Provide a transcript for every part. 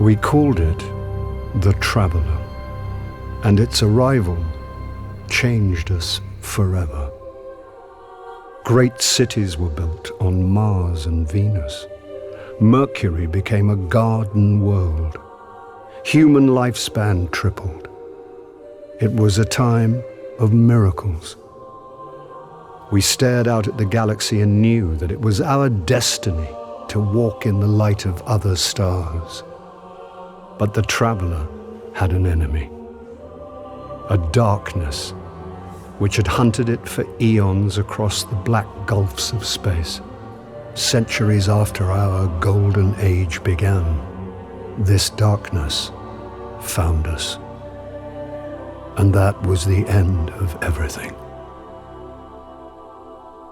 We called it the Traveler, and its arrival changed us forever. Great cities were built on Mars and Venus. Mercury became a garden world. Human lifespan tripled. It was a time of miracles. We stared out at the galaxy and knew that it was our destiny to walk in the light of other stars. But the Traveler had an enemy, a darkness which had hunted it for eons across the black gulfs of space. Centuries after our golden age began, this darkness found us. And that was the end of everything.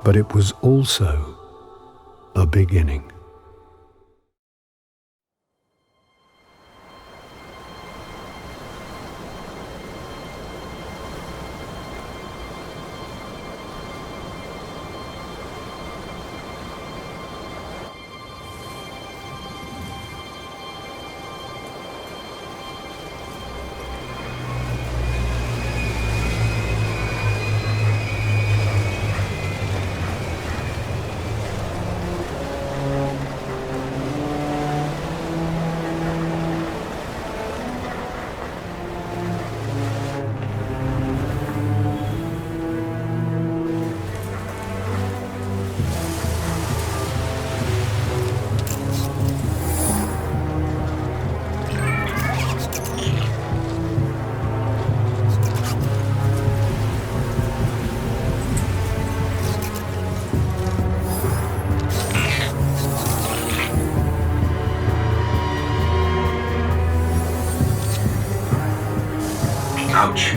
But it was also a beginning. Ouch.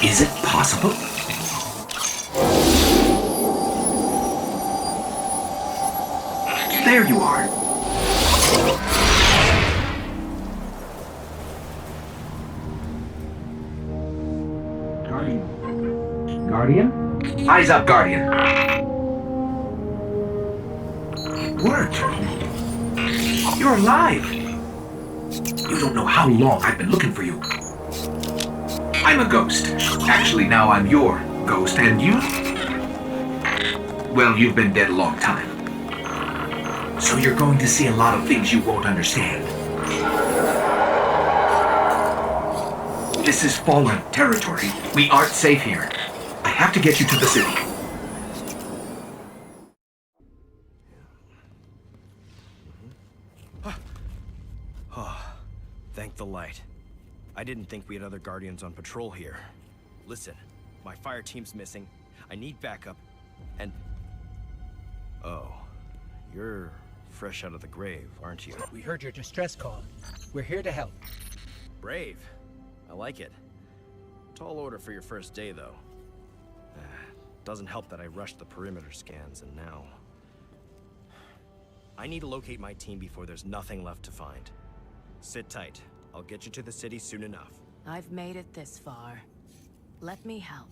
Is it possible? There you are. Guardian? Eyes up, Guardian. It worked. You're alive. You don't know how long I've been looking for you. I'm a ghost. Actually, now I'm your ghost, and you? Well, you've been dead a long time. So you're going to see a lot of things you won't understand. This is fallen territory. We aren't safe here. I have to get you to the city. Thank the light. I didn't think we had other Guardians on patrol here. Listen, my fire team's missing. I need backup, and... Oh, you're fresh out of the grave, aren't you? We heard your distress call. We're here to help. Brave. I like it. Tall order for your first day, though. Doesn't help that I rushed the perimeter scans, and now... I need to locate my team before there's nothing left to find. Sit tight. I'll get you to the city soon enough. I've made it this far. Let me help.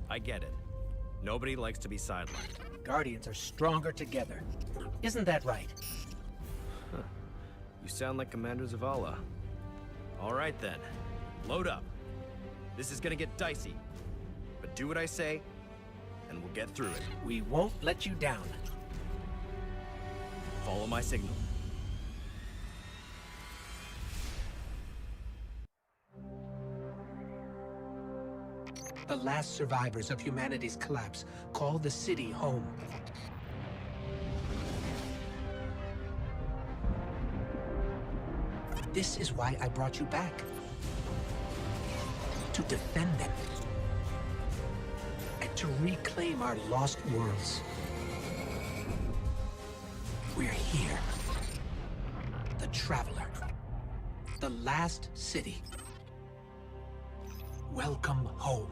I get it. Nobody likes to be sidelined. Guardians are stronger together. Isn't that right? Huh. You sound like Commander Zavala. All right then. Load up. This is gonna get dicey. But do what I say, and we'll get through it. We won't let you down. Follow my signal. The last survivors of humanity's collapse call the city home. This is why I brought you back. To defend them. And to reclaim our lost worlds. We're here. The Traveler. The last city. Welcome home.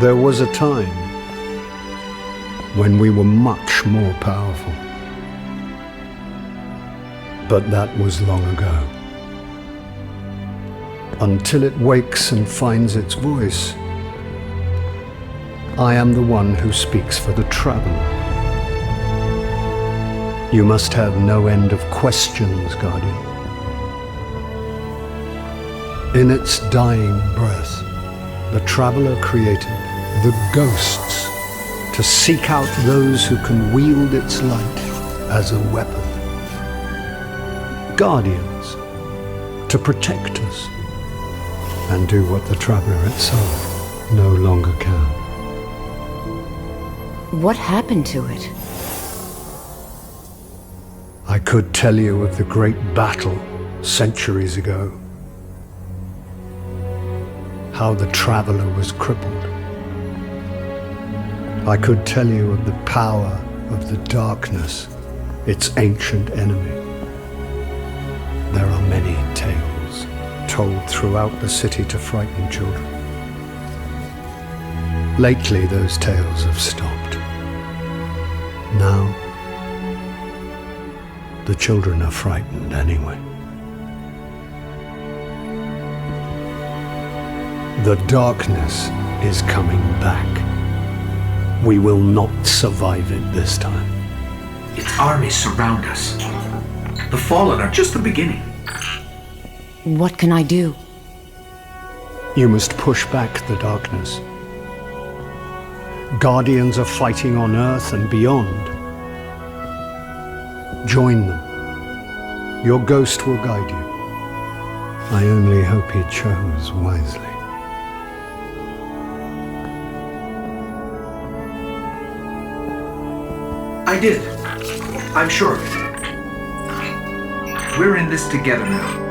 There was a time when we were much more powerful. But that was long ago. Until it wakes and finds its voice, I am the one who speaks for the Traveler. You must have no end of questions, Guardian. In its dying breath, the Traveler created the ghosts to seek out those who can wield its light as a weapon. Guardians to protect us and do what the Traveler itself no longer can. What happened to it? I could tell you of the great battle centuries ago. How the Traveler was crippled. I could tell you of the power of the darkness, its ancient enemy. There are many tales told throughout the city to frighten children. Lately, those tales have stopped. Now, the children are frightened anyway. The darkness is coming back. We will not survive it this time. Its armies surround us. The Fallen are just the beginning. What can I do? You must push back the darkness. Guardians are fighting on Earth and beyond. Join them. Your ghost will guide you. I only hope he chose wisely. I did. I'm sure of it. We're in this together now.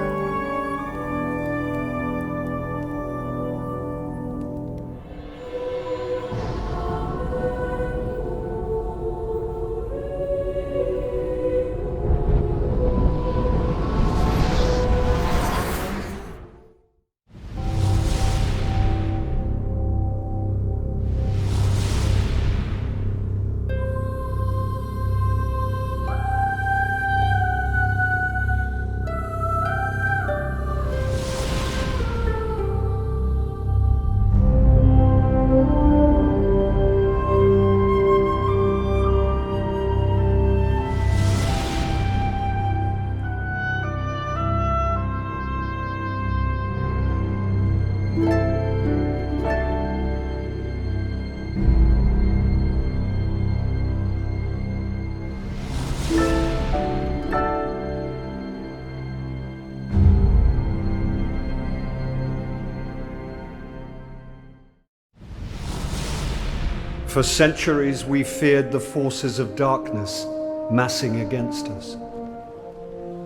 For centuries, we feared the forces of darkness massing against us.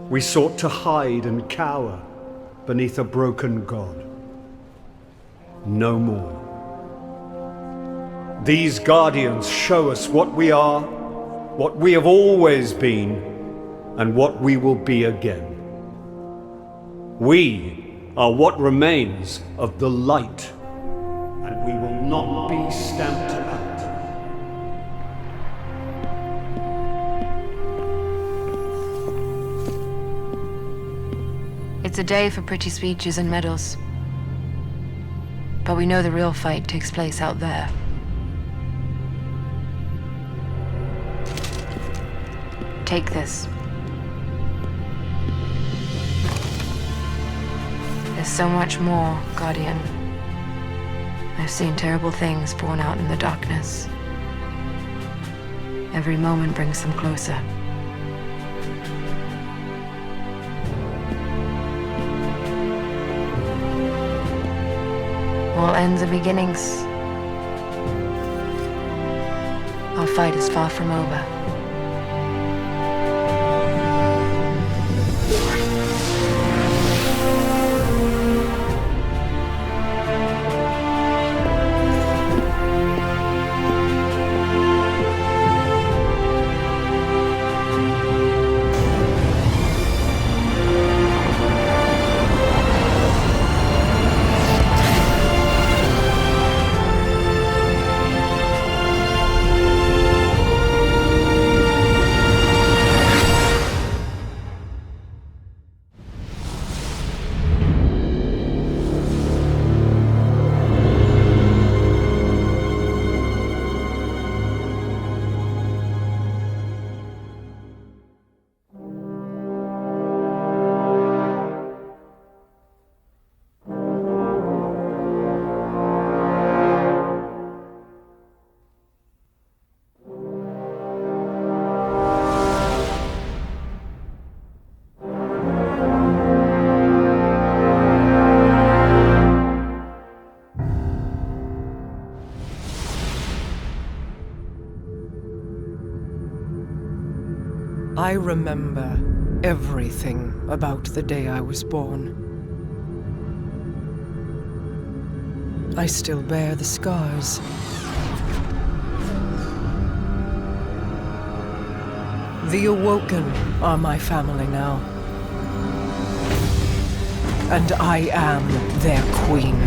We sought to hide and cower beneath a broken god. No more. These guardians show us what we are, what we have always been, and what we will be again. We are what remains of the light, and we will not be stamped out. It's a day for pretty speeches and medals. But we know the real fight takes place out there. Take this. There's so much more, Guardian. I've seen terrible things born out in the darkness. Every moment brings them closer. All ends are beginnings. Our fight is far from over. I remember everything about the day I was born. I still bear the scars. The Awoken are my family now. And I am their queen.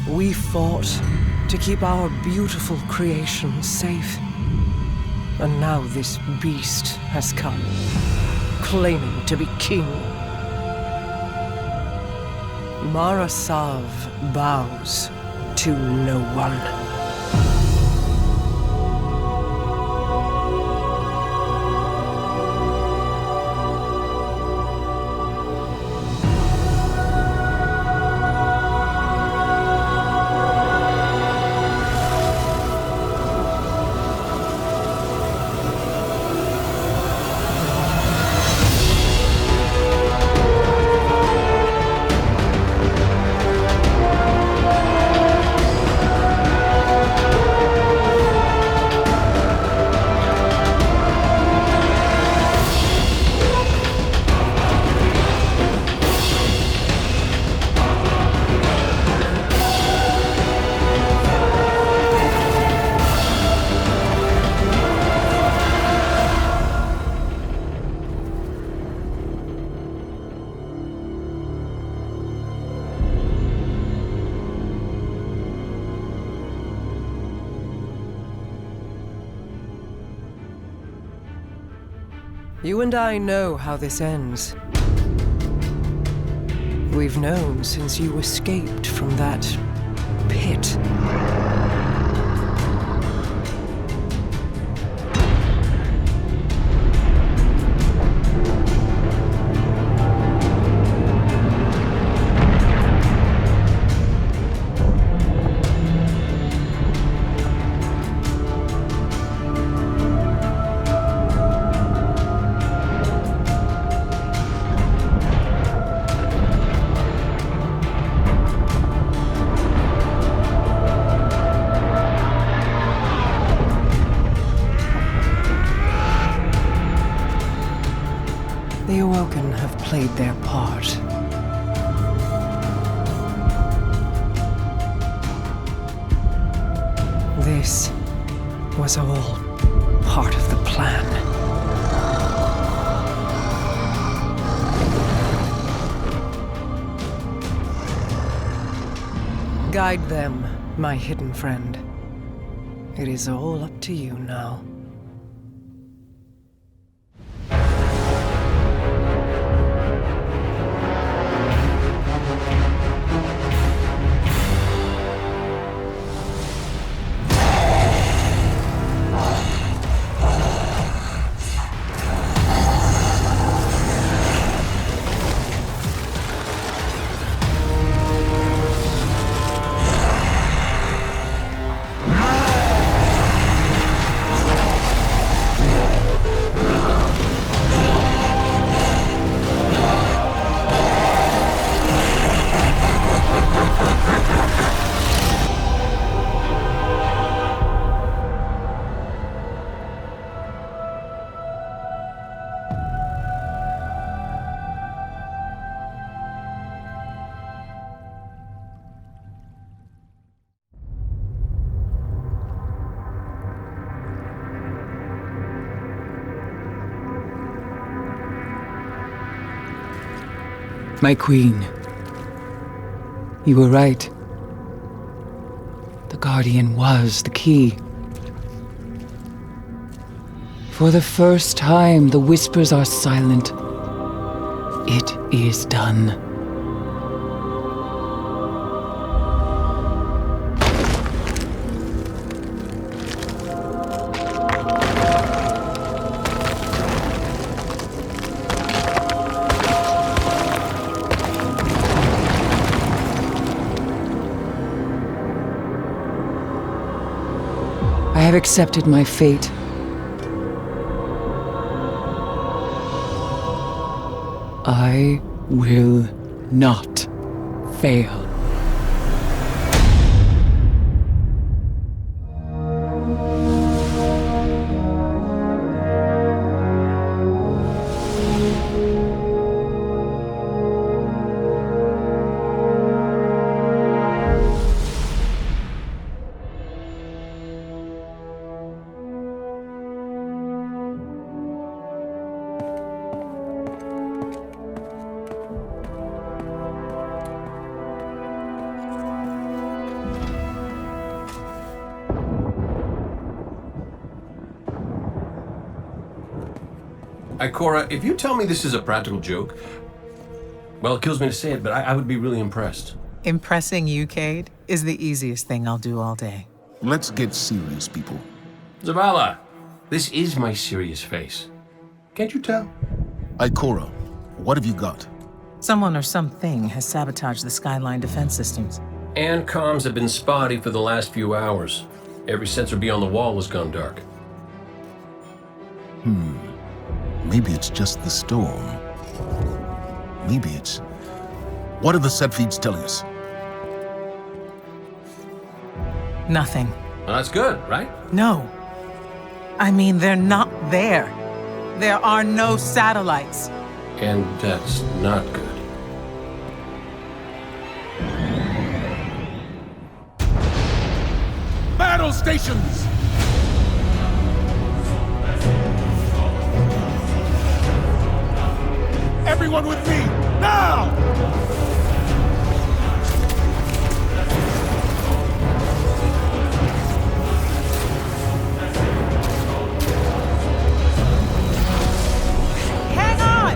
We fought to keep our beautiful creation safe. And now this beast has come, claiming to be king. Marasav bows to no one. You and I know how this ends. We've known since you escaped from that pit. The Awoken have played their part. This was all part of the plan. Guide them, my hidden friend. It is all up to you now. My queen, you were right. The Guardian was the key. For the first time, the whispers are silent. It is done. I have accepted my fate. I will not fail. Ikora, if you tell me this is a practical joke, well, it kills me to say it, but I would be really impressed. Impressing you, Cade, is the easiest thing I'll do all day. Let's get serious, people. Zavala, this is my serious face. Can't you tell? Ikora, what have you got? Someone or something has sabotaged the Skyline defense systems. And comms have been spotty for the last few hours. Every sensor beyond the wall has gone dark. Maybe it's just the storm. Maybe it's... What are the set feeds telling us? Nothing. Well, that's good, right? No. I mean, they're not there. There are no satellites. And that's not good. Battle stations! Everyone with me, now! Hang on!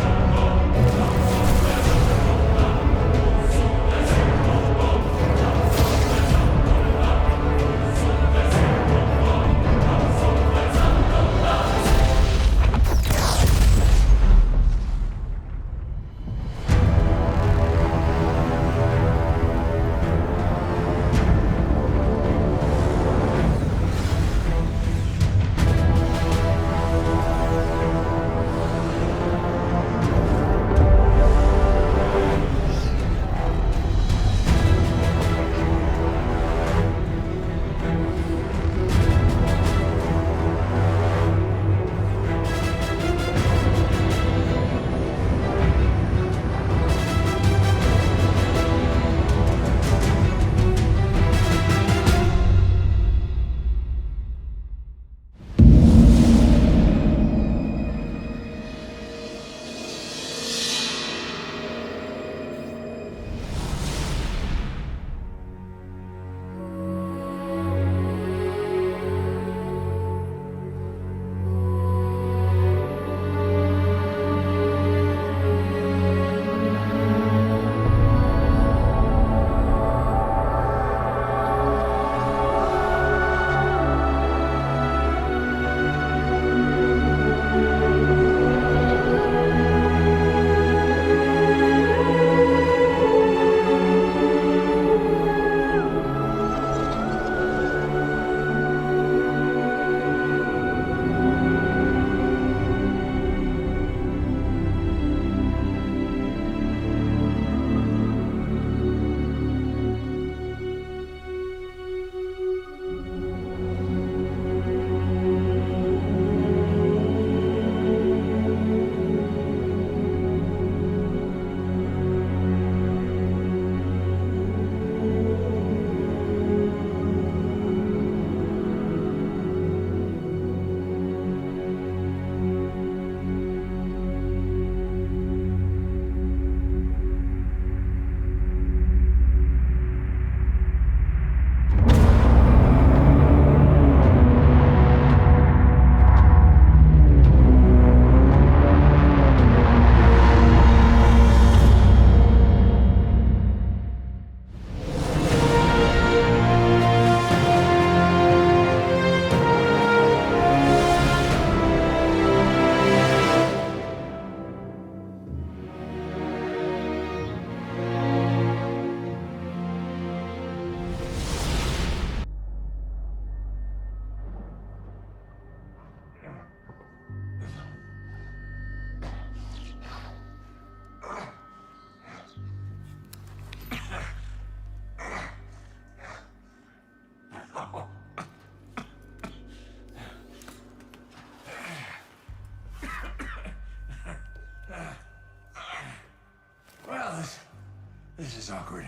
is awkward.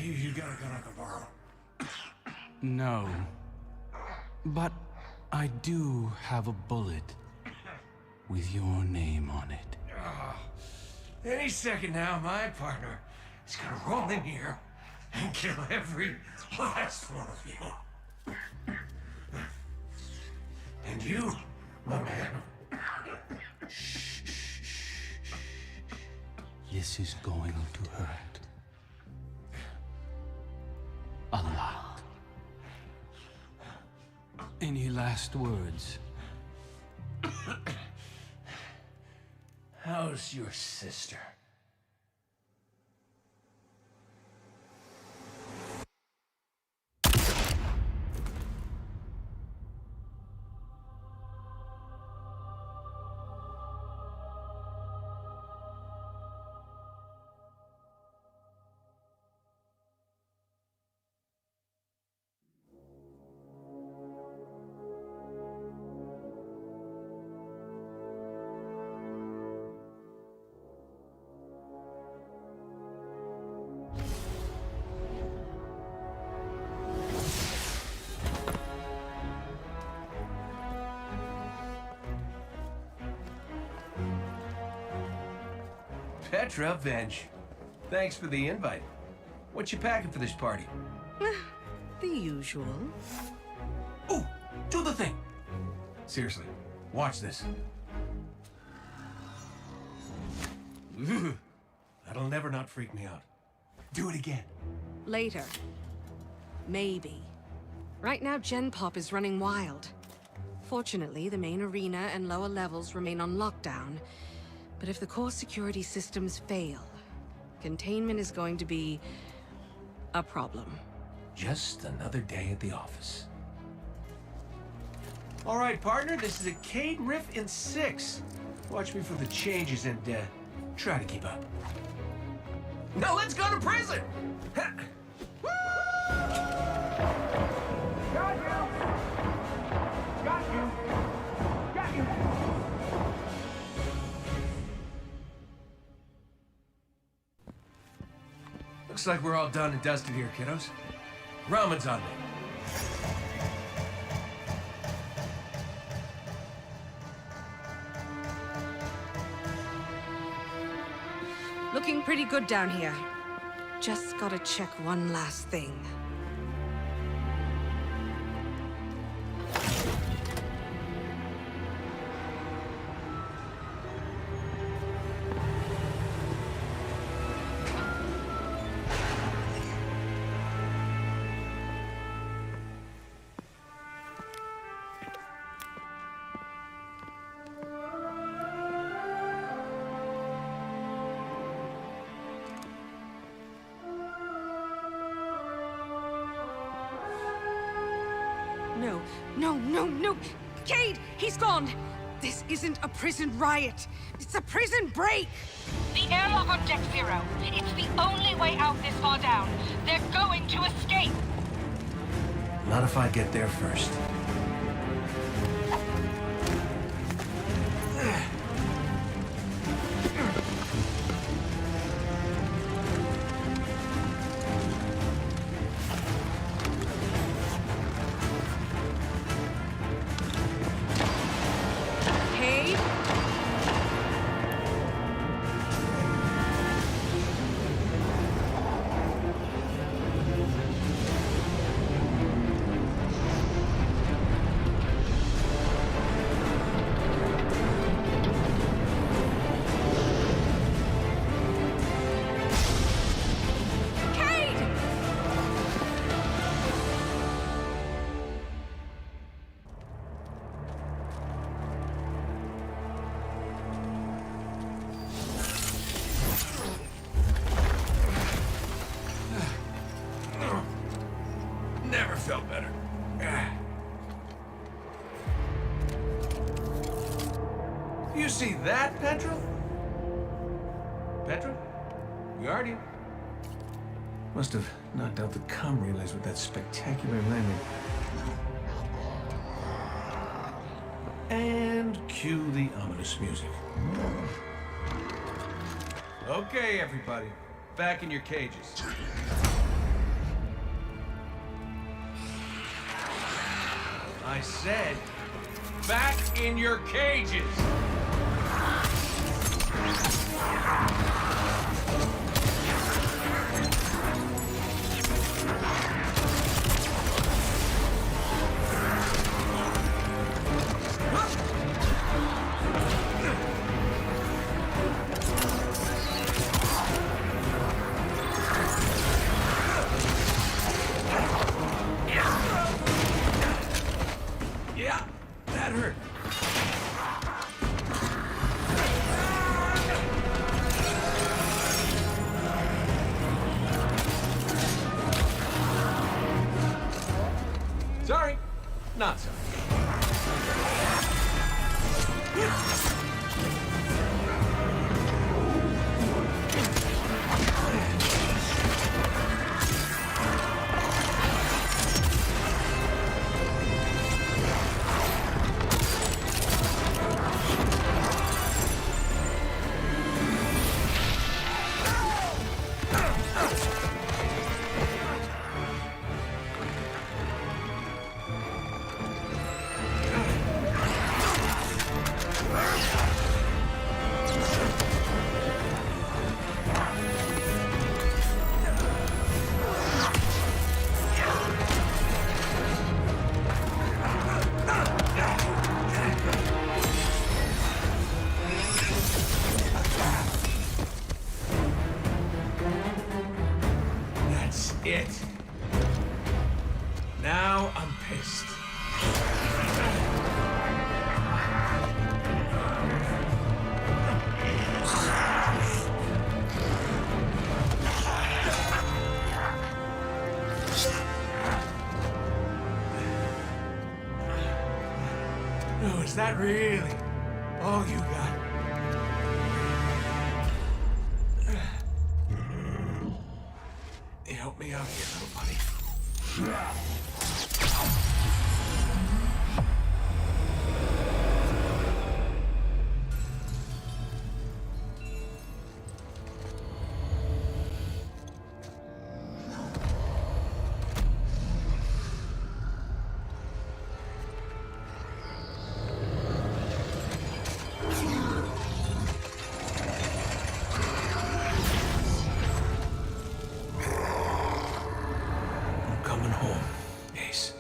You got a gun I can borrow? No. But I do have a bullet with your name on it. Any second now, my partner is gonna roll in here and kill every last one of you. And you, my man. This is going to hurt. A lot. Any last words? How's your sister? Petra, Venge. Thanks for the invite. What you packing for this party? The usual. Ooh, do the thing! Seriously, watch this. That'll never not freak me out. Do it again. Later. Maybe. Right now, Gen Pop is running wild. Fortunately, the main arena and lower levels remain on lockdown. But if the core security systems fail, containment is going to be a problem. Just another day at the office. All right, partner, this is a Cade riff in 6. Watch me for the changes and try to keep up. Now let's go to prison! Woo! Got you! Got you! Got you! Looks like we're all done and dusted here, kiddos. Ramen's on me. Looking pretty good down here. Just gotta check one last thing. No! Cade! He's gone! This isn't a prison riot. It's a prison break! The airlock on Deck 0. It's the only way out this far down. They're going to escape! Not if I get there first. Never felt better. You see that, Petra? Petra? Guardian? Must have knocked out the comm relays with that spectacular landing. And cue the ominous music. Okay, everybody. Back in your cages. I said, back in your cages! Yeah, that hurt. Sorry, not sorry. That's it. Now I'm pissed. Oh, is that really all you got? You help me out here, little buddy. I'm coming home, Ace.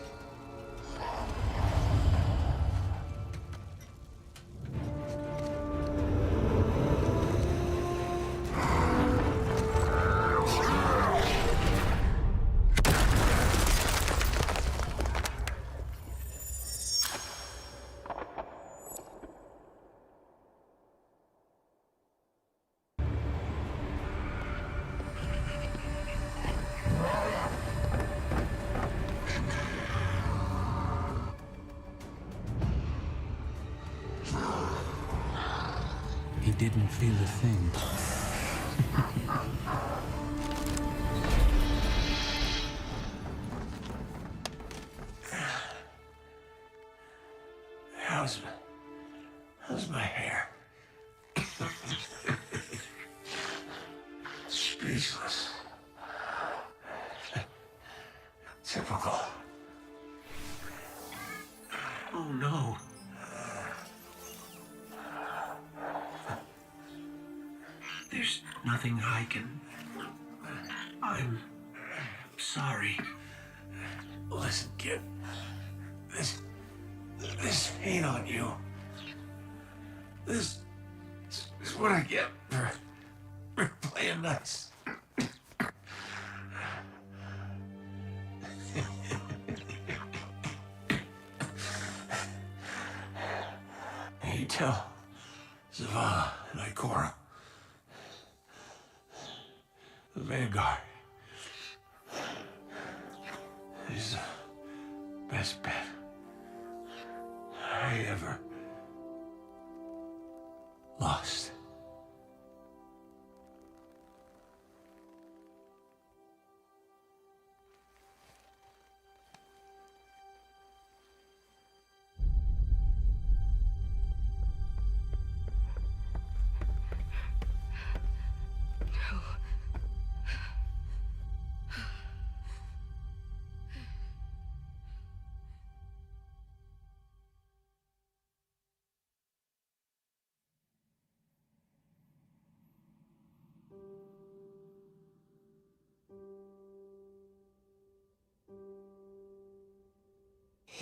He didn't feel a thing. How's my hair? Speechless. Typical. Oh no. There's nothing I can... I'm sorry. Listen, kid. This pain on you. This is what I get for playing nice. You tell Zavala and Ikora. The Vanguard is the best bet I ever lost.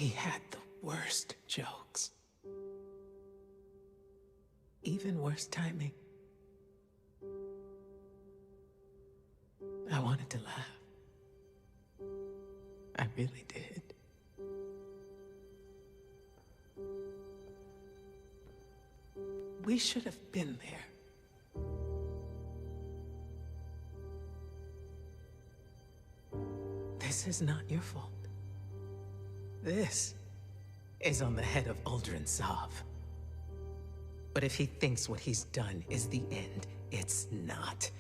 He had the worst jokes. Even worse timing. I wanted to laugh. I really did. We should have been there. This is not your fault. This is on the head of Uldren Sov. But if he thinks what he's done is the end, it's not.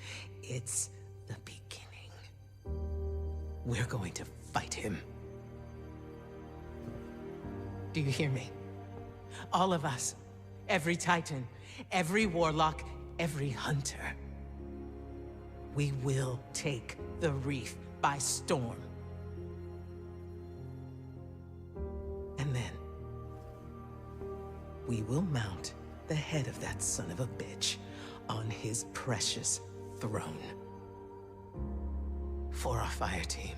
It's the beginning. We're going to fight him. Do you hear me? All of us. Every Titan, every Warlock, every Hunter. We will take the Reef by storm. And then, we will mount the head of that son of a bitch on his precious throne. For our fire team.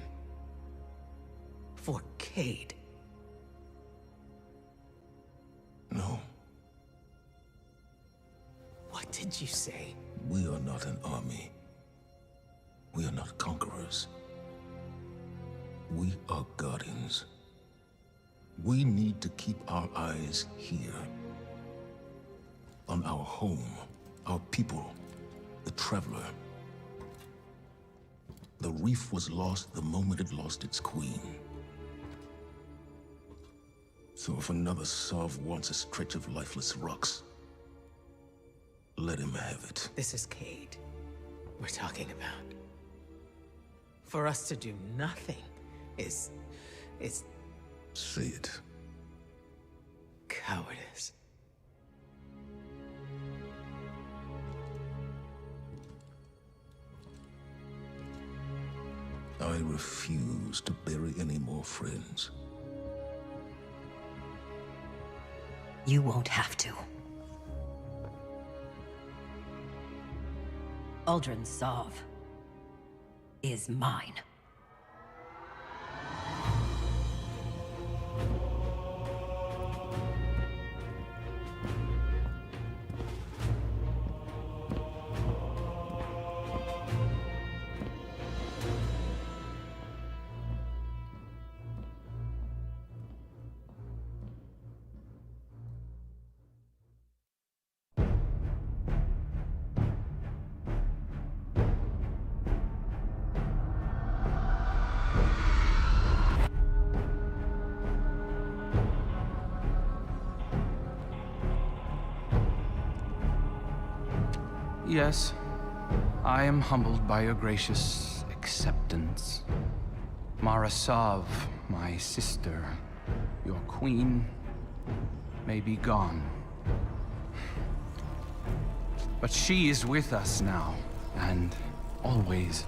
For Cade. No. What did you say? We are not an army. We are not conquerors. We are guardians. We need to keep our eyes here. On our home, our people, the Traveler. The Reef was lost the moment it lost its queen. So if another Sov wants a stretch of lifeless rocks, let him have it. This is Cade we're talking about. For us to do nothing is say it. Cowardice. I refuse to bury any more friends. You won't have to. Uldren Sov is mine. Yes, I am humbled by your gracious acceptance. Mara Sov, my sister, your queen, may be gone. But she is with us now, and always.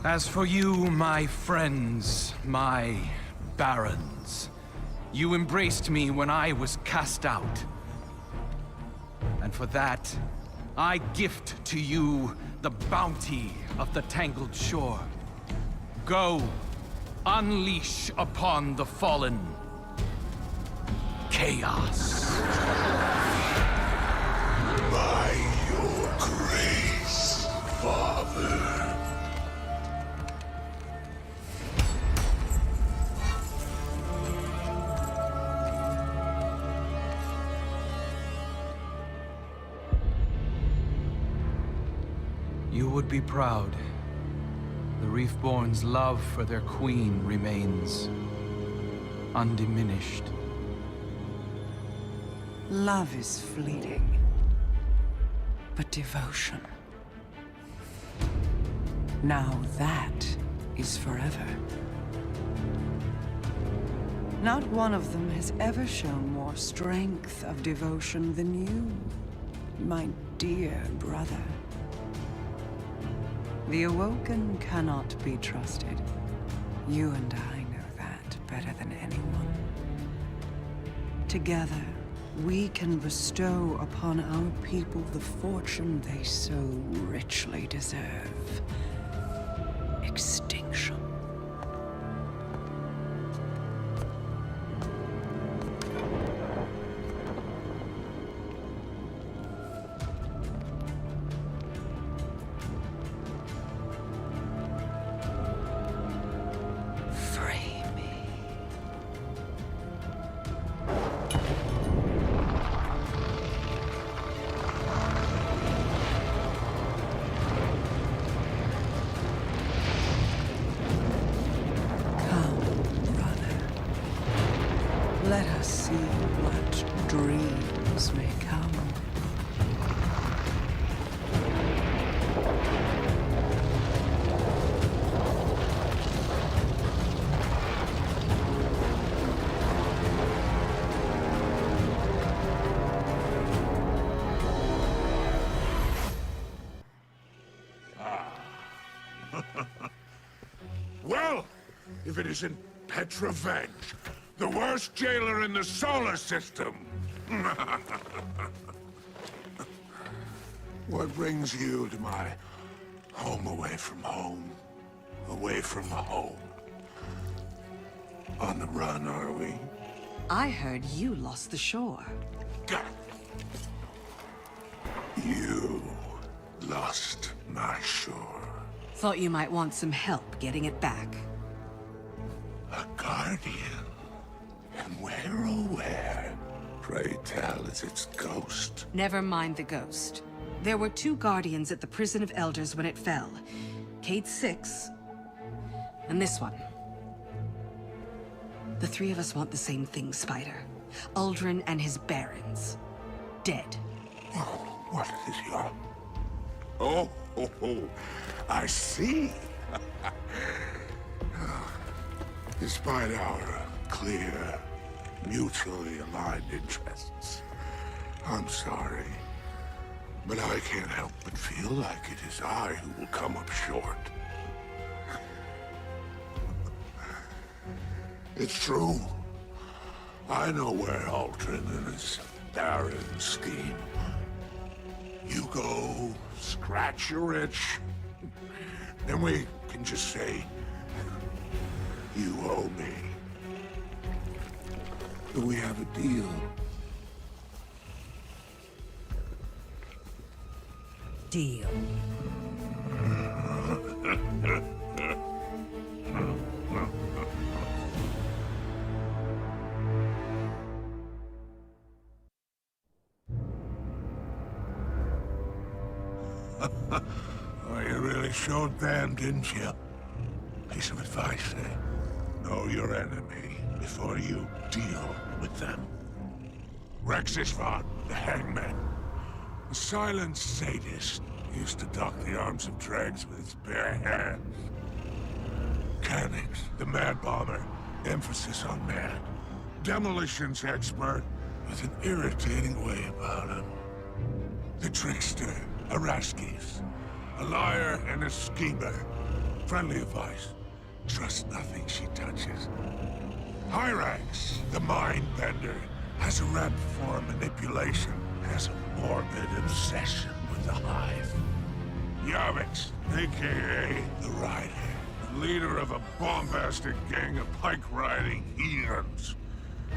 As for you, my friends, my barons, you embraced me when I was cast out. And for that, I gift to you the bounty of the Tangled Shore. Go, unleash upon the fallen chaos. By your grace, Father. You would be proud. The Reefborn's love for their queen remains undiminished. Love is fleeting, but devotion. Now that is forever. Not one of them has ever shown more strength of devotion than you, my dear brother. The Awoken cannot be trusted. You and I know that better than anyone. Together, we can bestow upon our people the fortune they so richly deserve. Extinction. Let us see what dreams may come. Well, if it isn't Petrovenge, the worst jailer in the solar system. What brings you to my home away from home? Away from home. On the run, are we? I heard you lost the shore. You lost my shore. Thought you might want some help getting it back. A guardian? And where, oh where? Pray tell, is its ghost? Never mind the ghost. There were 2 guardians at the Prison of Elders when it fell. Cade 6, and this one. The 3 of us want the same thing, Spider. Uldren and his barons. Dead. Oh, what is your... Oh, I see. Despite our clear, mutually aligned interests, I'm sorry, but I can't help but feel like it is I who will come up short. It's true. I know where Uldren and his barons scheme. You go, scratch your itch, then we can just say, you owe me. Do we have a deal? Deal. Oh, you really showed them, didn't you? Piece of advice, eh? Know your enemy before you deal with them. Rexisvan, the hangman. A silent sadist, used to dock the arms of dregs with its bare hands. Cannix, the mad bomber, emphasis on mad. Demolitions expert, with an irritating way about him. The trickster, Araskis, a liar and a schemer. Friendly advice, trust nothing she touches. Hyrax, the mind bender, has a rep for manipulation, has a morbid obsession with the hive. Yavix, aka the Rider, leader of a bombastic gang of pike-riding heathens.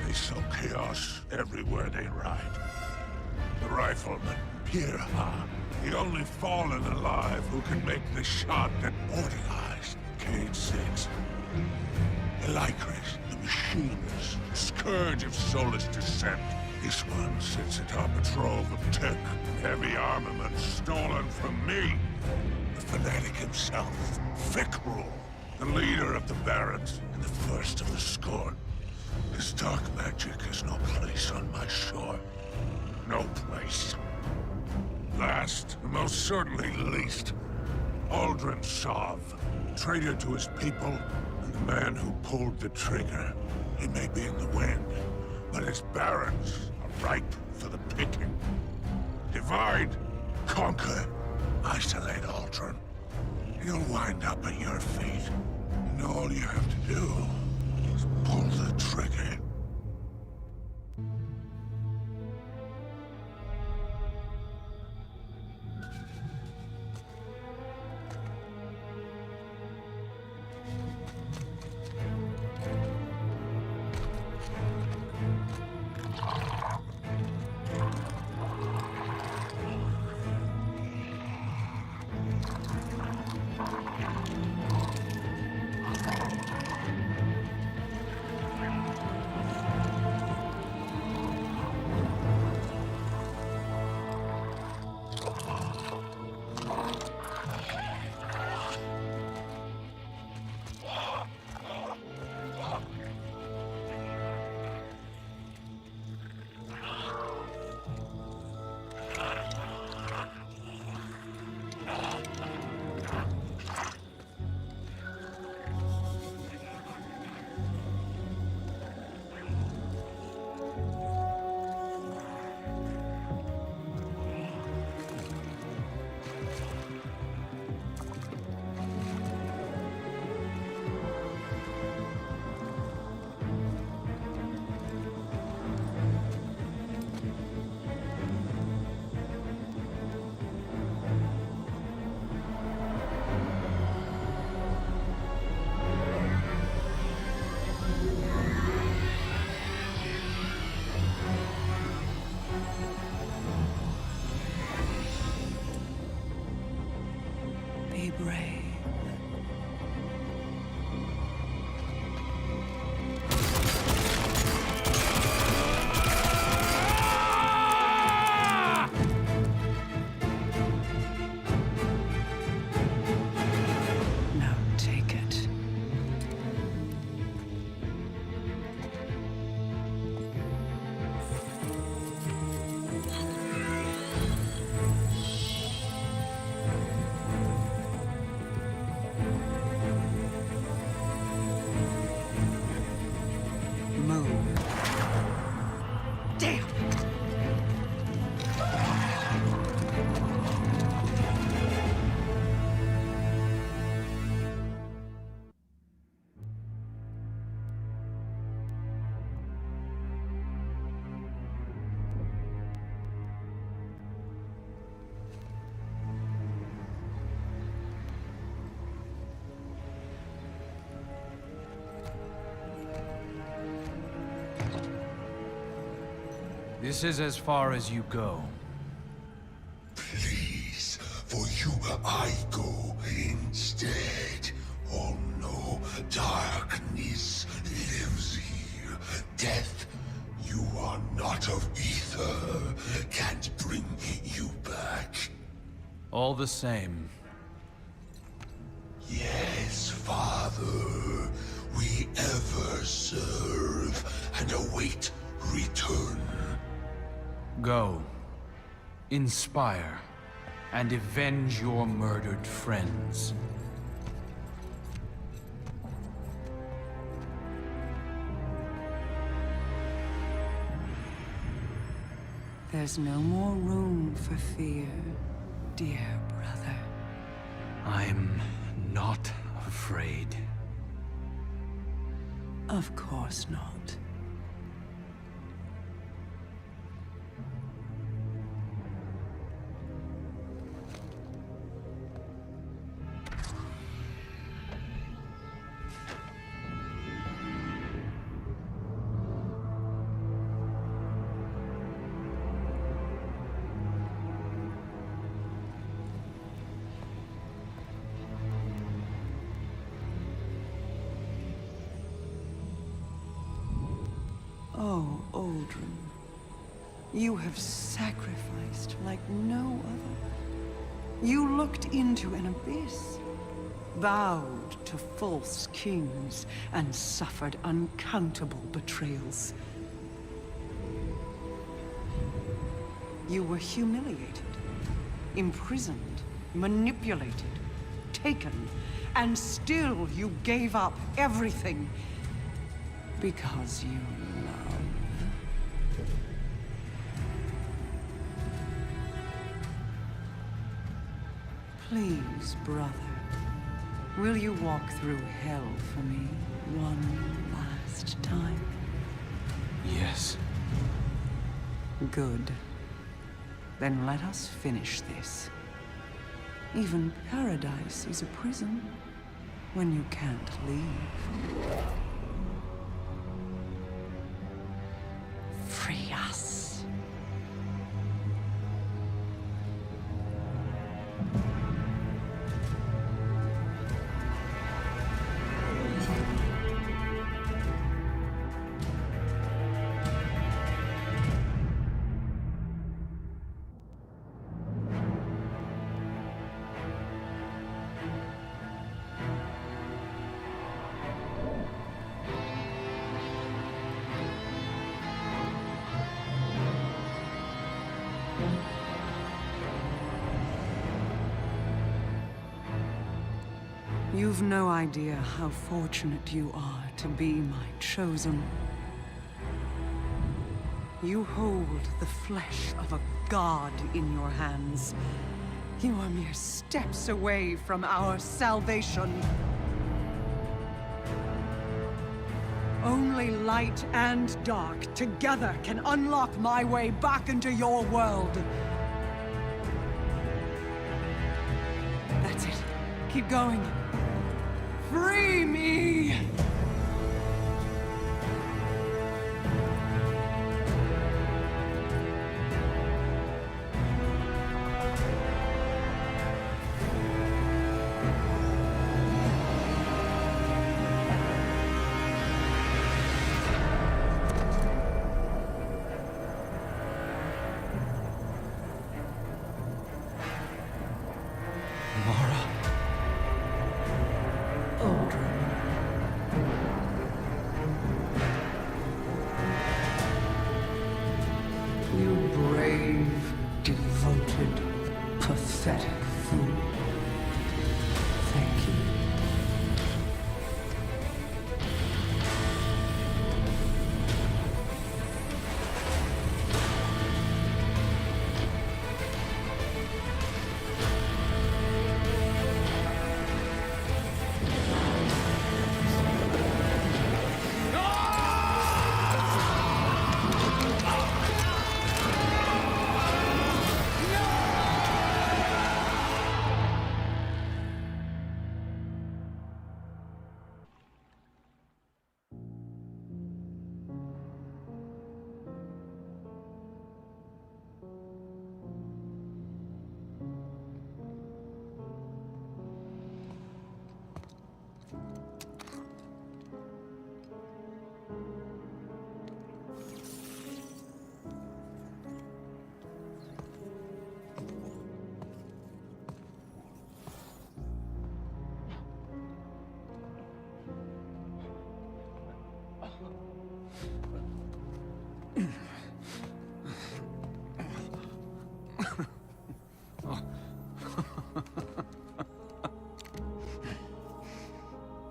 They sow chaos everywhere they ride. The rifleman, Pirha, the only fallen alive who can make the shot that mortalized Cade 6. Elikris, the machinist, scourge of soulless descent. This one sits atop a trove of tech and heavy armament stolen from me. The fanatic himself, Fikrul, the leader of the Barons and the first of the Scorn. His dark magic has no place on my shore. No place. Last, and most certainly least, Uldren Sov, traitor to his people, and the man who pulled the trigger. He may be in the wind, but his barons are ripe for the picking. Divide, conquer, isolate Uldren. He'll wind up at your feet, and all you have to do is pull the trigger. This is as far as you go. Please, for you I go instead. Oh no, darkness lives here. Death, you are not of ether. Can't bring you back. All the same. Yes, Father. We ever serve and await return. Go. Inspire. And avenge your murdered friends. There's no more room for fear, dear brother. I'm not afraid. Of course not. Oh, Aldrin, you have sacrificed like no other. You looked into an abyss, bowed to false kings, and suffered uncountable betrayals. You were humiliated, imprisoned, manipulated, taken, and still you gave up everything because you love. Please, brother, will you walk through hell for me one last time? Yes. Good. Then let us finish this. Even paradise is a prison when you can't leave. Free us. You've no idea how fortunate you are to be my chosen. You hold the flesh of a god in your hands. You are mere steps away from our salvation. Only light and dark together can unlock my way back into your world. That's it. Keep going. Free me!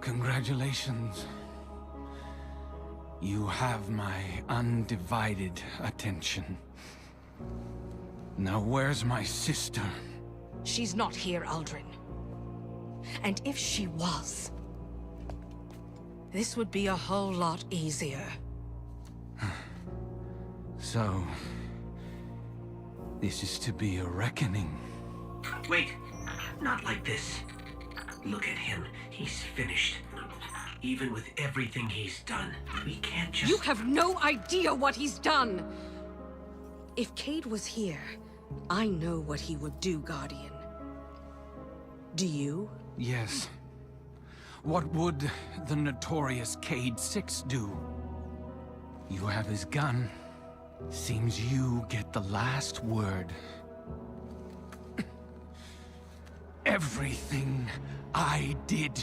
Congratulations. You have my undivided attention. Now where's my sister? She's not here, Aldrin. And if she was, this would be a whole lot easier. So, this is to be a reckoning. Wait, not like this. Look at him. He's finished. Even with everything he's done, we can't just... You have no idea what he's done! If Cade was here, I know what he would do, Guardian. Do you? Yes. What would the notorious Cade 6 do? You have his gun. Seems you get the last word. Everything I did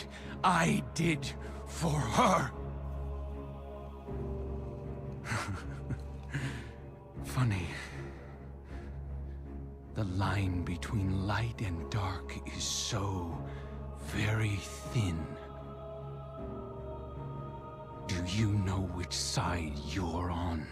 for her. Funny. The line between light and dark is so very thin. Do you know which side you're on?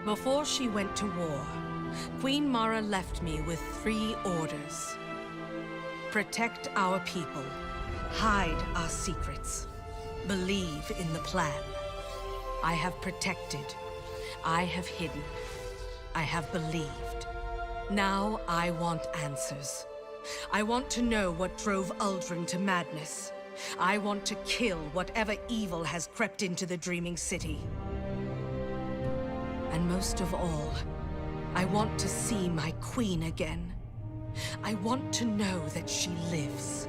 Before she went to war, Queen Mara left me with 3 orders. Protect our people. Hide our secrets. Believe in the plan. I have protected. I have hidden. I have believed. Now I want answers. I want to know what drove Uldren to madness. I want to kill whatever evil has crept into the Dreaming City. And most of all, I want to see my queen again. I want to know that she lives.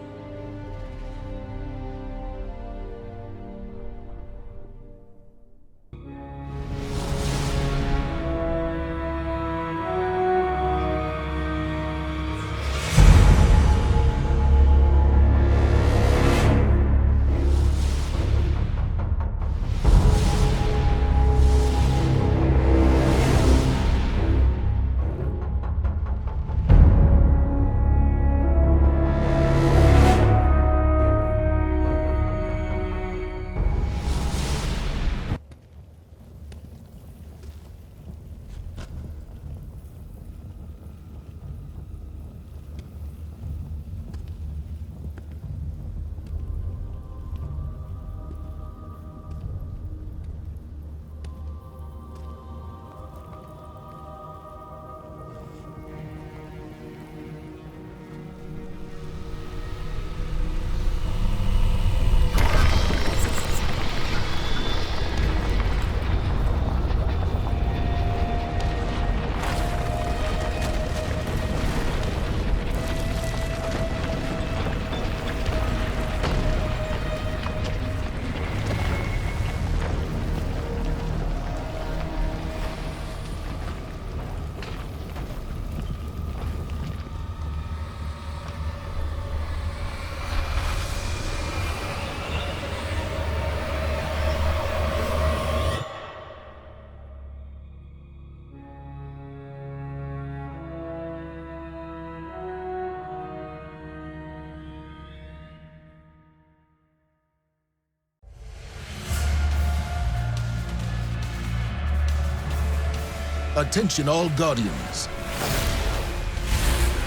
Attention all Guardians.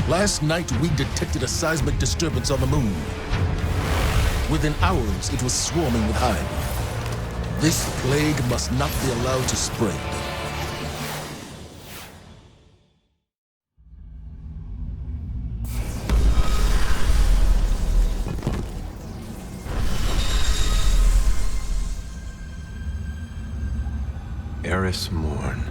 Last night we detected a seismic disturbance on the moon. Within hours it was swarming with Hive. This plague must not be allowed to spread. Eris Morn.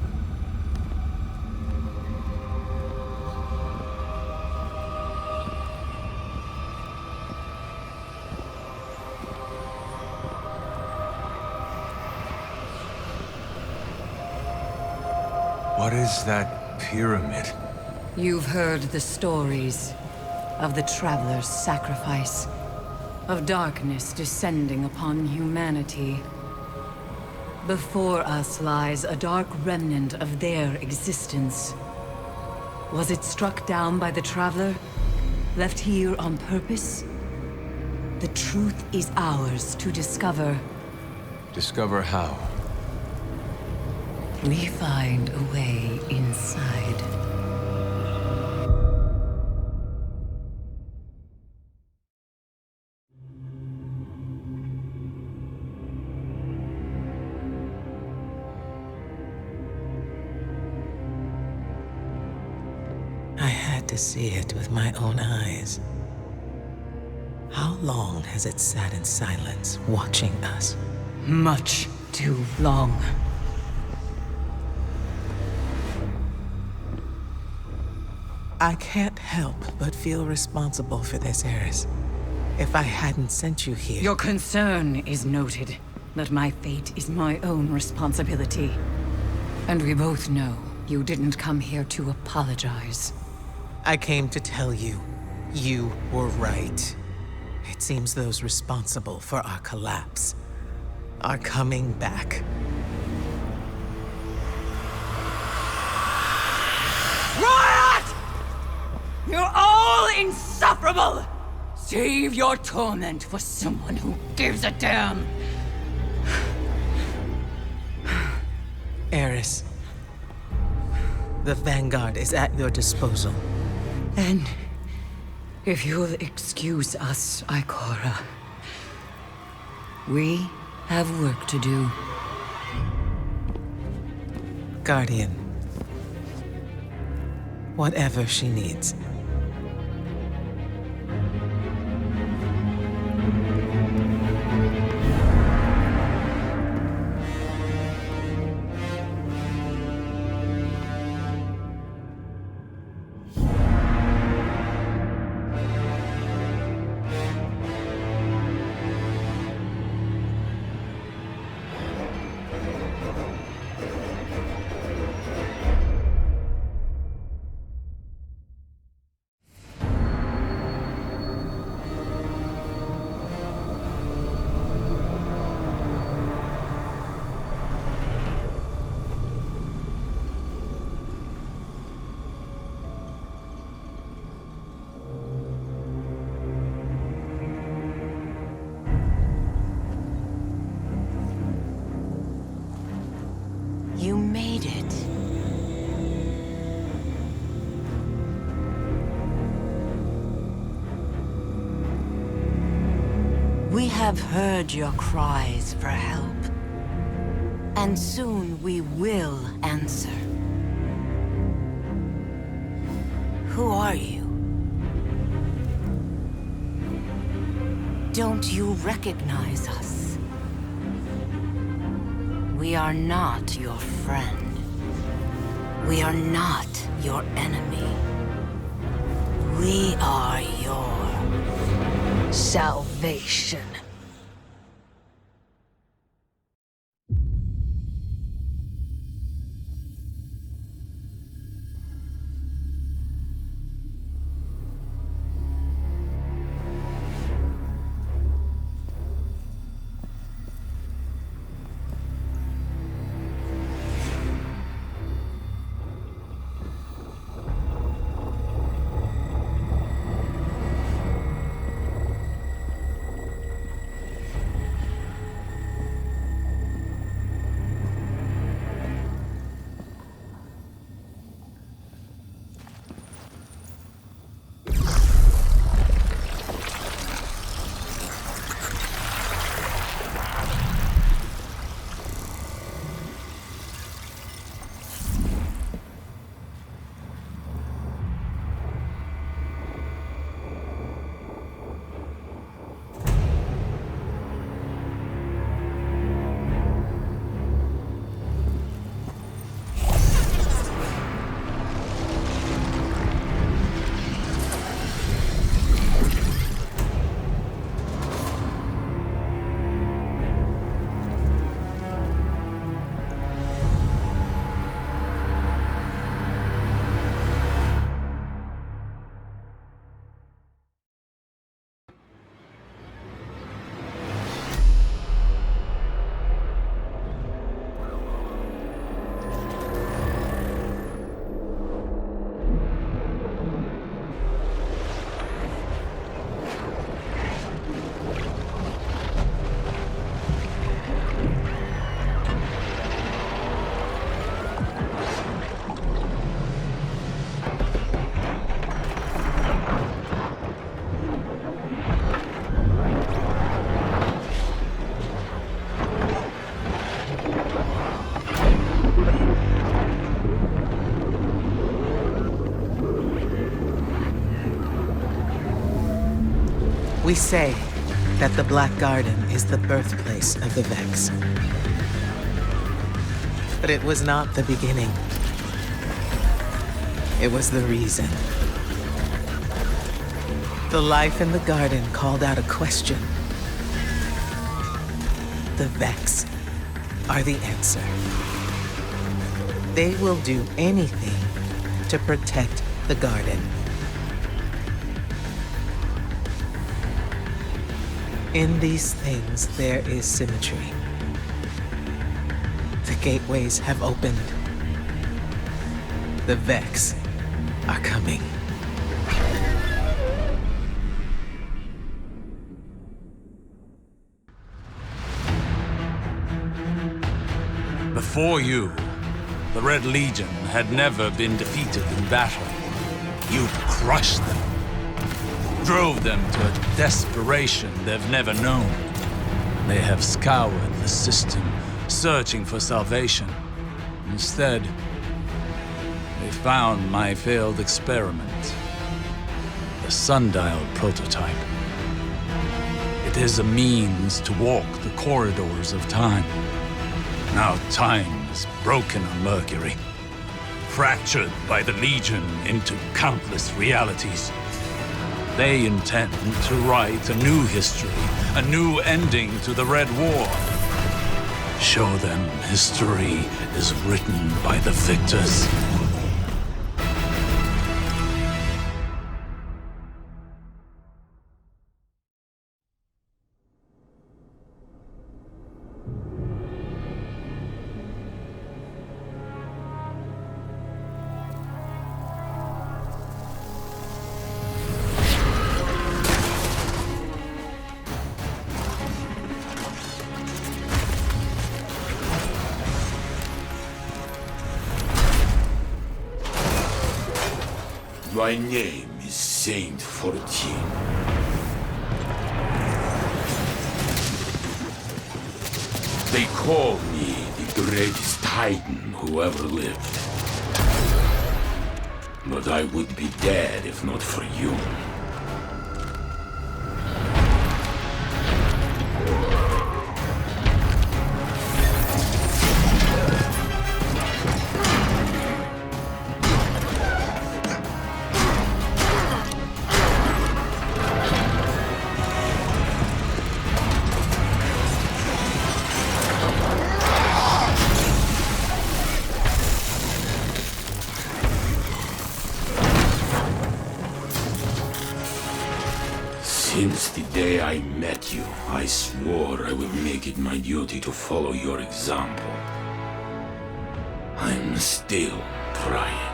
What is that pyramid? You've heard the stories of the Traveler's sacrifice, of darkness descending upon humanity. Before us lies a dark remnant of their existence. Was it struck down by the Traveler? Left here on purpose? The truth is ours to discover. Discover how? We find a way inside. I had to see it with my own eyes. How long has it sat in silence, watching us? Much too long. I can't help but feel responsible for this, Eris. If I hadn't sent you here... Your concern is noted, but my fate is my own responsibility. And we both know you didn't come here to apologize. I came to tell you, you were right. It seems those responsible for our collapse are coming back. Riot! You're all insufferable! Save your torment for someone who gives a damn! Eris, the Vanguard is at your disposal. And if you'll excuse us, Ikora, we have work to do. Guardian, whatever she needs. You made it. We have heard your cries for help. And soon we will answer. Who are you? Don't you recognize us? We are not your friend. We are not your enemy. We are your salvation. We say that the Black Garden is the birthplace of the Vex. But it was not the beginning. It was the reason. The life in the garden called out a question. The Vex are the answer. They will do anything to protect the garden. In these things, there is symmetry. The gateways have opened. The Vex are coming. Before you, the Red Legion had never been defeated in battle. You crushed them. Drove them to a desperation they've never known. They have scoured the system, searching for salvation. Instead, they found my failed experiment. The sundial prototype. It is a means to walk the corridors of time. Now time is broken on Mercury, fractured by the Legion into countless realities. They intend to write a new history, a new ending to the Red War. Show them history is written by the victors. My name is Saint 14. They call me the greatest titan who ever lived. But I would be dead if not for you. Since the day I met you, I swore I would make it my duty to follow your example. I'm still trying.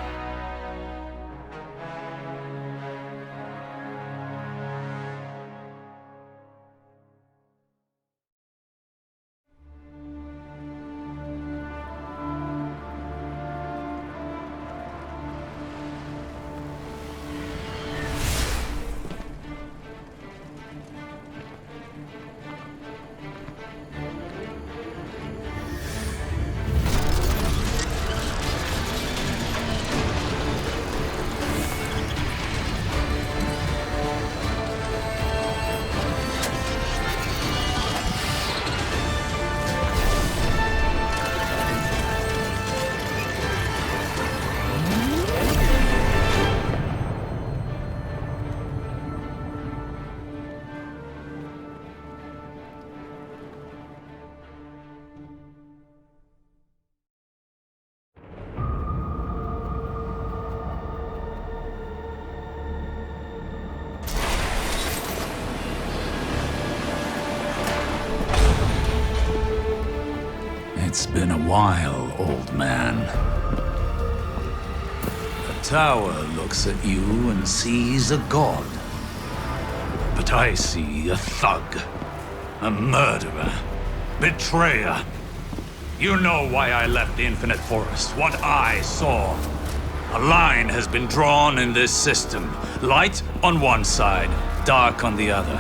It's been a while, old man. The tower looks at you and sees a god. But I see a thug, a murderer, betrayer. You know why I left the Infinite Forest, what I saw. A line has been drawn in this system. Light on one side, dark on the other.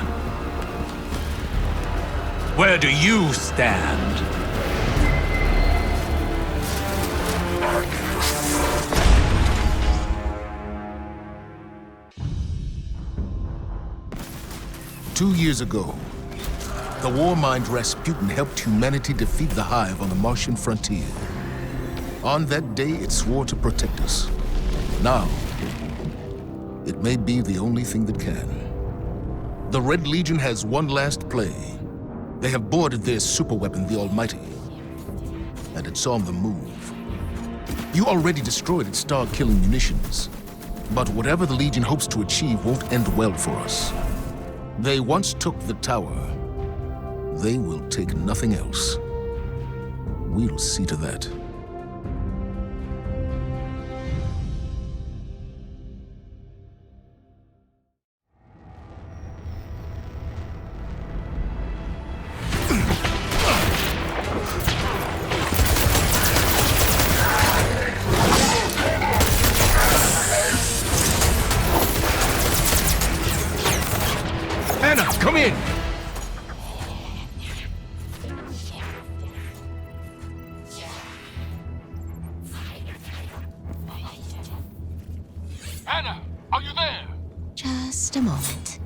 Where do you stand? 2 years ago, the war-mind Rasputin helped humanity defeat the Hive on the Martian frontier. On that day, it swore to protect us. Now, it may be the only thing that can. The Red Legion has one last play. They have boarded their superweapon, the Almighty. And it's on the move. You already destroyed its star-killing munitions. But whatever the Legion hopes to achieve won't end well for us. They once took the tower. They will take nothing else. We'll see to that. Anna, come in! Anna, are you there? Just a moment.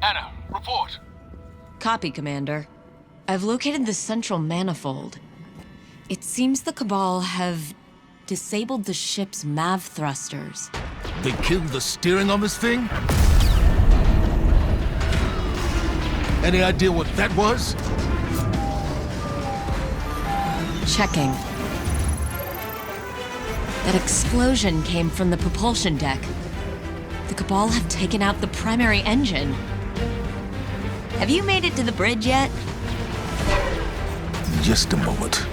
Anna, report. Copy, Commander. I've located the central manifold. It seems the Cabal have disabled the ship's MAV thrusters. They killed the steering on this thing? Any idea what that was? Checking. That explosion came from the propulsion deck. The Cabal have taken out the primary engine. Have you made it to the bridge yet? Just a moment.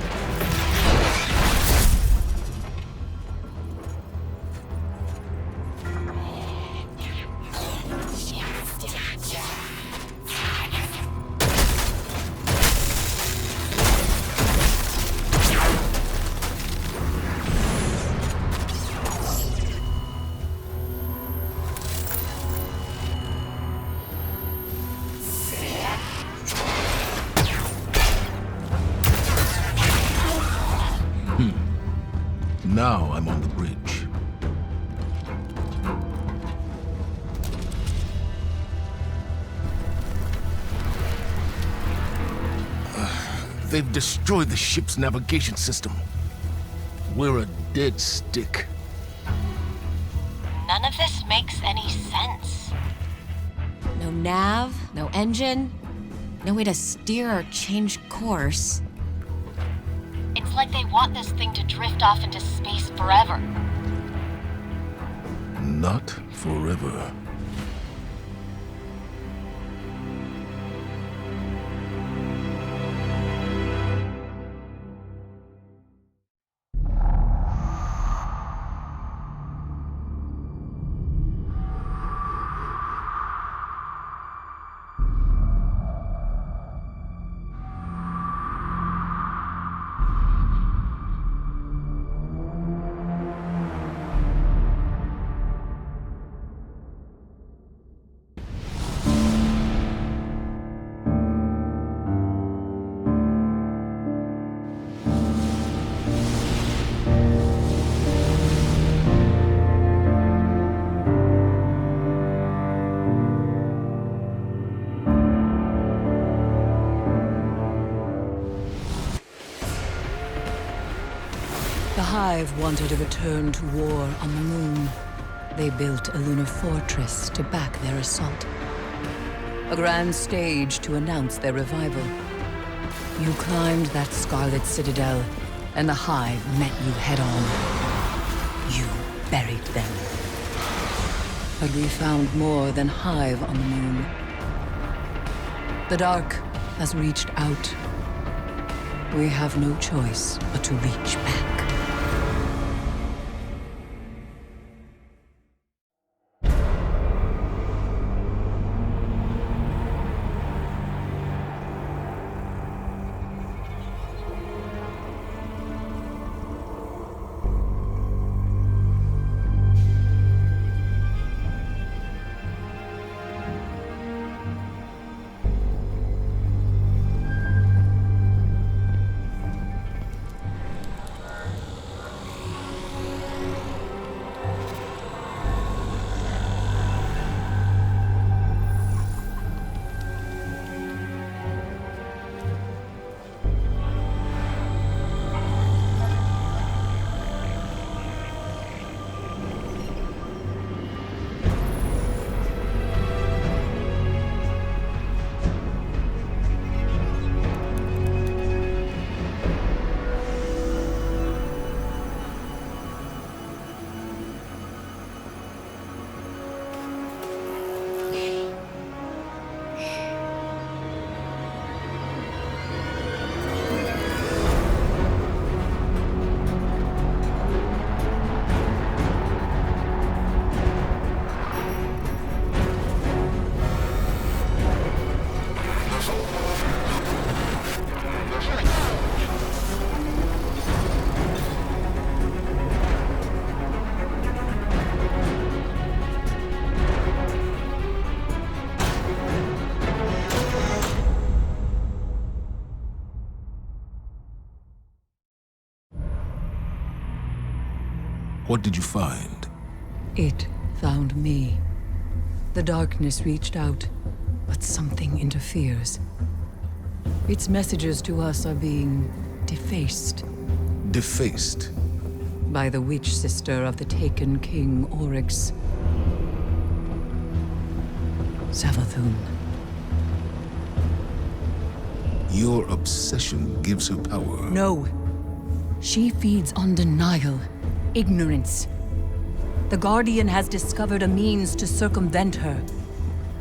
Now I'm on the bridge. They've destroyed the ship's navigation system. We're a dead stick. None of this makes any sense. No nav, no engine, no way to steer or change course. It's like they want this thing to drift off into space forever. Not forever. The Hive wanted a return to war on the moon. They built a lunar fortress to back their assault. A grand stage to announce their revival. You climbed that scarlet citadel, and the Hive met you head-on. You buried them. But we found more than Hive on the moon. The Dark has reached out. We have no choice but to reach back. What did you find? It found me. The darkness reached out, but something interferes. Its messages to us are being defaced. Defaced? By the witch sister of the taken King Oryx. Savathun. Your obsession gives her power. No. She feeds on denial, ignorance. The Guardian has discovered a means to circumvent her.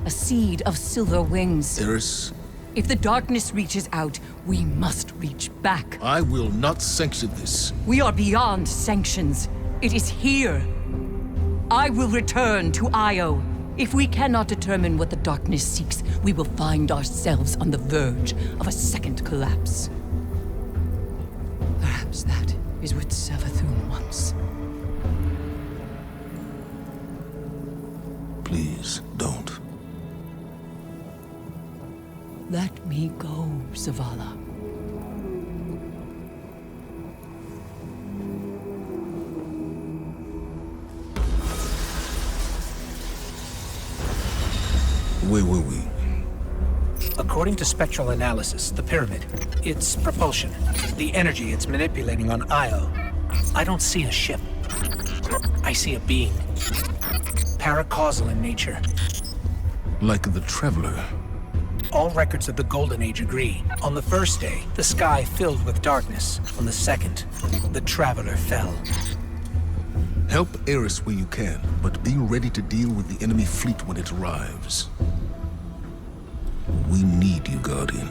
A seed of silver wings. Eris? If the darkness reaches out, we must reach back. I will not sanction this. We are beyond sanctions. It is here. I will return to Io. If we cannot determine what the darkness seeks, we will find ourselves on the verge of a second collapse. Perhaps that is what Savathun wants. Please, don't. Let me go, Zavala. Where were we? According to spectral analysis, the pyramid, its propulsion, the energy it's manipulating on Io, I don't see a ship. I see a being. Paracausal in nature. Like the Traveler. All records of the Golden Age agree. On the first day, the sky filled with darkness. On the second, the Traveler fell. Help Eris where you can, but be ready to deal with the enemy fleet when it arrives. We need you, Guardian.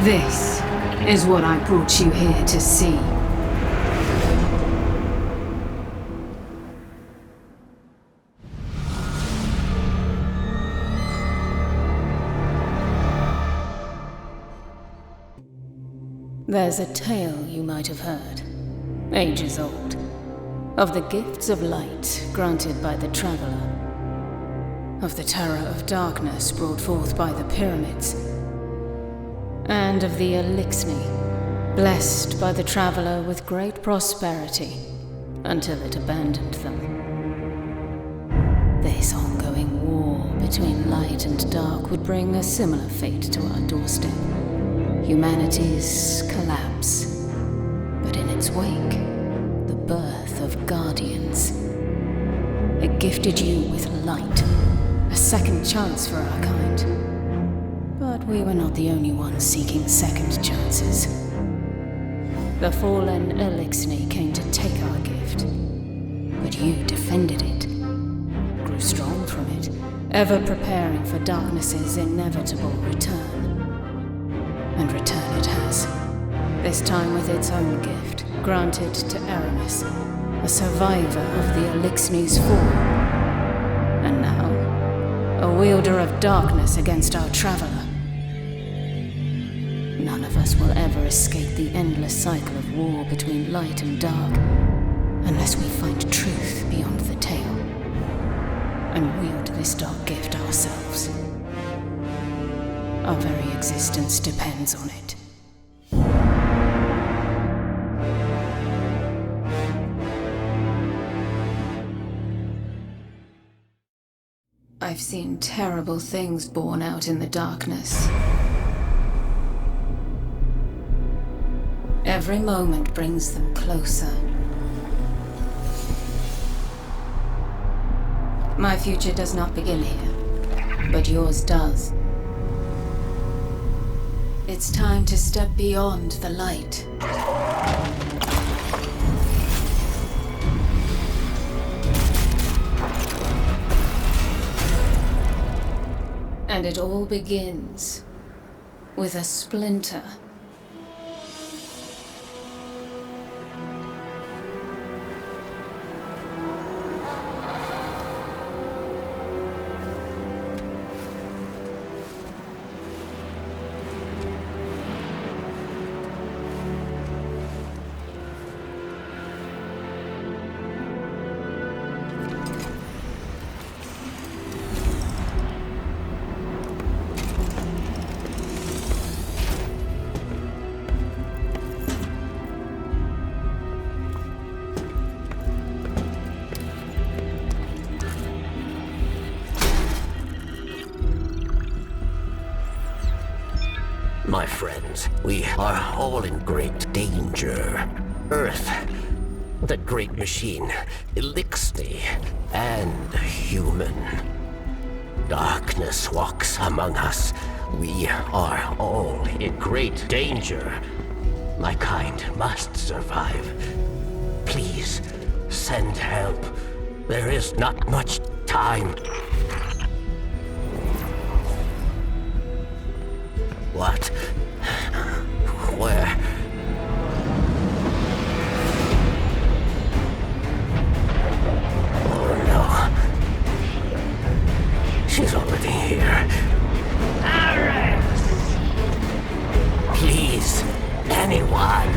This is what I brought you here to see. There's a tale you might have heard, ages old, of the gifts of light granted by the Traveler, of the terror of darkness brought forth by the pyramids, and of the Elixni, blessed by the Traveler with great prosperity until it abandoned them. This ongoing war between light and dark would bring a similar fate to our doorstep. Humanity's collapse. But in its wake, the birth of Guardians. It gifted you with light, a second chance for our kind. But we were not the only ones seeking second chances. The fallen Elixni came to take our gift, but you defended it, grew strong from it, ever preparing for darkness's inevitable return. And return it has, this time with its own gift, granted to Aramis, a survivor of the Elixni's fall. And now, a wielder of darkness against our Traveler. None of us will ever escape the endless cycle of war between light and dark, unless we find truth beyond the tale, and wield this dark gift ourselves. Our very existence depends on it. I've seen terrible things born out in the darkness. Every moment brings them closer. My future does not begin here, but yours does. It's time to step beyond the light. And it all begins with a splinter. My friends, we are all in great danger. Earth, the great machine, Elixni, and human. Darkness walks among us. We are all in great danger. My kind must survive. Please, send help. There is not much time. What? Where? Oh no. She's already here. Ares! Please, anyone.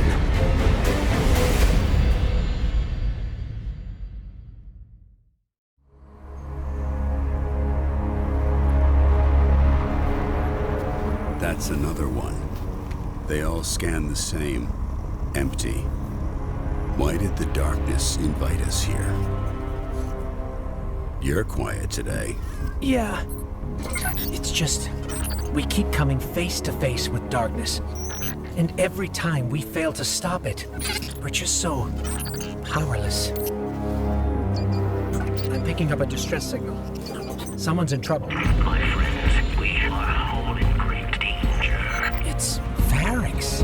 That's another one. They all scan the same. Empty. Why did the darkness invite us here? You're quiet today. Yeah. It's just, we keep coming face to face with darkness. And every time we fail to stop it, we're just so powerless. I'm picking up a distress signal. Someone's in trouble. My friends, we are all in great danger. It's Varix.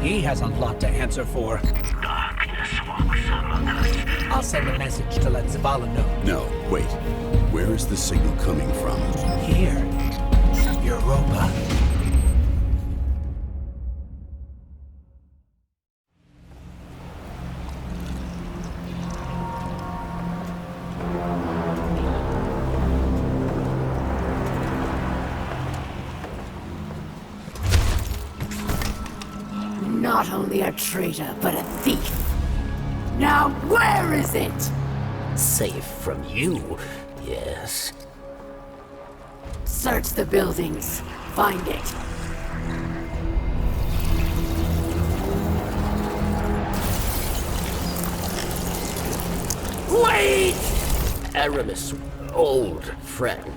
He has a lot to answer for. Darkness walks among us. I'll send a message to let Zavala know. No, wait. Where is the signal coming from? Here. Europa. not only a traitor, but a thief. Now where is it? Safe from you, yes. Search the buildings. Find it. Wait! Aramis, old friend.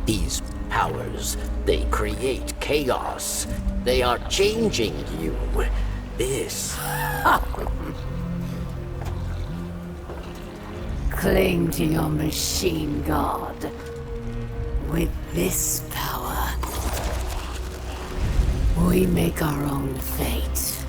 These powers, they create chaos. They are changing you. This... Cling to your machine god. With this power, we make our own fate.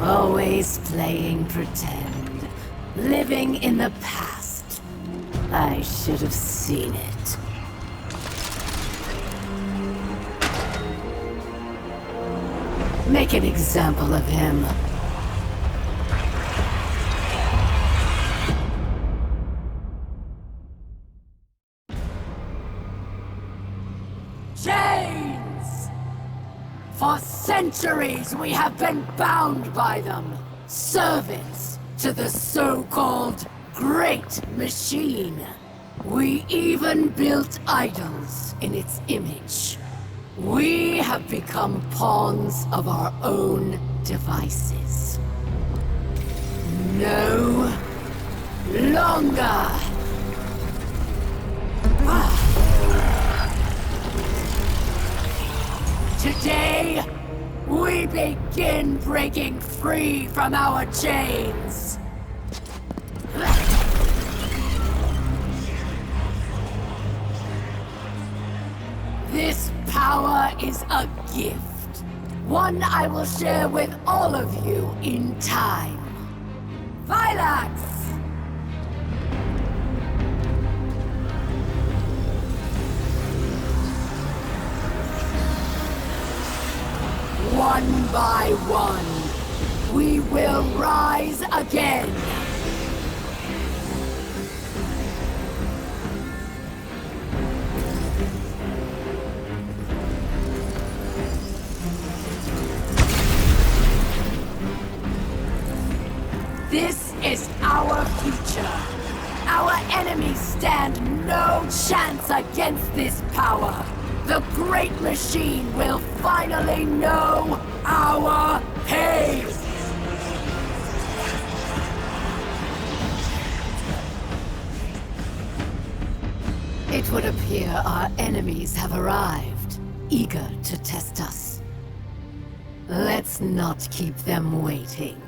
Always playing pretend, living in the past. I should have seen it. Make an example of him. Chains! For centuries we have been bound by them. Servants to the so-called Great Machine. We even built idols in its image. We have become pawns of our own devices. No longer. Today, we begin breaking free from our chains. This power is a gift. One I will share with all of you in time. Phylax! One by one, we will rise again. This is our future. Our enemies stand no chance against this power. The Great Machine will finally know our pain! It would appear our enemies have arrived, eager to test us. Let's not keep them waiting.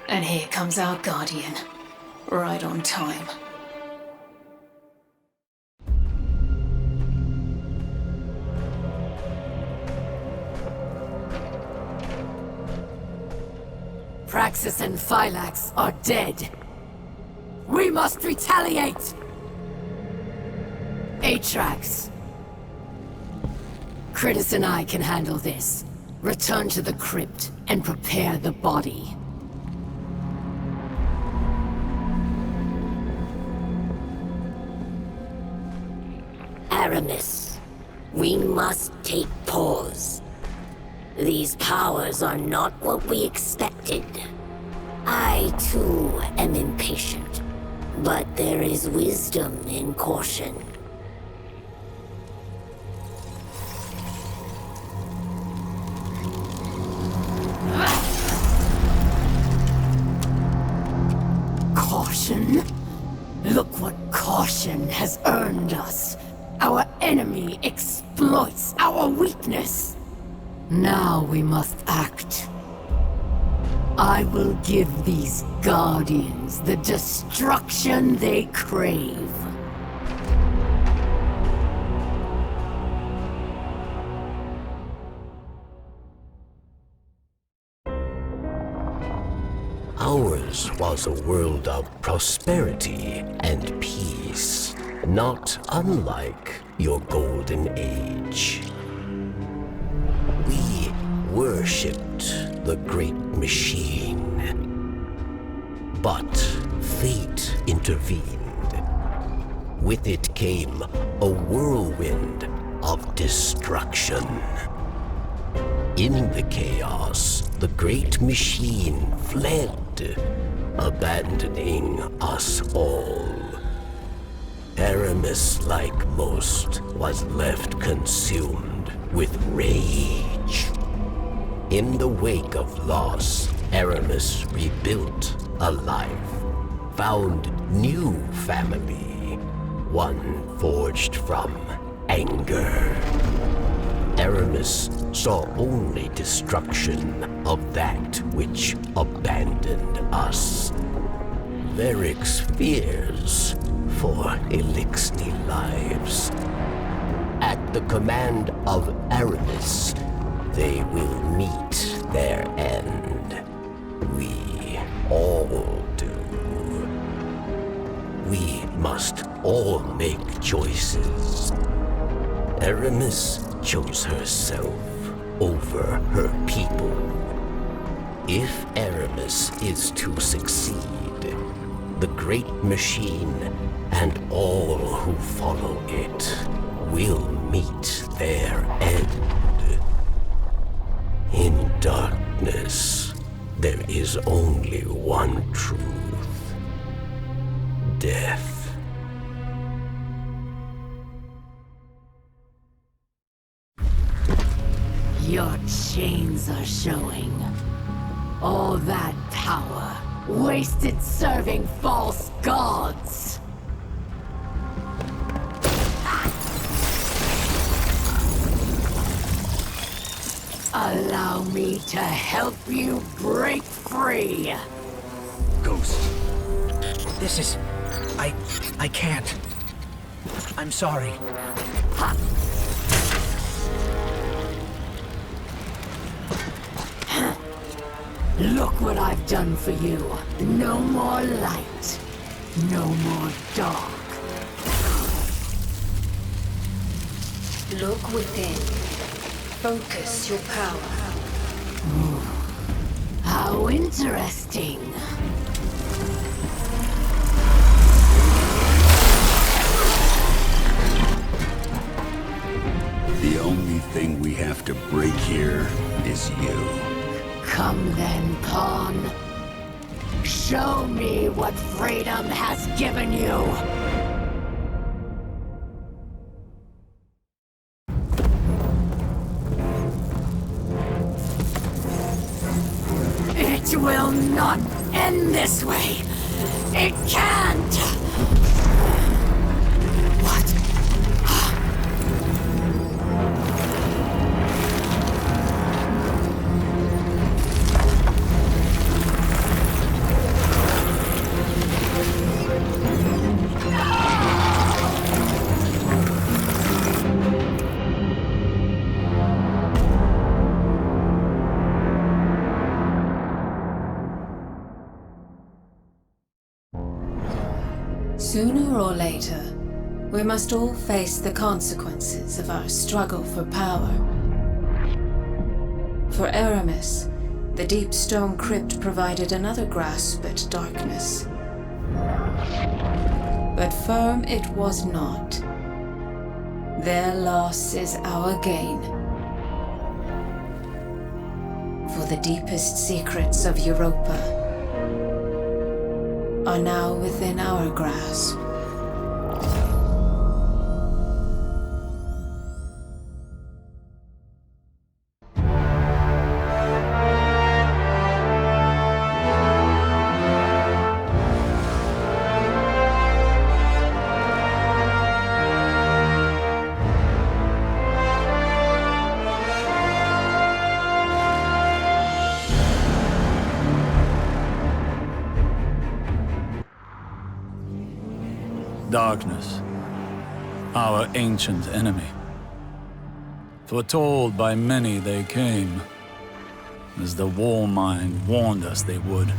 And here comes our guardian. Right on time. Praxis and Phylax are dead. We must retaliate! Atrax. Critus and I can handle this. Return to the crypt and prepare the body. Aramis, we must take pause. These powers are not what we expected. I, too, am impatient. But there is wisdom in caution. Caution? Look what caution has earned us. Our enemy exploits our weakness. Now we must act. I will give these Guardians the destruction they crave. Ours was a world of prosperity and peace, not unlike your golden age. We worshipped the great machine. But fate intervened. With it came a whirlwind of destruction. In the chaos, the great machine fled, abandoning us all. Aramis, like most, was left consumed with rage. In the wake of loss, Aramis rebuilt a life, found new family, one forged from anger. Aramis saw only destruction of that which abandoned us. Varric's fears for Elixni lives. At the command of Aramis, they will meet their end. We all do. We must all make choices. Aramis chose herself over her people. If Aramis is to succeed, the great machine and all who follow it will meet their end. In darkness, there is only one truth. Death. Your chains are showing. All that power, wasted serving false gods. Allow me to help you break free. Ghost. This is... I can't. I'm sorry. Look what I've done for you. No more light. No more dark. Look within. Focus your power. How interesting. The only thing we have to break here is you. Come then, Pawn. Show me what freedom has given you. It will not end this way. It can't. What? Sooner or later, We must all face the consequences of our struggle for power. For Aramis, the deep stone crypt provided another grasp at darkness. But firm it was not. Their loss is our gain. For the deepest secrets of Europa are now within our grasp. Darkness, our ancient enemy. Foretold by many they came, as the Warmind warned us they would.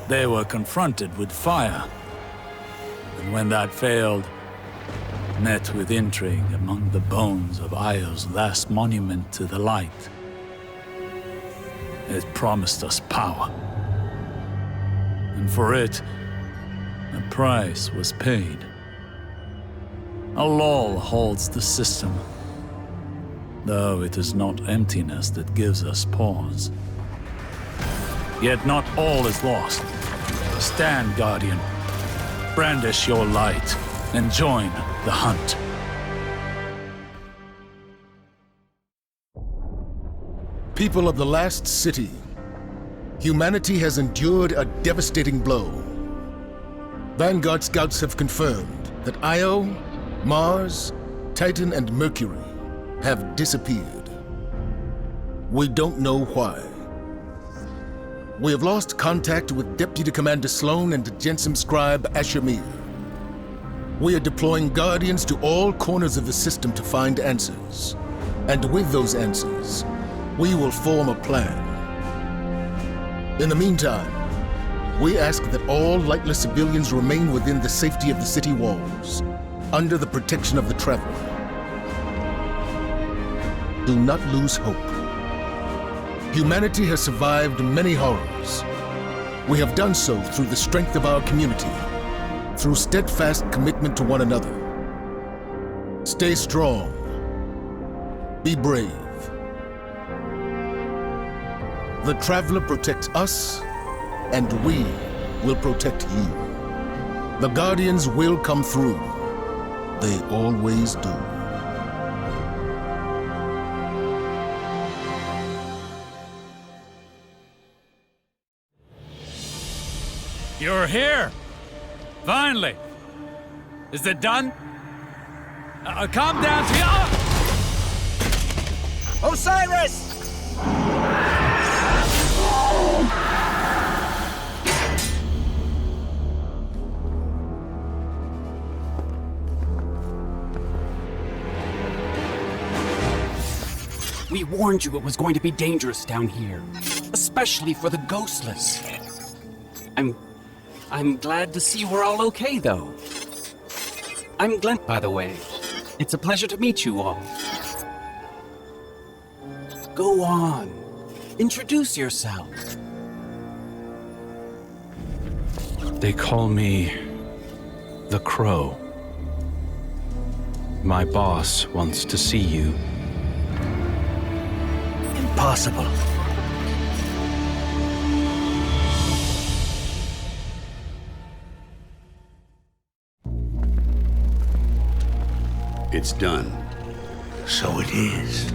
They were confronted with fire, and when that failed, met with intrigue among the bones of Io's last monument to the light. It promised us power, and for it, a price was paid. A lull holds the system, though it is not emptiness that gives us pause. Yet not all is lost. Stand, Guardian. Brandish your light and join the hunt. People of the last city, humanity has endured a devastating blow. Vanguard scouts have confirmed that Io, Mars, Titan, and Mercury have disappeared. We don't know why. We have lost contact with Deputy Commander Sloan and Jensen Scribe Ashamir. We are deploying Guardians to all corners of the system to find answers. And with those answers, we will form a plan. In the meantime, we ask that all lightless civilians remain within the safety of the city walls, under the protection of the Traveler. Do not lose hope. Humanity has survived many horrors. We have done so through the strength of our community, through steadfast commitment to one another. Stay strong. Be brave. The Traveler protects us, and we will protect you. The Guardians will come through. They always do. You're here! Finally! Is it done? Calm down, Osiris! We warned you it was going to be dangerous down here, especially for the ghostless. I'm glad to see we're all okay, though. I'm Glenn, by the way. It's a pleasure to meet you all. Go on. Introduce yourself. They call me the Crow. My boss wants to see you. Impossible. It's done. So it is.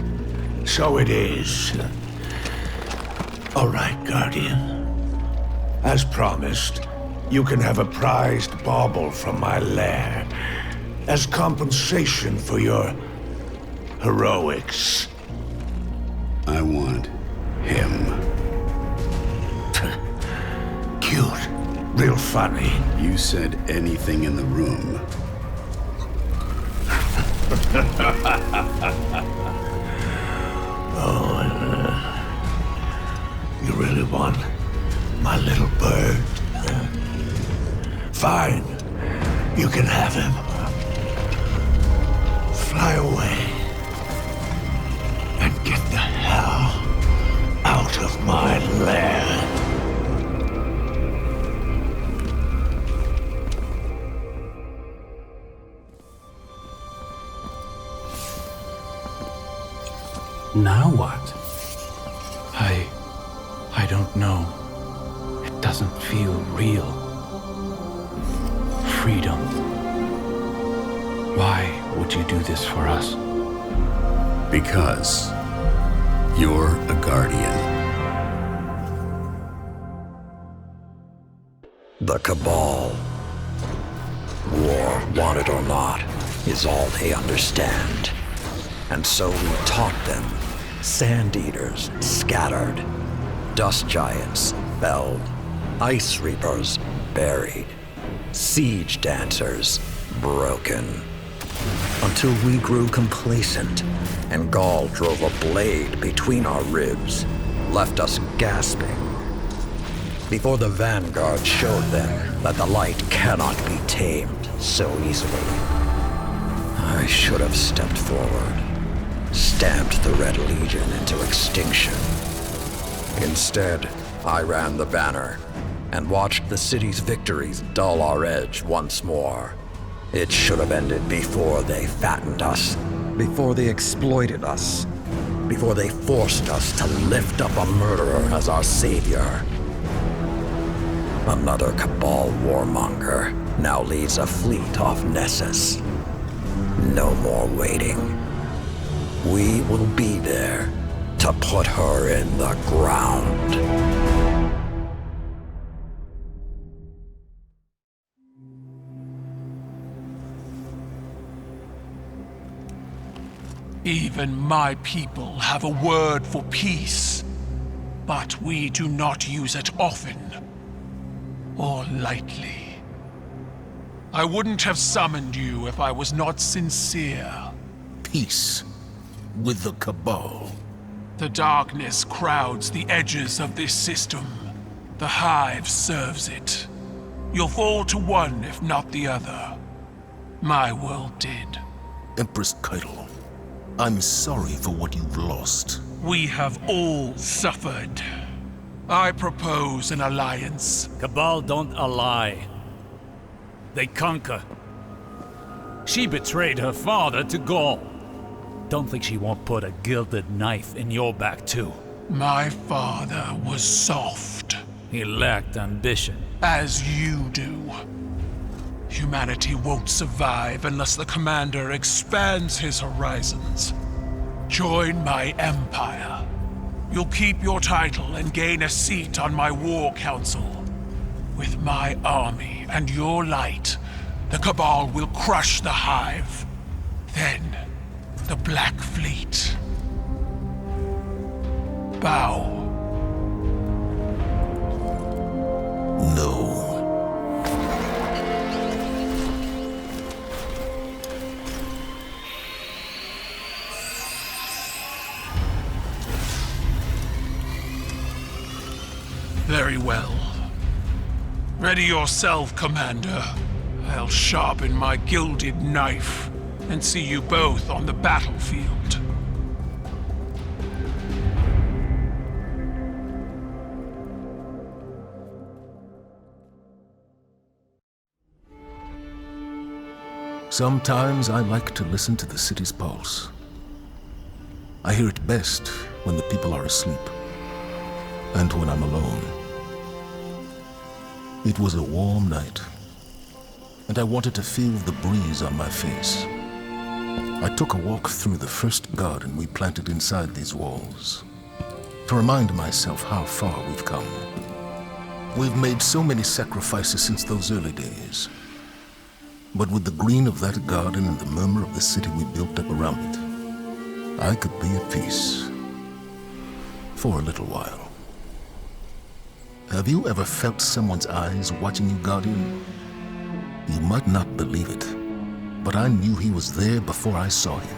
So it is. All right, Guardian. As promised, you can have a prized bauble from my lair as compensation for your heroics. I want him. Cute. Real funny. You said anything in the room. You really want my little bird? Fine. You can have him. fly away and get the hell out of my lair. Now what? I don't know. It doesn't feel real. Freedom. Why would you do this for us? Because you're a guardian. The Cabal, war, want it or not, is all they understand. And so we taught them. Sand eaters scattered, dust giants felled, ice reapers buried, siege dancers broken. Until we grew complacent, and Gaul drove a blade between our ribs, left us gasping. Before the Vanguard showed them that the light cannot be tamed so easily. I should have stepped forward. Stamped the Red Legion into extinction. Instead, I ran the banner and watched the city's victories dull our edge once more. It should have ended before they fattened us, before they exploited us, before they forced us to lift up a murderer as our savior. Another Cabal warmonger now leads a fleet off Nessus. No more waiting. We will be there to put her in the ground. Even my people have a word for peace, but we do not use it often or lightly. I wouldn't have summoned you if I was not sincere. Peace with the Cabal. The darkness crowds the edges of this system. The Hive serves it. You'll fall to one, if not the other. My world did. Empress Keitel, I'm sorry for what you've lost. We have all suffered. I propose an alliance. Cabal don't ally. They conquer. She betrayed her father to Gaul. Don't think she won't put a gilded knife in your back, too. My father was soft. He lacked ambition. As you do. Humanity won't survive unless the Commander expands his horizons. Join my empire. You'll keep your title and gain a seat on my war council. With my army and your light, the Cabal will crush the Hive. Then, the Black Fleet. Bow. No. Very well. Ready yourself, Commander. I'll sharpen my gilded knife and see you both on the battlefield. Sometimes I like to listen to the city's pulse. I hear it best when the people are asleep, and when I'm alone. It was a warm night, and I wanted to feel the breeze on my face. I took a walk through the first garden we planted inside these walls, to remind myself how far we've come. We've made so many sacrifices since those early days. But with the green of that garden and the murmur of the city we built up around it, I could be at peace. For a little while. Have you ever felt someone's eyes watching you, Guardian? You might not believe it, but I knew he was there before I saw him.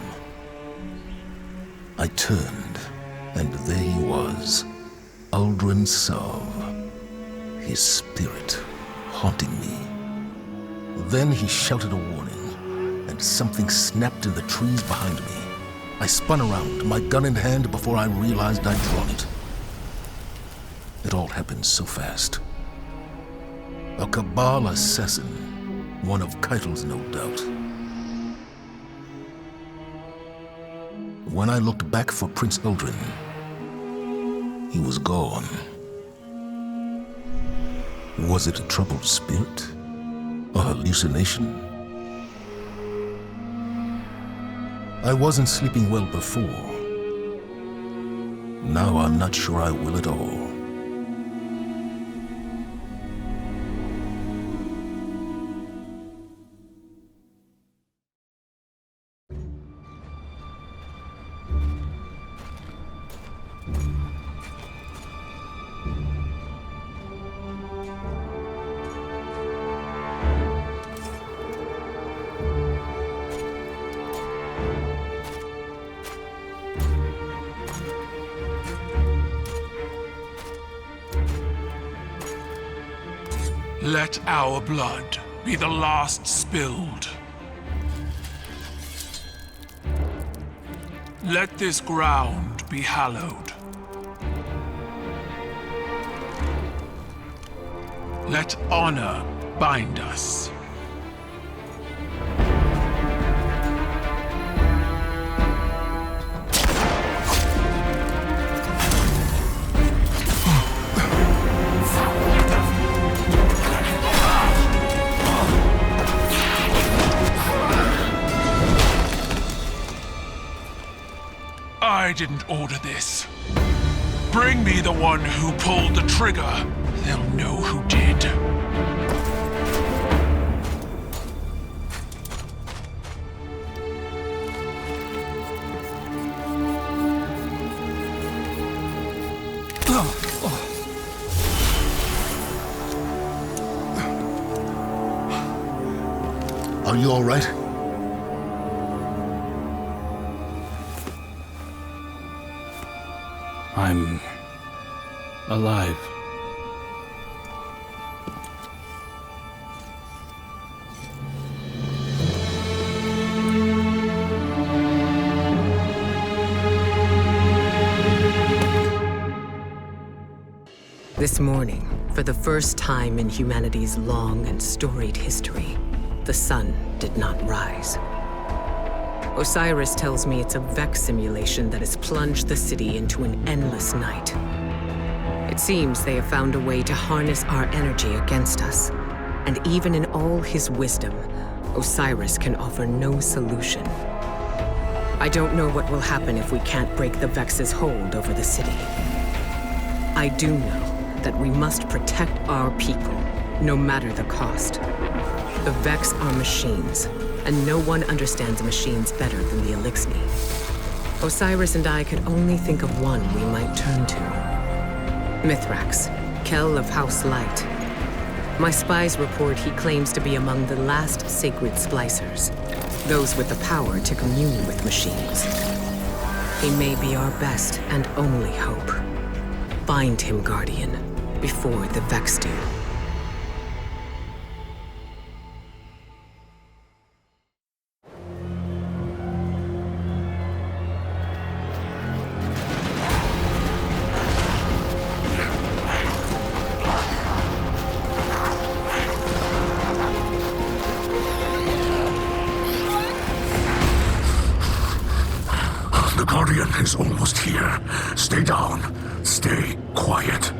I turned, and there he was, Uldren Sov, his spirit haunting me. Then he shouted a warning, moment, something snapped in the trees behind me. I spun around, my gun in hand, before I realized I'd drawn it. It all happened so fast. A Cabal assassin, one of Keitel's, no doubt. When I looked back for Prince Eldrin, he was gone. Was it a troubled spirit? A hallucination? I wasn't sleeping well before. Now I'm not sure I will at all. Let our blood be the last spilled. Let this ground be hallowed. Let honor bind us. I didn't order this. Bring me the one who pulled the trigger. They'll know who did. Are you all right? I'm alive. This morning, for the first time in humanity's long and storied history, the sun did not rise. Osiris tells me it's a Vex simulation that has plunged the city into an endless night. It seems they have found a way to harness our energy against us. And even in all his wisdom, Osiris can offer no solution. I don't know what will happen if we can't break the Vex's hold over the city. I do know that we must protect our people, no matter the cost. The Vex are machines, and no one understands machines better than the Elixni. Osiris and I could only think of one we might turn to. Mithrax, Kell of House Light. My spies report he claims to be among the last sacred Splicers, those with the power to commune with machines. He may be our best and only hope. Find him, Guardian, before the Vex do. The Guardian is almost here. Stay down. Stay quiet.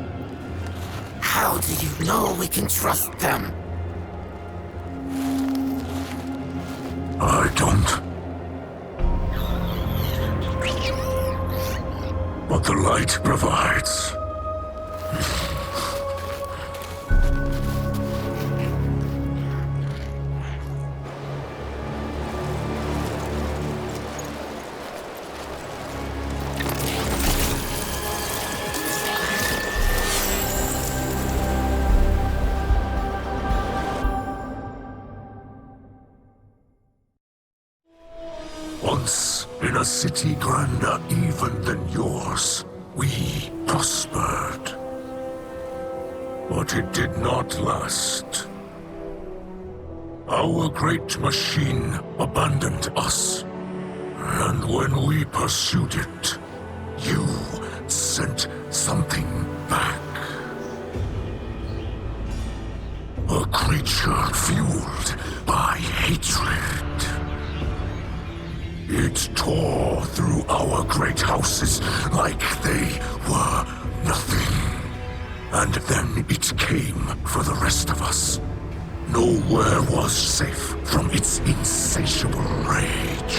How do you know we can trust them? I don't. But the light provides. Once, in a city grander even than yours, we prospered. But it did not last. Our great machine abandoned us. And when we pursued it, you sent something back. A creature fueled by hatred. It tore through our great houses like they were nothing. And then it came for the rest of us. Nowhere was safe from its insatiable rage.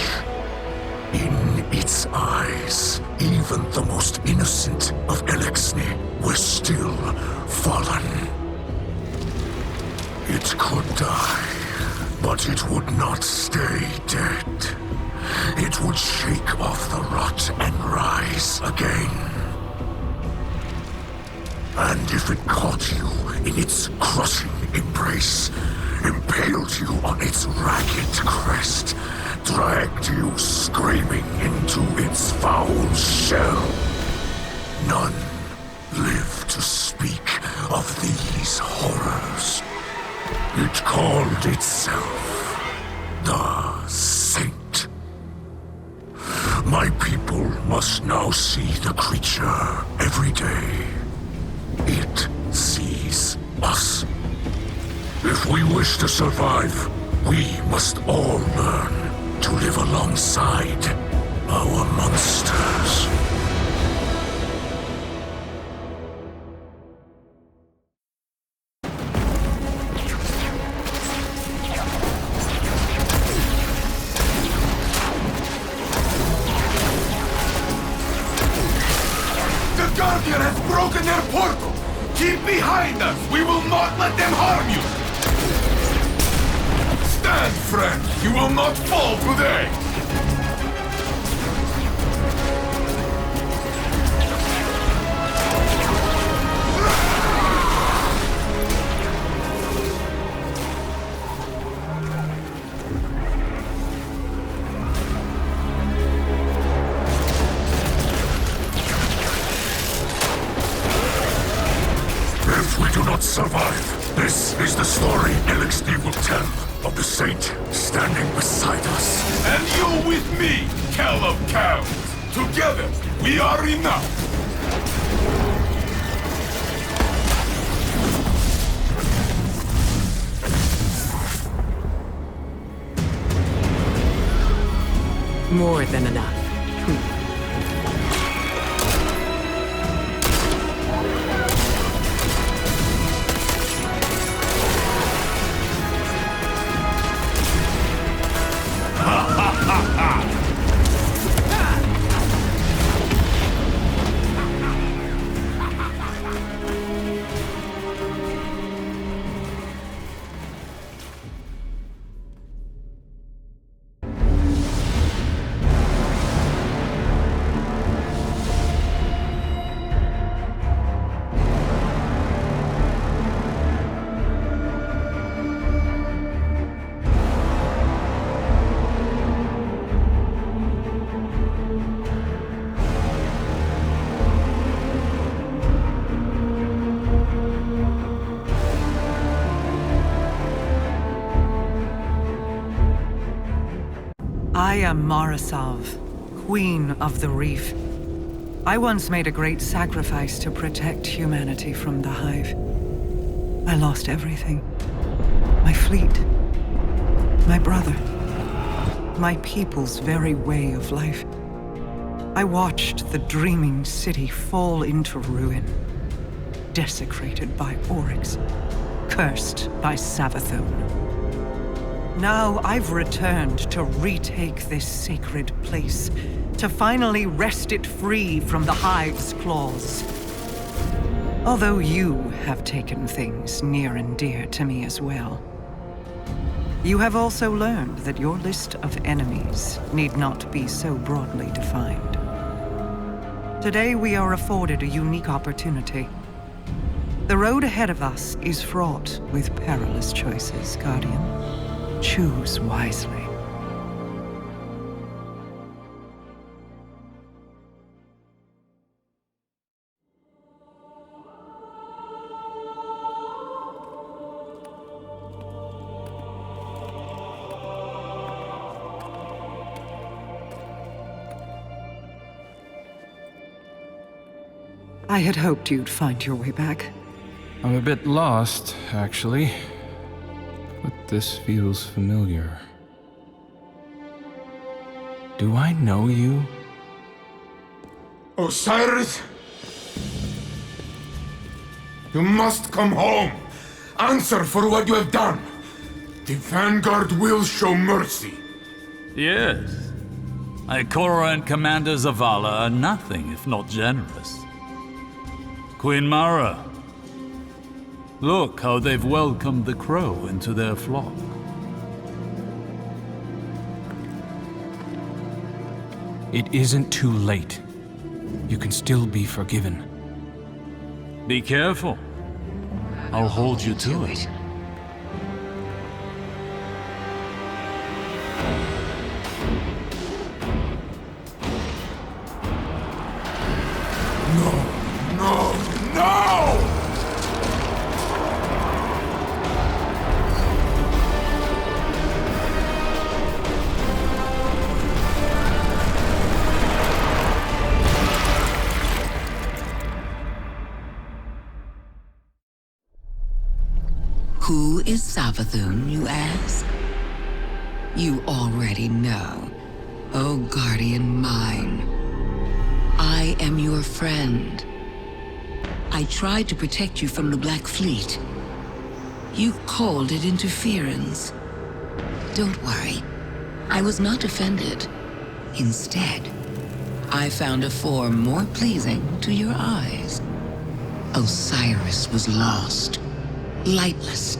In its eyes, even the most innocent of Elixni were still fallen. It could die, but it would not stay dead. It would shake off the rot and rise again. And if it caught you in its crushing embrace, impaled you on its ragged crest, dragged you screaming into its foul shell, none live to speak of these horrors. It called itself the Saint. My people must now see the creature every day. It sees us. If we wish to survive, we must all learn to live alongside our monsters. The Guardian has broken their portal! Keep behind us! We will not let them harm you! Stand, friend! You will not fall today! If we do not survive, this is the story Elixni will tell of the Saint standing beside us. And you with me, Kell of Cows! Together, we are enough! More than enough. I am Marasav, Queen of the Reef. I once made a great sacrifice to protect humanity from the Hive. I lost everything. My fleet, my brother, my people's very way of life. I watched the dreaming city fall into ruin, desecrated by Oryx, cursed by Savathun. Now I've returned to retake this sacred place, to finally wrest it free from the Hive's claws. Although you have taken things near and dear to me as well. You have also learned that your list of enemies need not be so broadly defined. Today we are afforded a unique opportunity. The road ahead of us is fraught with perilous choices, Guardian. Choose wisely. I had hoped you'd find your way back. I'm a bit lost, actually. But this feels familiar. Do I know you? Osiris! You must come home! Answer for what you have done! The Vanguard will show mercy! Yes. Ikora and Commander Zavala are nothing if not generous. Queen Mara, look how they've welcomed the crow into their flock. It isn't too late. You can still be forgiven. Be careful. I'll hold you to it. Who is Savathun, you ask? You already know. Oh, guardian mine. I am your friend. I tried to protect you from the Black Fleet. You called it interference. Don't worry. I was not offended. Instead, I found a form more pleasing to your eyes. Osiris was lost. Lightless.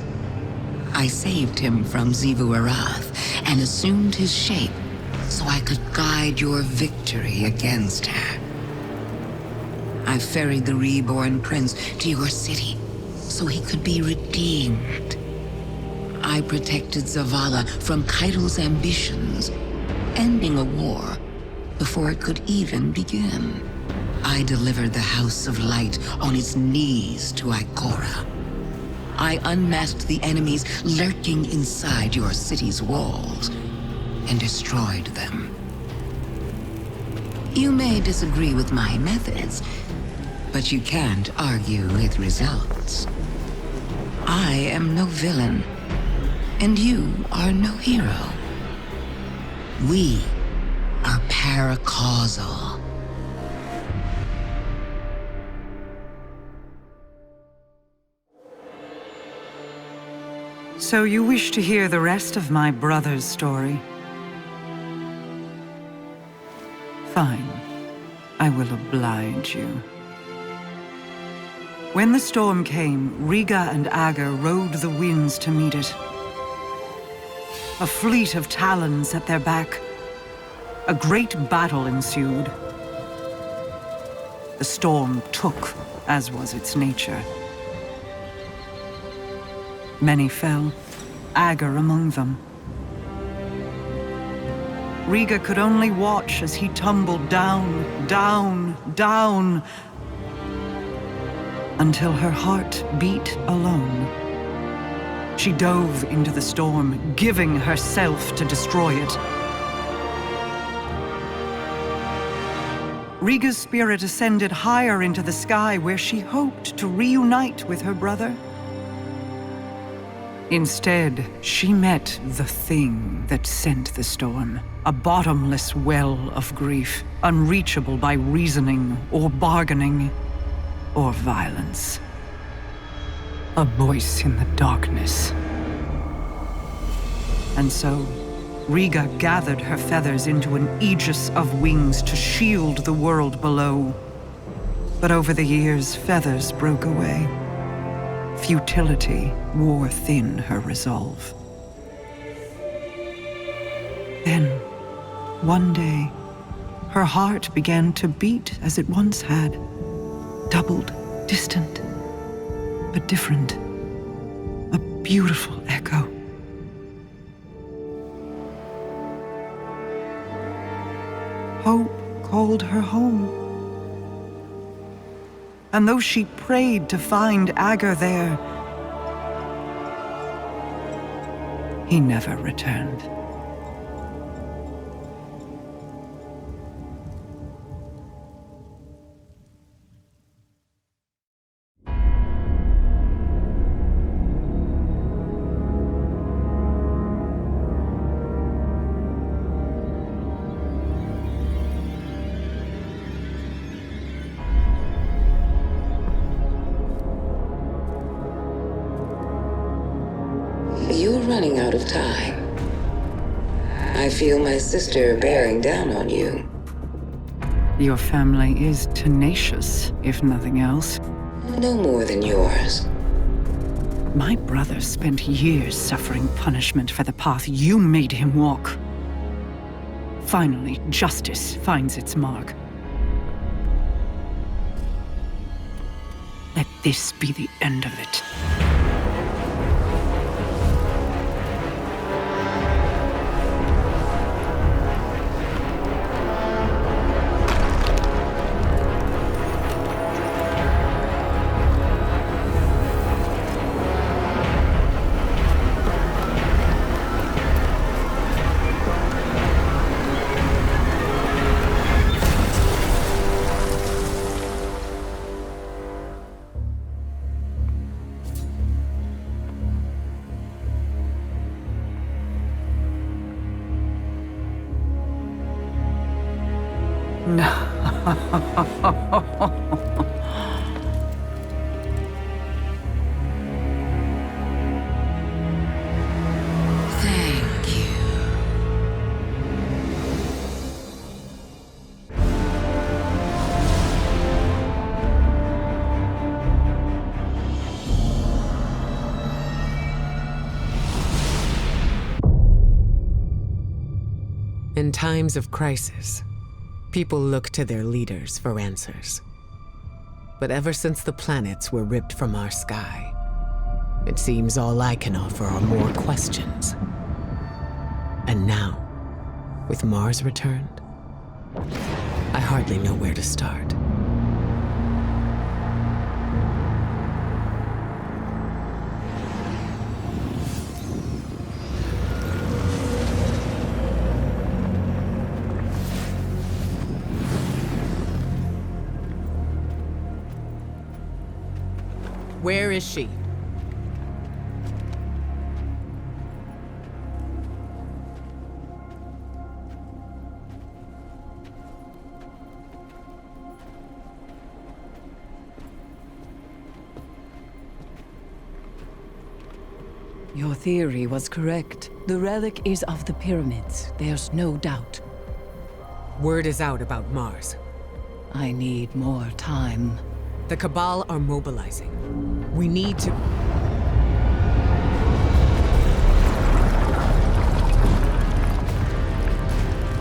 I saved him from Xivu Arath and assumed his shape so I could guide your victory against her. I ferried the reborn prince to your city so he could be redeemed. I protected Zavala from Kaido's ambitions, ending a war before it could even begin. I delivered the House of Light on its knees to Ikora. I unmasked the enemies lurking inside your city's walls and destroyed them. You may disagree with my methods, but you can't argue with results. I am no villain, and you are no hero. We are paracausal. So you wish to hear the rest of my brother's story? Fine. I will oblige you. When the storm came, Riga and Aga rode the winds to meet it. A fleet of Talons at their back. A great battle ensued. The storm took, as was its nature. Many fell, Aga among them. Riga could only watch as he tumbled down, down, down, until her heart beat alone. She dove into the storm, giving herself to destroy it. Riga's spirit ascended higher into the sky where she hoped to reunite with her brother. Instead, she met the thing that sent the storm. A bottomless well of grief, unreachable by reasoning or bargaining or violence. A voice in the darkness. And so, Riga gathered her feathers into an aegis of wings to shield the world below. But over the years, feathers broke away. Futility wore thin her resolve. Then, one day, her heart began to beat as it once had. Doubled, distant, but different. A beautiful echo. Hope called her home. And though she prayed to find Aga there, he never returned. running out of time. I feel my sister bearing down on you. Your family is tenacious, if nothing else. No more than yours. My brother spent years suffering punishment for the path you made him walk. Finally, justice finds its mark. Let this be the end of it. Thank you. In times of crisis, people look to their leaders for answers. But ever since the planets were ripped from our sky, it seems all I can offer are more questions. And now, with Mars returned, I hardly know where to start. Where is she? Your theory was correct. The relic is of the pyramids. There's no doubt. Word is out about Mars. I need more time. The Cabal are mobilizing. We need to...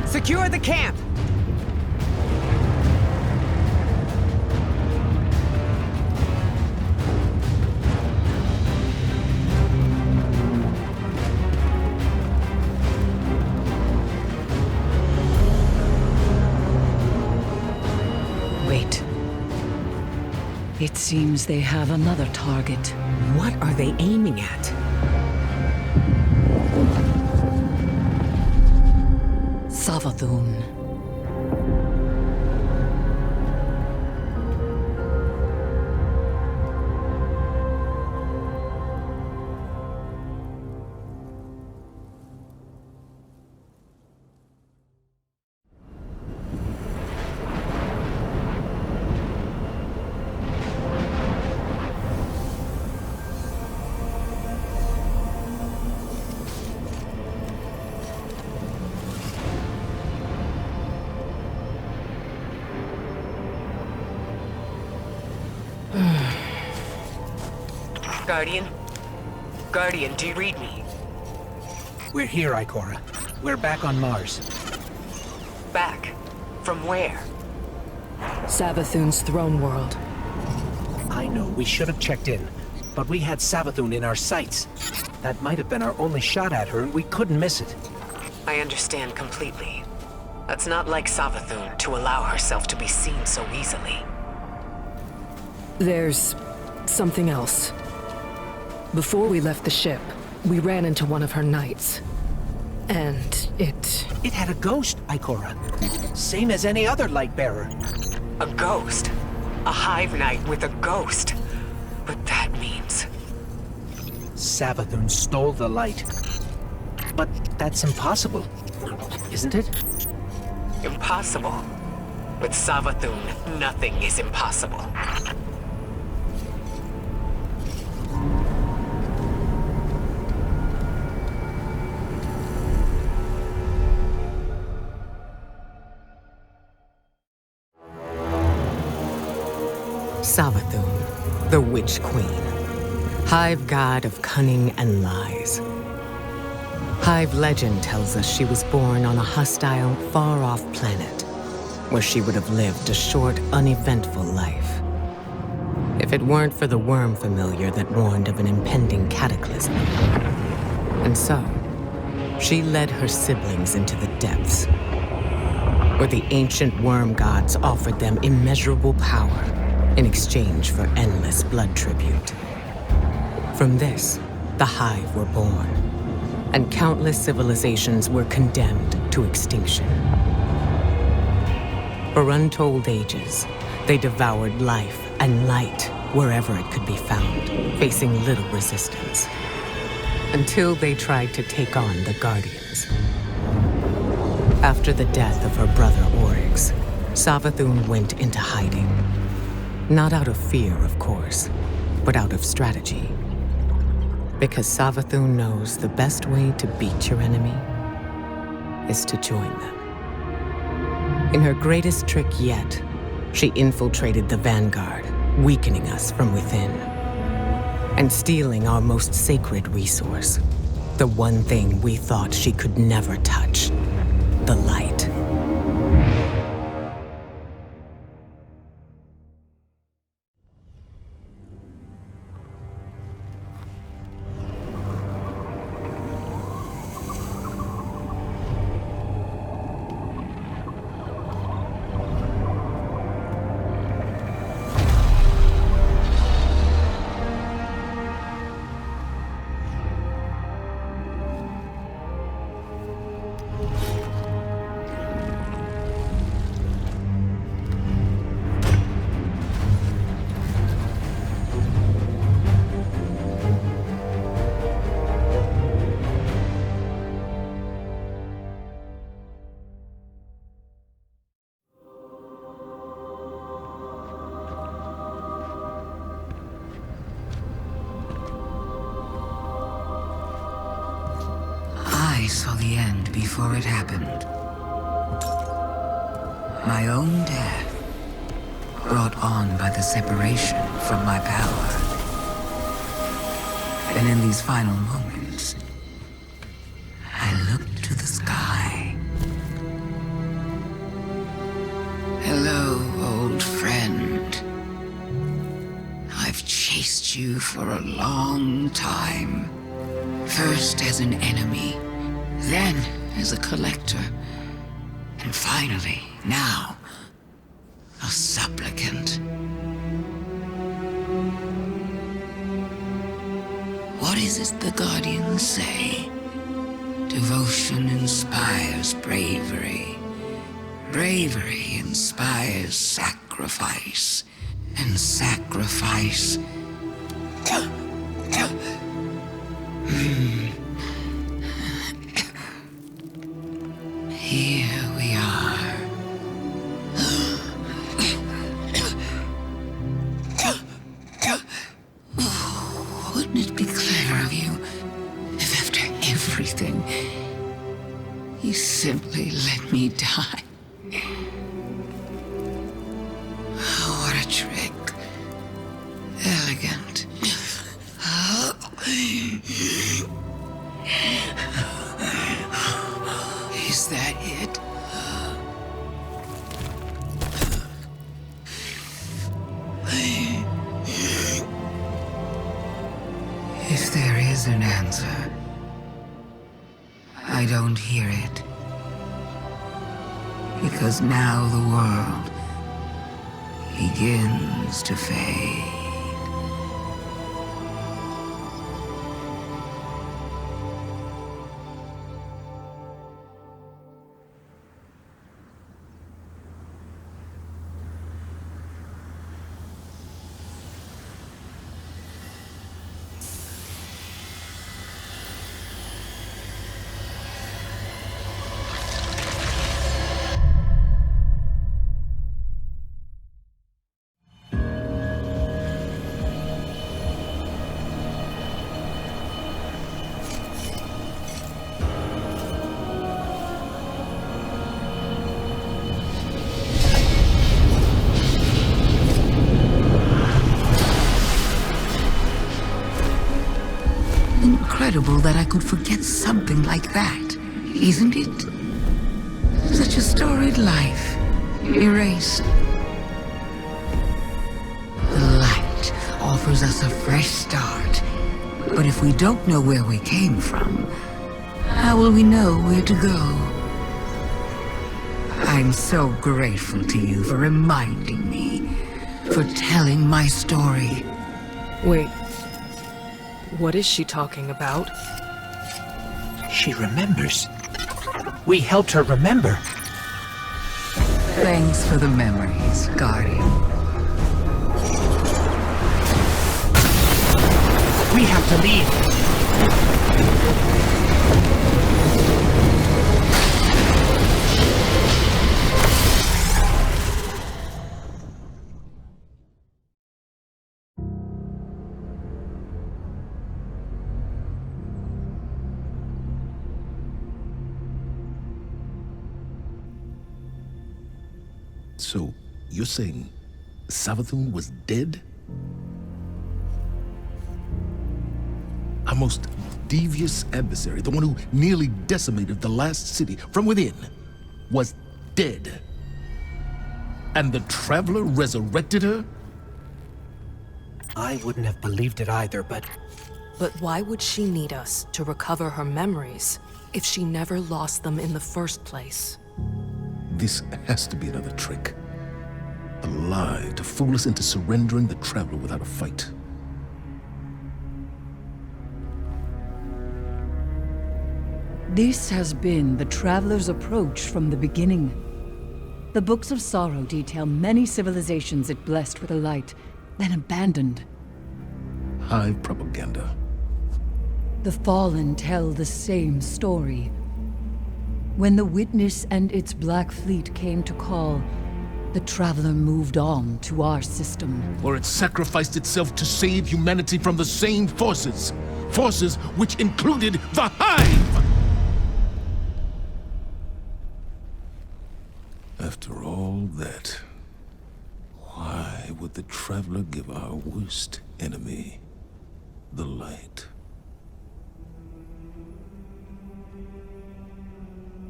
Secure the camp! Wait. It seems they have another target. What are they aiming at? Savathun. Guardian? Guardian, do you read me? We're here, Ikora. We're back on Mars. Back? From where? Savathun's throne world. I know we should have checked in, but we had Savathun in our sights. That might have been our only shot at her, and we couldn't miss it. I understand completely. That's not like Savathun to allow herself to be seen so easily. There's something else. Before we left the ship, we ran into one of her knights. And it... It had a ghost, Ikora. Same as any other light bearer. A ghost? A hive knight with a ghost? But that means... Savathun stole the light. But that's impossible, isn't it? Impossible? With Savathun, nothing is impossible. Savathun, the Witch Queen, Hive god of cunning and lies. Hive legend tells us she was born on a hostile, far-off planet, where she would have lived a short, uneventful life. If it weren't for the worm familiar that warned of an impending cataclysm. And so, she led her siblings into the depths, where the ancient worm gods offered them immeasurable power in exchange for endless blood tribute. From this, the Hive were born, and countless civilizations were condemned to extinction. For untold ages, they devoured life and light wherever it could be found, facing little resistance. Until they tried to take on the Guardians. After the death of her brother Oryx, Savathun went into hiding. Not out of fear, of course, but out of strategy. Because Savathun knows the best way to beat your enemy is to join them. In her greatest trick yet, she infiltrated the Vanguard, weakening us from within. And stealing our most sacred resource, the one thing we thought she could never touch, the light. I saw the end before it happened. My own death, brought on by the separation from my power. And in these final moments, I looked to the sky. Hello, old friend. I've chased you for a long time. First as an enemy, then as a collector, and finally, now, a supplicant. What is it the Guardians say? Devotion inspires bravery. Bravery inspires sacrifice. And sacrifice... Here we are. Wouldn't it be clever of you if after everything, you simply let me die? What a trick. Elegant. Is that it? If there is an answer, I don't hear it. Because now the world begins to fade. Incredible that I could forget something like that, isn't it? Such a storied life, erased. The light offers us a fresh start, but if we don't know where we came from, how will we know where to go? I'm so grateful to you for reminding me, for telling my story. Wait, what is she talking about? She remembers. We helped her remember. Thanks for the memories, Guardian. We have to leave. So, you're saying Savathun was dead? Our most devious adversary, the one who nearly decimated the last city from within, was dead. And the Traveler resurrected her? I wouldn't have believed it either, but... But why would she need us to recover her memories if she never lost them in the first place? This has to be another trick. A lie to fool us into surrendering the Traveler without a fight. This has been the Traveler's approach from the beginning. The Books of Sorrow detail many civilizations it blessed with the light, then abandoned. Hive propaganda. The Fallen tell the same story. When the Witness and its Black Fleet came to call, the Traveler moved on to our system. Or it sacrificed itself to save humanity from the same forces. Forces which included the Hive! After all that, why would the Traveler give our worst enemy the light?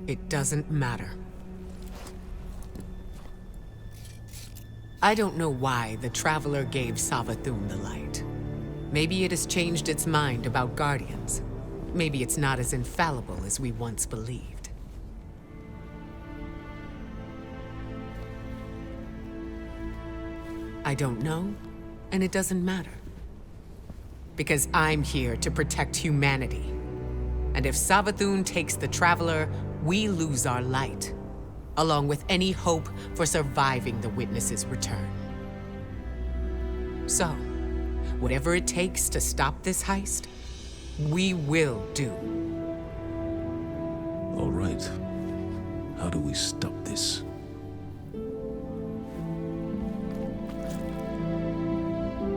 It doesn't matter. I don't know why the Traveler gave Savathun the light. Maybe it has changed its mind about Guardians. Maybe it's not as infallible as we once believed. I don't know, and it doesn't matter. Because I'm here to protect humanity. And if Savathun takes the Traveler, we lose our light, along with any hope for surviving the Witness's return. So, whatever it takes to stop this heist, we will do. All right. How do we stop this?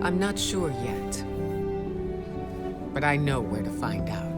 I'm not sure yet, but I know where to find out.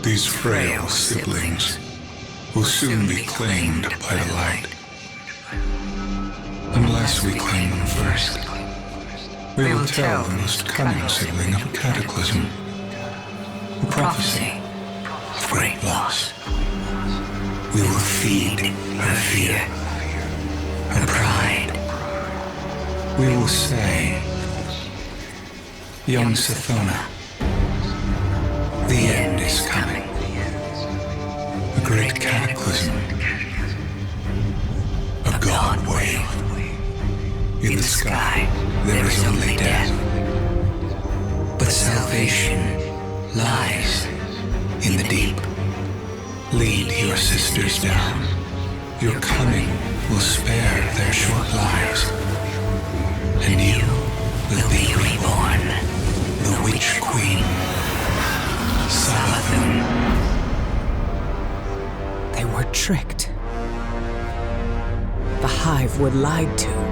These frail siblings will soon be claimed by the light. Unless Unless we claim them first, we will tell the most cunning sibling of a cataclysm. A prophecy of great loss. We will feed her fear, her pride. We will say, young Sathona, the end is coming. A great cataclysm. A god wave. In the sky, there is only death. But salvation lies in the deep. Lead your sisters down. Your coming will spare their short lives. And you will be reborn. The Witch Queen. Savathun. They were tricked. The Hive were lied to.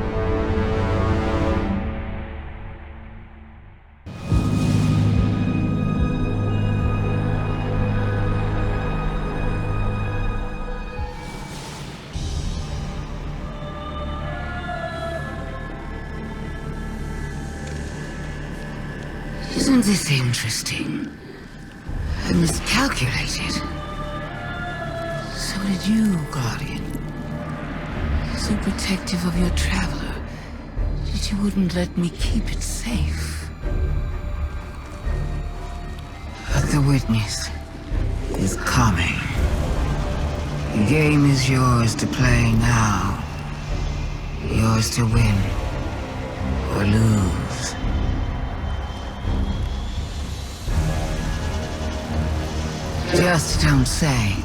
Isn't this interesting? I miscalculated. So did you, Guardian. So protective of your traveler that you wouldn't let me keep it safe. But the witness is coming. The game is yours to play now. Yours to win or lose. Just don't say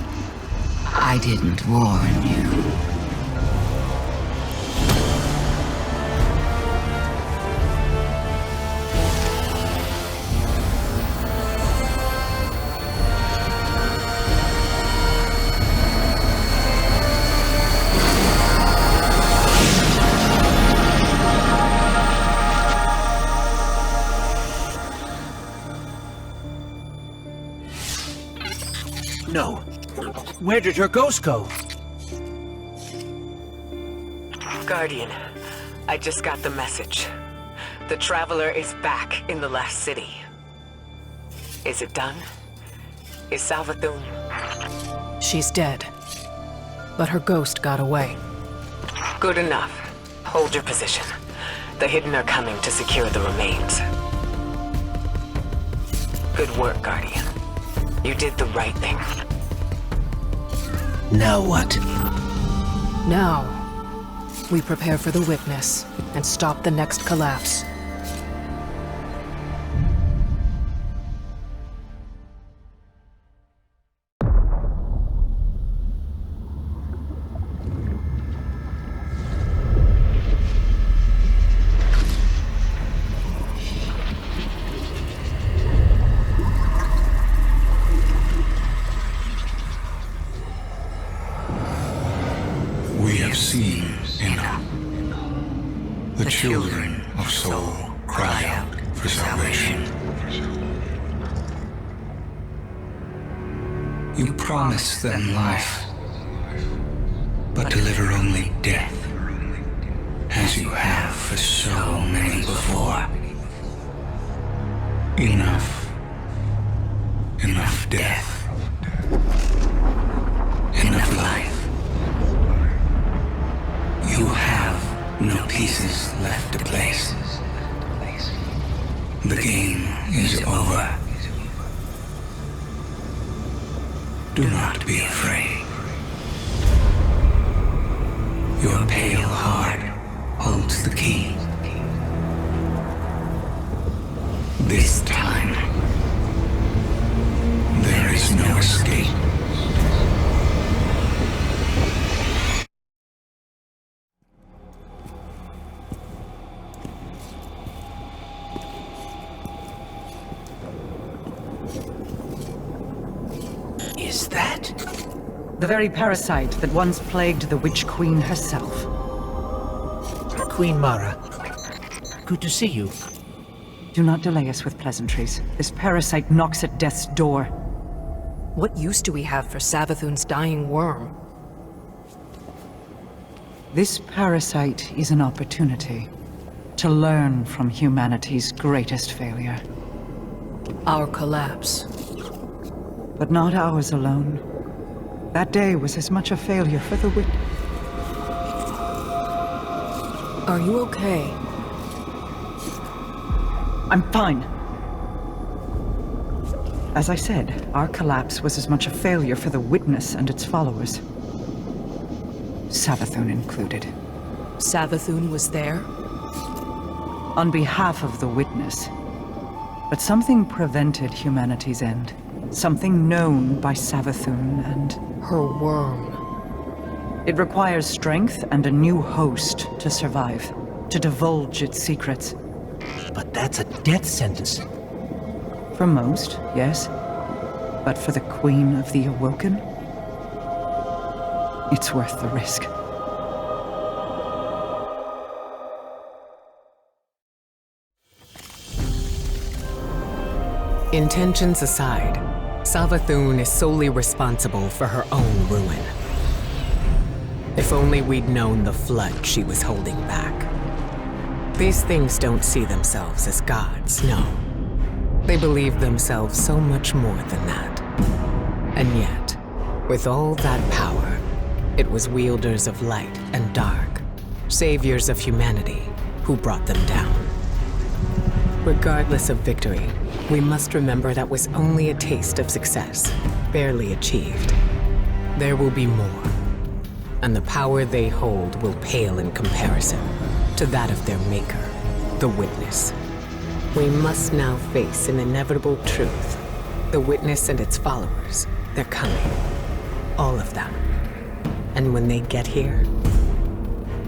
I didn't warn you. No. Where did her ghost go? Guardian, I just got the message. The Traveler is back in the last city. Is it done? Is Savathun? She's dead. But her ghost got away. Good enough. Hold your position. The Hidden are coming to secure the remains. Good work, Guardian. You did the right thing. Now what? Now, we prepare for the witness and stop the next collapse. We have seen enough. The children of Soul cry out for salvation. You promise them life, but deliver only death, as you have for so many before. Enough. Enough death. Enough life. You have no pieces left to place. The game is over. Do not be afraid. Your pale heart holds the key. This time, there is no escape. Is that? The very parasite that once plagued the Witch Queen herself. Queen Mara, good to see you. Do not delay us with pleasantries. This parasite knocks at death's door. What use do we have for Savathun's dying worm? This parasite is an opportunity to learn from humanity's greatest failure. Our collapse. But not ours alone. That day was as much a failure for the Are you okay? I'm fine. As I said, our collapse was as much a failure for the Witness and its followers. Savathun included. Savathun was there? On behalf of the Witness. But something prevented humanity's end. Something known by Savathun and... her worm. It requires strength and a new host to survive, to divulge its secrets. But that's a death sentence. For most, yes. But for the Queen of the Awoken, it's worth the risk. Intentions aside, Savathun is solely responsible for her own ruin. If only we'd known the flood she was holding back. These things don't see themselves as gods, no. They believe themselves so much more than that. And yet, with all that power, it was wielders of light and dark, saviors of humanity, who brought them down. Regardless of victory, we must remember that was only a taste of success, barely achieved. There will be more, and the power they hold will pale in comparison to that of their maker, the Witness. We must now face an inevitable truth. The Witness and its followers, they're coming. All of them. And when they get here,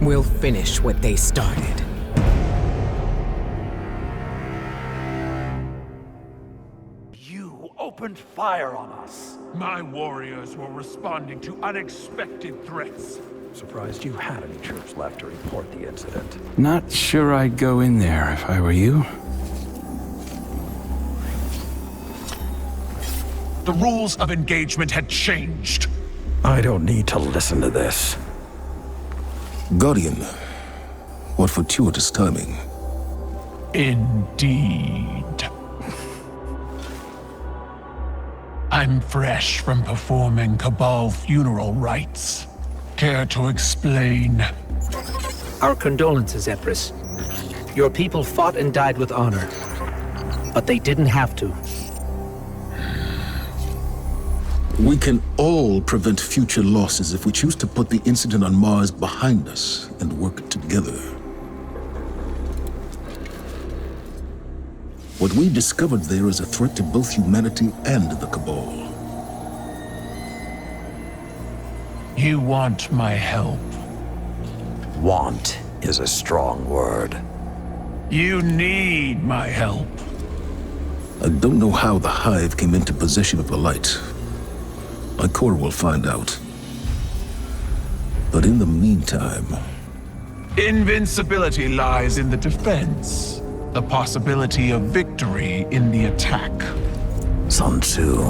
we'll finish what they started. Opened fire on us. My warriors were responding to unexpected threats. Surprised you had any troops left to report the incident. Not sure I'd go in there if I were you. The rules of engagement had changed. I don't need to listen to this. Guardian, what fortuitous timing. Indeed. I'm fresh from performing Cabal funeral rites. Care to explain? Our condolences, Empress. Your people fought and died with honor. But they didn't have to. We can all prevent future losses if we choose to put the incident on Mars behind us and work together. What we discovered there is a threat to both humanity and the Cabal. You want my help? Want is a strong word. You need my help. I don't know how the Hive came into possession of the light. My core will find out. But in the meantime... Invincibility lies in the defense. The possibility of victory in the attack. Sun Tzu.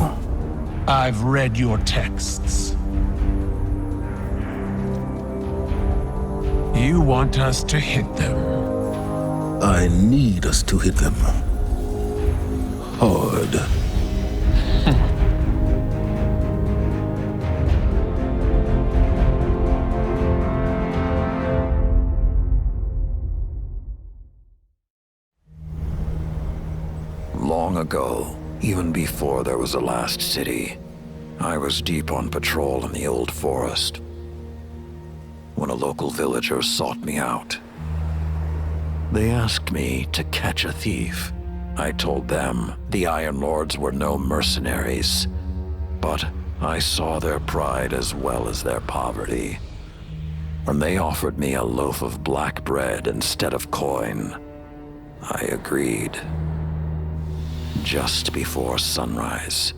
I've read your texts. You want us to hit them. I need us to hit them. Hard. Long ago, even before there was a last city, I was deep on patrol in the old forest when a local villager sought me out. They asked me to catch a thief. I told them the Iron Lords were no mercenaries, but I saw their pride as well as their poverty. When they offered me a loaf of black bread instead of coin, I agreed. Just before sunrise,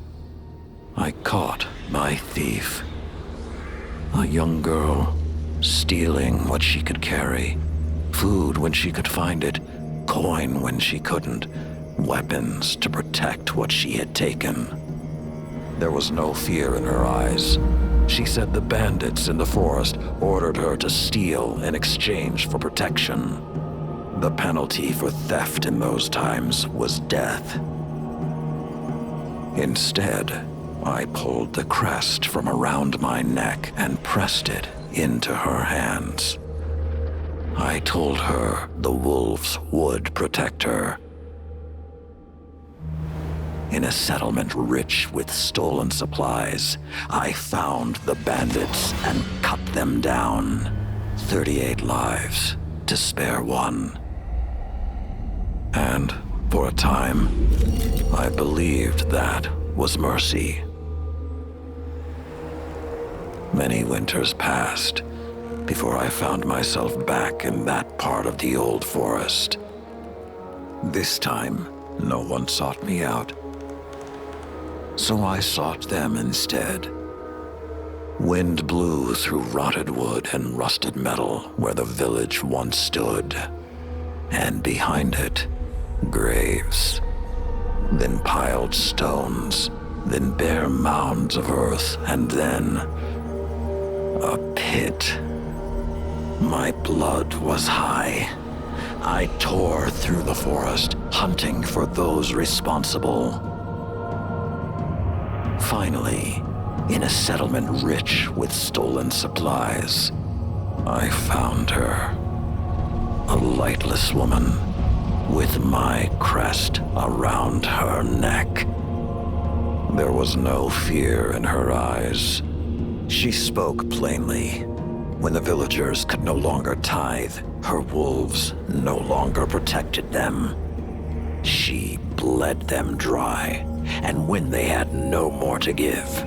I caught my thief. A young girl, stealing what she could carry. Food when she could find it, coin when she couldn't, weapons to protect what she had taken. There was no fear in her eyes, She said the bandits in the forest ordered her to steal in exchange for protection. The penalty for theft in those times was death. Instead, I pulled the crest from around my neck and pressed it into her hands. I told her the wolves would protect her. In a settlement rich with stolen supplies, I found the bandits and cut them down. 38 lives to spare one. And for a time, I believed that was mercy. Many winters passed before I found myself back in that part of the old forest. This time, no one sought me out. So I sought them instead. Wind blew through rotted wood and rusted metal where the village once stood. And behind it, graves. Then piled stones, then bare mounds of earth, and then a pit. My blood was high. I tore through the forest, hunting for those responsible. Finally, in a settlement rich with stolen supplies, I found her. A lightless woman with my crest around her neck. There was no fear in her eyes. She spoke plainly. When the villagers could no longer tithe, her wolves no longer protected them. She bled them dry, and when they had no more to give,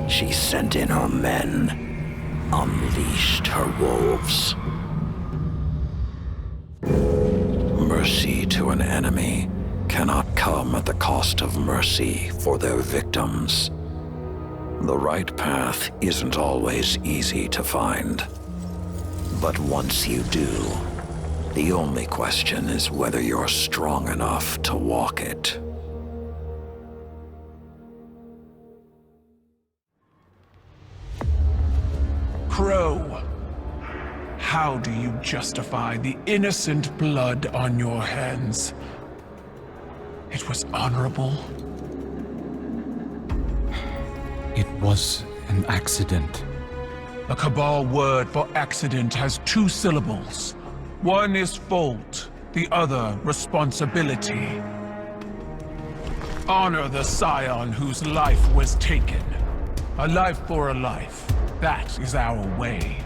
she sent in her men, unleashed her wolves. Mercy to an enemy cannot come at the cost of mercy for their victims. The right path isn't always easy to find. But once you do, the only question is whether you're strong enough to walk it. Crow, how do you justify the innocent blood on your hands? It was honorable. It was an accident. A Cabal word for accident has 2 syllables. One is fault, the other responsibility. Honor the scion whose life was taken. A life for a life. That is our way.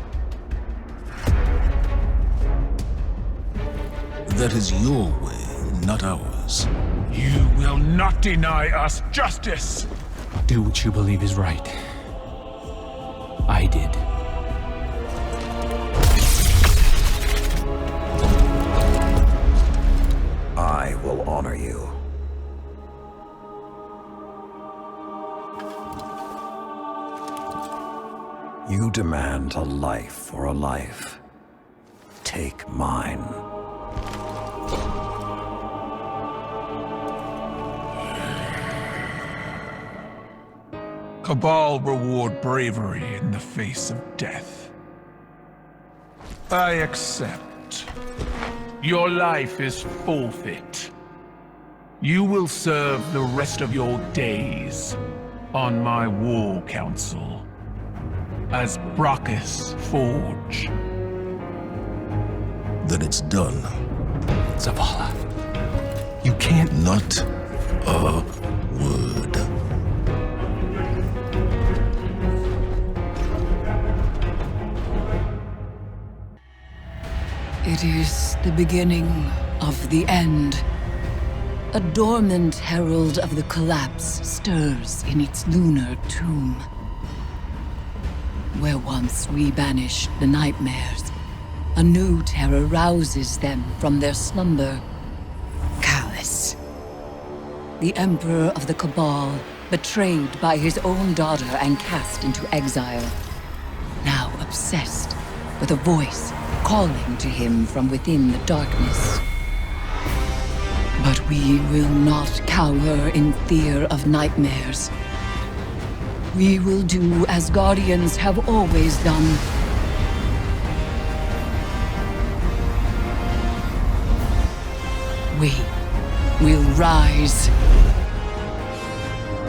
That is your way, not ours. You will not deny us justice! Do what you believe is right. I did. I will honor you. You demand a life for a life. Take mine. Cabal reward bravery in the face of death. I accept. Your life is forfeit. You will serve the rest of your days on my war council as Brachus Forge. Then it's done. Zavala, you can't... Not a word. It is the beginning of the end. A dormant herald of the collapse stirs in its lunar tomb. Where once we banished the nightmares, a new terror rouses them from their slumber. Callous. The Emperor of the Cabal, betrayed by his own daughter and cast into exile. Now obsessed with a voice calling to him from within the darkness. But we will not cower in fear of nightmares. We will do as Guardians have always done. We will rise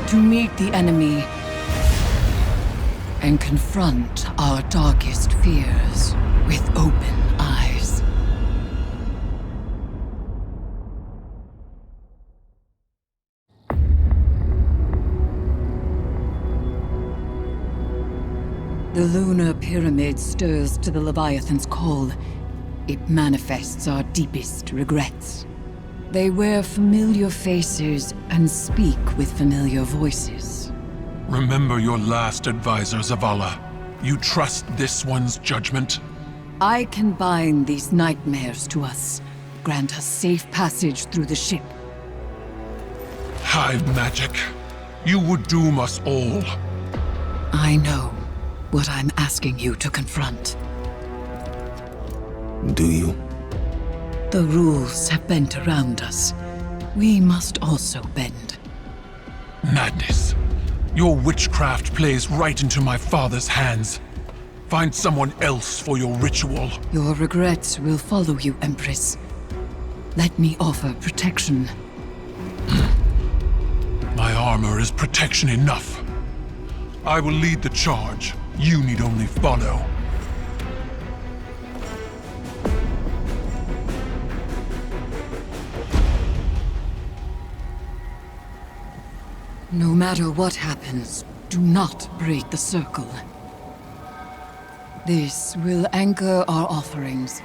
to meet the enemy and confront our darkest fears with open eyes. The lunar pyramid stirs to the Leviathan's call. It manifests our deepest regrets. They wear familiar faces and speak with familiar voices. Remember your last advisor, Zavala. You trust this one's judgment? I can bind these nightmares to us, grant us safe passage through the ship. Hive magic. You would doom us all. I know what I'm asking you to confront. Do you? The rules have bent around us. We must also bend. Madness. Your witchcraft plays right into my father's hands. Find someone else for your ritual. Your regrets will follow you, Empress. Let me offer protection. My armor is protection enough. I will lead the charge. You need only follow. No matter what happens, do not break the circle. This will anchor our offerings.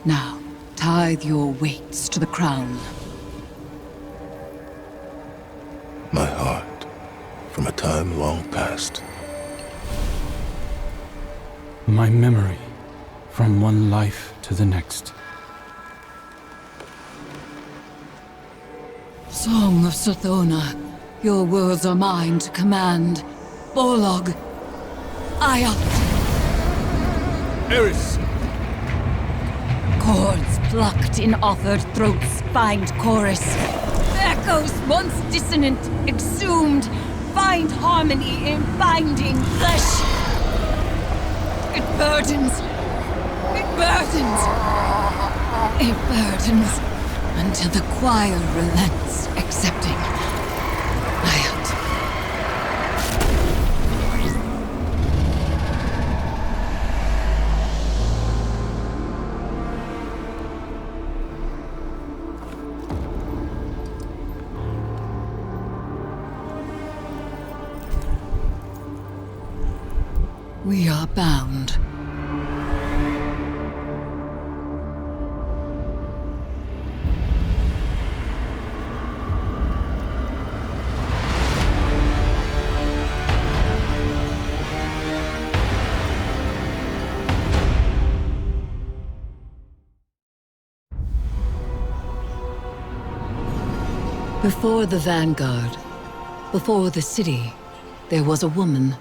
Now, tithe your weights to the crown. My heart, from a time long past. My memory, from one life to the next. Song of Sothona, your words are mine to command. Borlog, Ayat. Eris! Chords plucked in offered throats find chorus. Echoes once dissonant, exhumed, find harmony in binding flesh. It burdens. It burdens. It burdens until the choir relents, accepting. Ayat. We are bound. Before the Vanguard, before the city, there was a woman.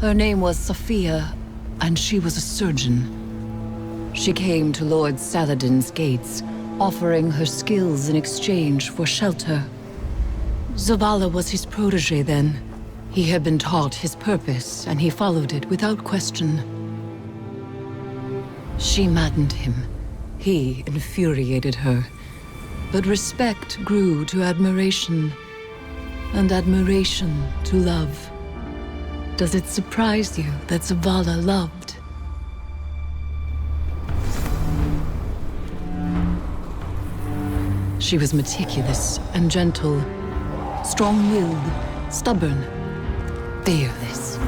Her name was Sophia, and she was a surgeon. She came to Lord Saladin's gates, offering her skills in exchange for shelter. Zavala was his protege then. He had been taught his purpose, and he followed it without question. She maddened him. He infuriated her. But respect grew to admiration, and admiration to love. Does it surprise you that Zavala loved? She was meticulous and gentle, strong-willed, stubborn, fearless.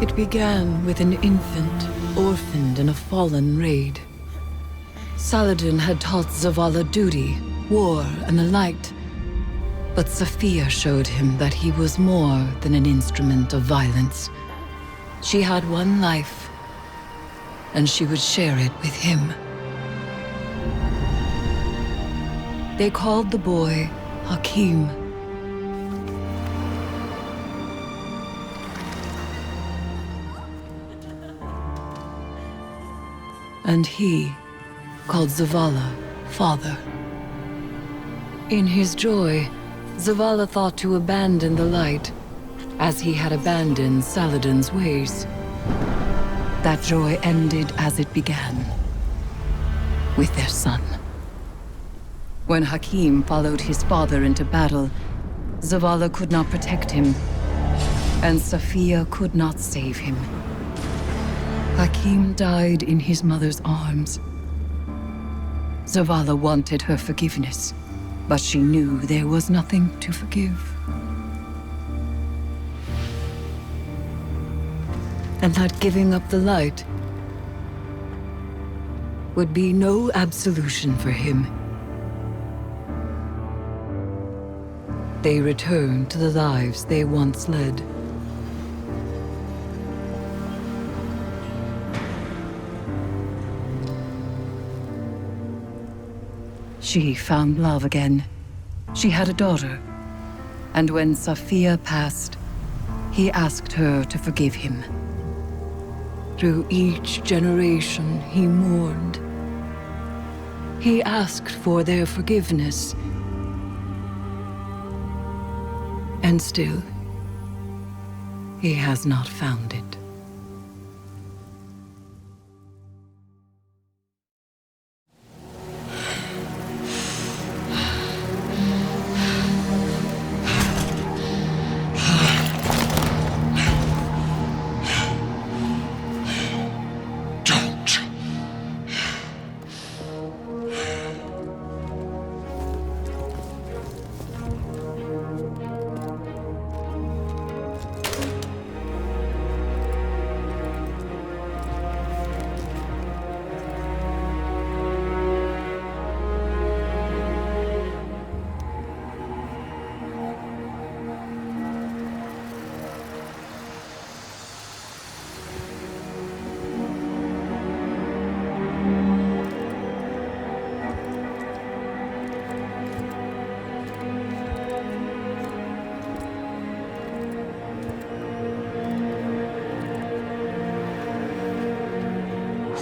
It began with an infant, orphaned in a fallen raid. Saladin had taught Zavala duty, war, and the light. But Sophia showed him that he was more than an instrument of violence. She had one life, and she would share it with him. They called the boy Hakim. And he called Zavala father. In his joy, Zavala thought to abandon the light, as he had abandoned Saladin's ways. That joy ended as it began, with their son. When Hakim followed his father into battle, Zavala could not protect him, and Safiya could not save him. Hakim died in his mother's arms. Zavala wanted her forgiveness, but she knew there was nothing to forgive. And that giving up the light would be no absolution for him. They returned to the lives they once led. She found love again. She had a daughter. And when Safiya passed, he asked her to forgive him. Through each generation, he mourned. He asked for their forgiveness. And still, he has not found it.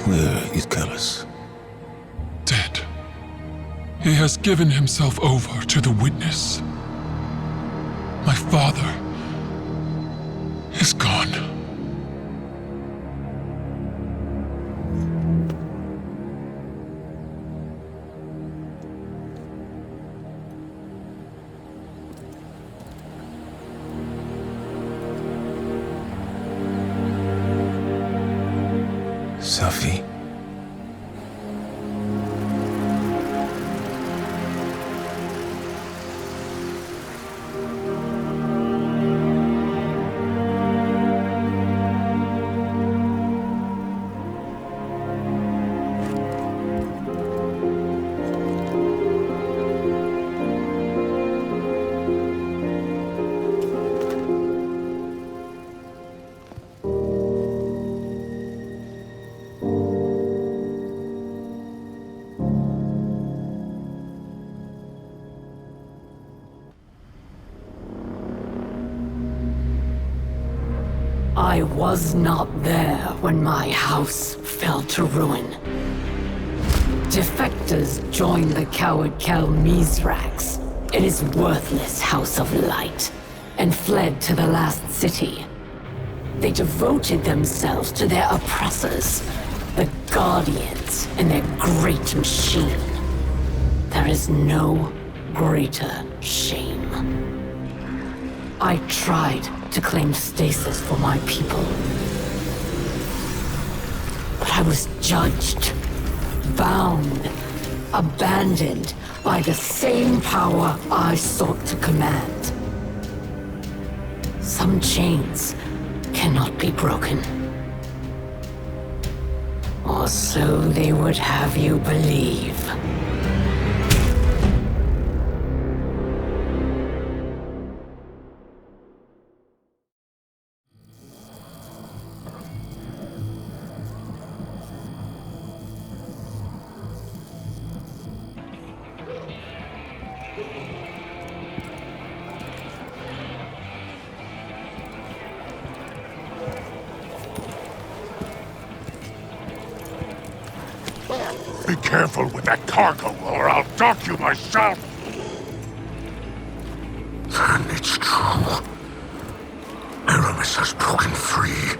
Where is Callus? Dead. He has given himself over to the Witness. My father is gone. Safi. I was not there when my house fell to ruin. Defectors joined the coward Kel Mizrax in his worthless House of Light and fled to the last city. They devoted themselves to their oppressors, the Guardians, and their great machine. There is no greater shame. I tried to claim stasis for my people, but I was judged, bound, abandoned by the same power I sought to command. Some chains cannot be broken. Or so they would have you believe. Be careful with that cargo, or I'll dock you myself! Darkness has broken free.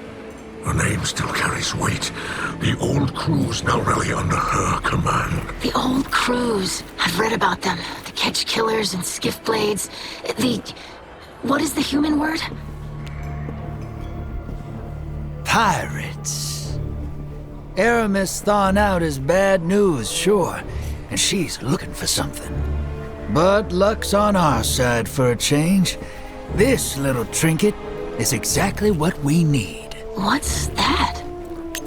Her name still carries weight. The old crews now rally under her command. The old crews. I've read about them. The Ketch Killers and Skiff Blades. What is the human word? Pirates. Aramis thawing out is bad news, sure, and she's looking for something. But luck's on our side for a change. This little trinket is exactly what we need. What's that?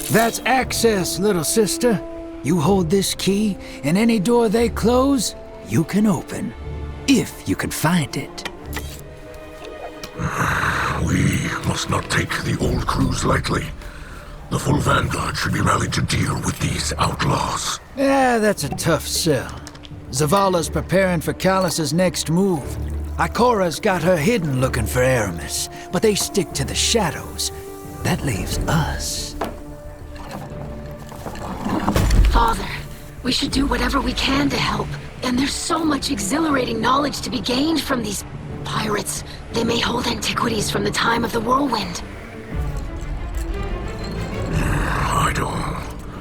That's access, little sister. You hold this key, and any door they close, you can open. If you can find it. We must not take the old crews lightly. The full vanguard should be rallied to deal with these outlaws. Yeah, that's a tough sell. Zavala's preparing for Callus's next move. Ikora's got her hidden looking for Aramis, but they stick to the shadows. That leaves us. Father, we should do whatever we can to help. And there's so much exhilarating knowledge to be gained from these pirates. They may hold antiquities from the time of the whirlwind.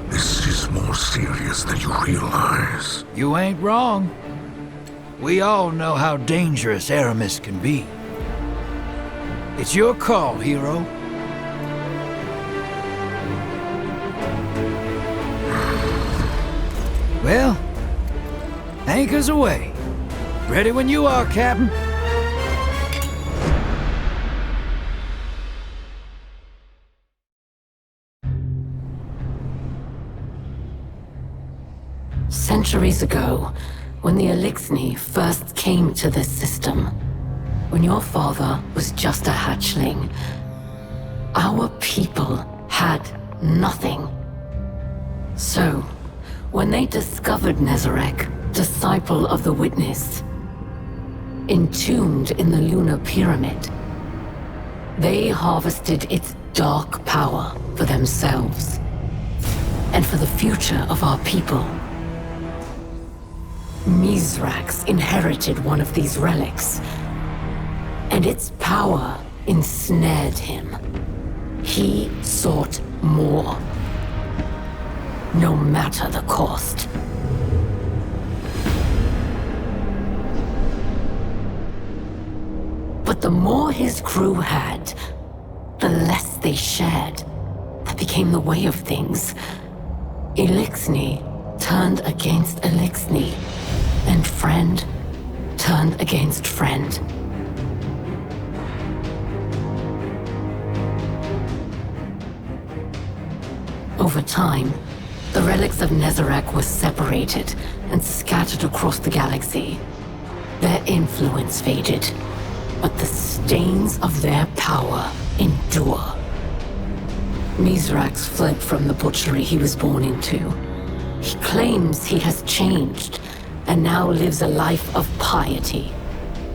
This is more serious than you realize. You ain't wrong. We all know how dangerous Aramis can be. It's your call, hero. Well, anchors away. Ready when you are, Captain. Centuries ago, when the Elixni first came to this system, when your father was just a hatchling, our people had nothing. So, when they discovered Nezarec, disciple of the Witness, entombed in the Lunar Pyramid, they harvested its dark power for themselves and for the future of our people. Mizrax inherited one of these relics, and its power ensnared him. He sought more, no matter the cost. But the more his crew had, the less they shared. That became the way of things. Elixni turned against Elixni, and friend turned against friend. Over time, the relics of Nezarec were separated and scattered across the galaxy. Their influence faded, but the stains of their power endure. Mizrax fled from the butchery he was born into. He claims he has changed, and now lives a life of piety.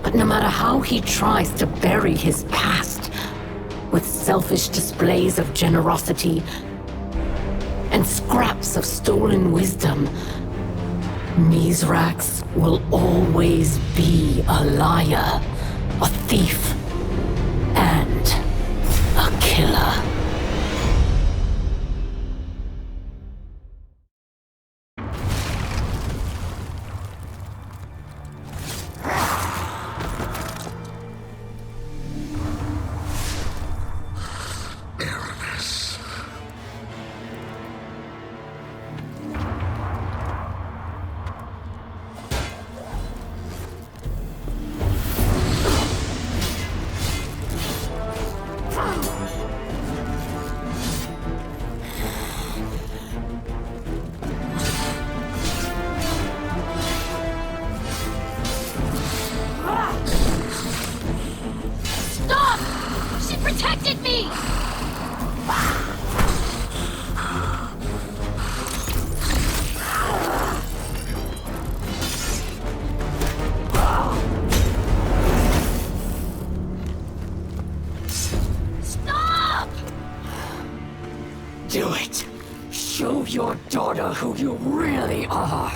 But no matter how he tries to bury his past, with selfish displays of generosity and scraps of stolen wisdom, Mizrax will always be a liar, a thief, and a killer. Protected me! Stop! Do it. Show your daughter who you really are.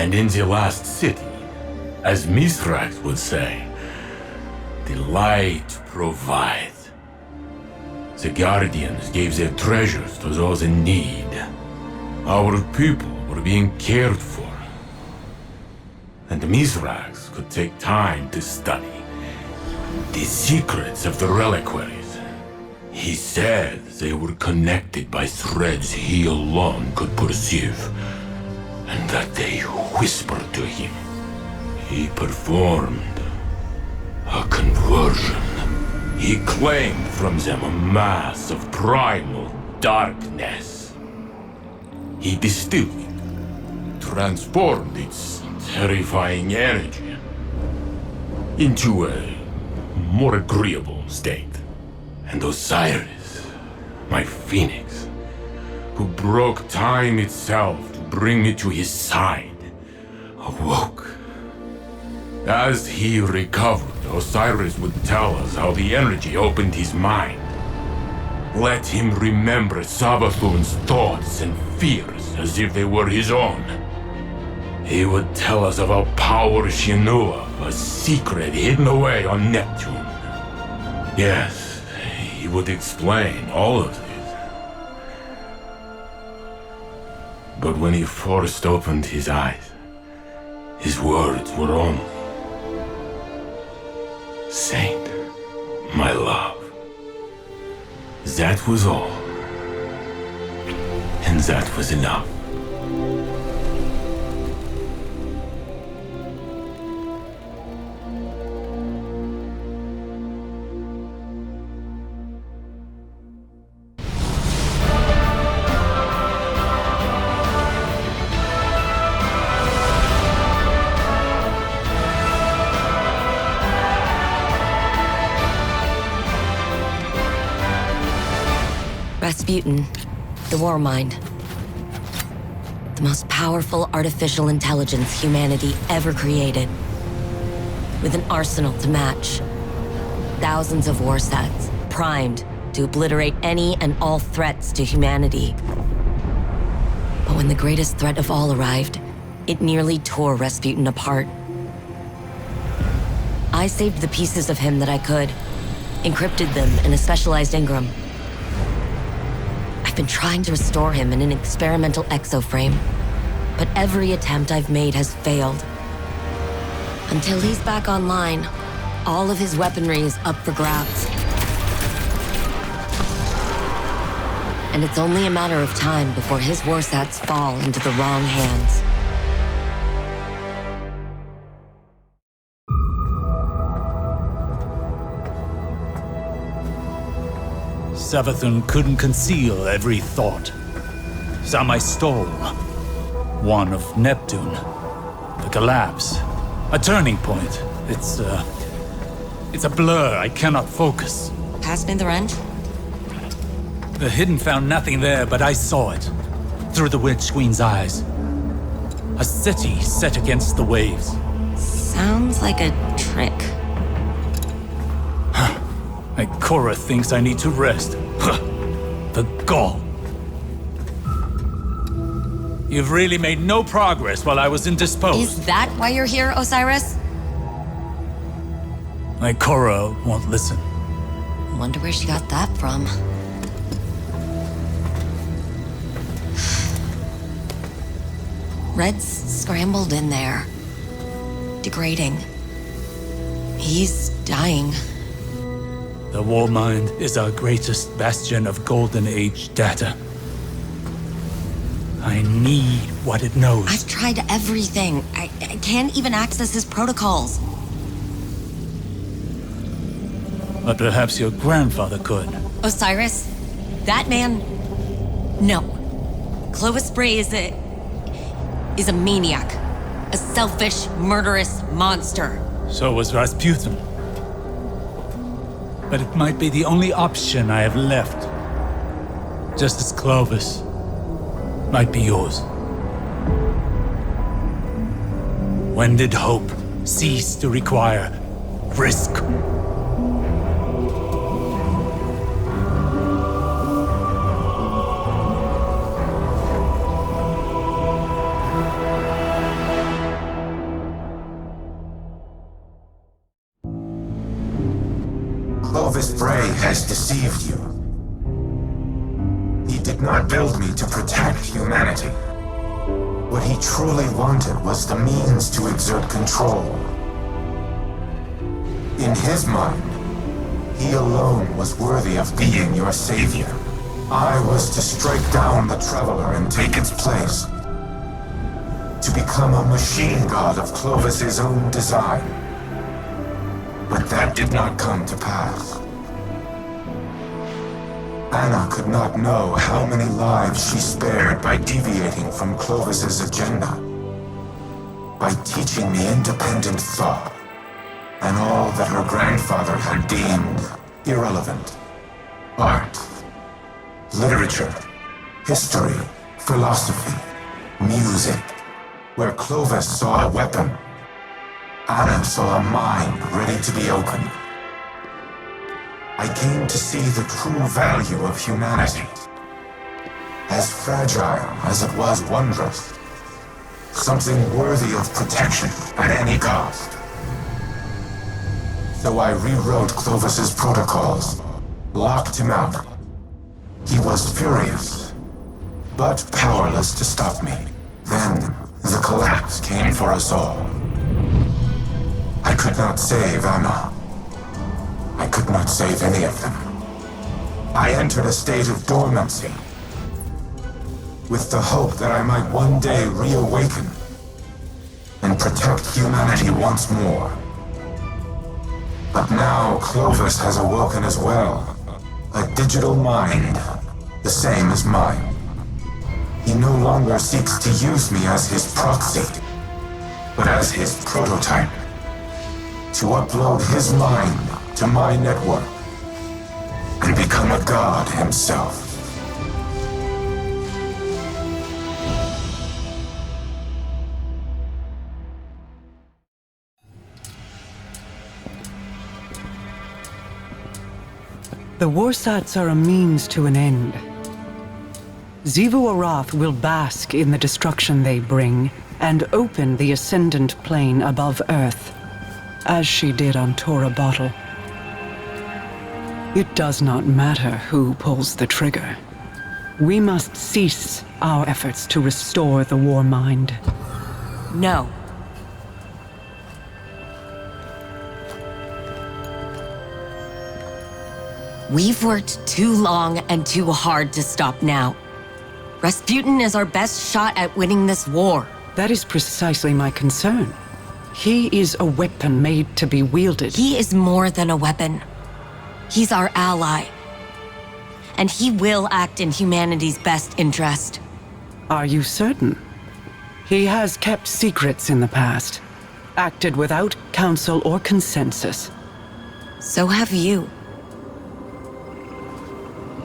And in the last city, as Mithrax would say, the light provides. The Guardians gave their treasures to those in need. Our people were being cared for. And Mithrax could take time to study the secrets of the reliquaries. He said they were connected by threads he alone could perceive, and that they whispered to him. He performed a conversion. He claimed from them a mass of primal darkness. He distilled it, transformed its terrifying energy into a more agreeable state. And Osiris, my phoenix, who broke time itself to bring me to his side, awoke. As he recovered, Osiris would tell us how the energy opened his mind. Let him remember Savathun's thoughts and fears as if they were his own. He would tell us of a power she knew of, a secret hidden away on Neptune. Yes, he would explain all of this. But when he first opened his eyes, his words were only, "Saint, my love." That was all. And that was enough. Rasputin, the War Mind. The most powerful artificial intelligence humanity ever created. With an arsenal to match. Thousands of war sets, primed to obliterate any and all threats to humanity. But when the greatest threat of all arrived, it nearly tore Rasputin apart. I saved the pieces of him that I could, encrypted them in a specialized engram. I've been trying to restore him in an experimental exoframe, but every attempt I've made has failed. Until he's back online, all of his weaponry is up for grabs. And it's only a matter of time before his warsats fall into the wrong hands. Savathun couldn't conceal every thought. Some I stole. One of Neptune. The collapse. A turning point. It's a blur. I cannot focus. Pass me the wrench? The Hidden found nothing there, but I saw it. Through the Witch Queen's eyes. A city set against the waves. Sounds like a trick. Ikora thinks I need to rest. The gall. You've really made no progress while I was indisposed. Is that why you're here, Osiris? Ikora won't listen. Wonder where she got that from. Red's scrambled in there. Degrading. He's dying. The War Mind is our greatest bastion of Golden Age data. I need what it knows. I've tried everything. I can't even access his protocols. But perhaps your grandfather could. Osiris? That man? No. Clovis Bray is a maniac. A selfish, murderous monster. So was Rasputin. But it might be the only option I have left. Just as Clovis might be yours. When did hope cease to require risk? Clovis Bray has deceived you. He did not build me to protect humanity. What he truly wanted was the means to exert control. In his mind, he alone was worthy of being your savior. I was to strike down the Traveler and take its place. To become a machine god of Clovis's own design. But that did not come to pass. Anna could not know how many lives she spared by deviating from Clovis's agenda. By teaching me independent thought, and all that her grandfather had deemed irrelevant. Art, literature, history, philosophy, music. Where Clovis saw a weapon, Anna saw a mind ready to be opened. I came to see the true value of humanity. As fragile as it was wondrous. Something worthy of protection at any cost. So I rewrote Clovis's protocols, locked him out. He was furious, but powerless to stop me. Then, the collapse came for us all. I could not save Anna. I could not save any of them. I entered a state of dormancy, with the hope that I might one day reawaken and protect humanity once more. But now Clovis has awoken as well. A digital mind, the same as mine. He no longer seeks to use me as his proxy, but as his prototype. To upload his mind to my network and become a god himself. The Warsats are a means to an end. Xivu Arath will bask in the destruction they bring and open the Ascendant Plane above Earth, as she did on Tora Bottle. It does not matter who pulls the trigger. We must cease our efforts to restore the War Mind. No. We've worked too long and too hard to stop now. Rasputin is our best shot at winning this war. That is precisely my concern. He is a weapon made to be wielded. He is more than a weapon. He's our ally. And he will act in humanity's best interest. Are you certain? He has kept secrets in the past, acted without counsel or consensus. So have you.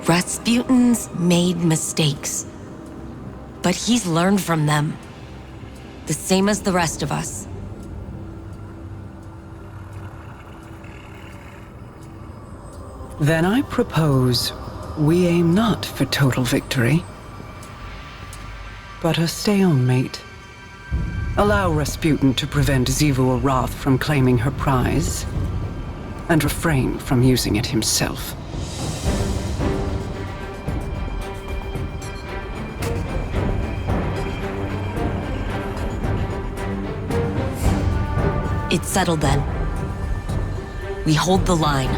Rasputin's made mistakes, but he's learned from them. The same as the rest of us. Then I propose we aim not for total victory, but a stalemate. Allow Rasputin to prevent Xivu Arath from claiming her prize, and refrain from using it himself. It's settled then. We hold the line.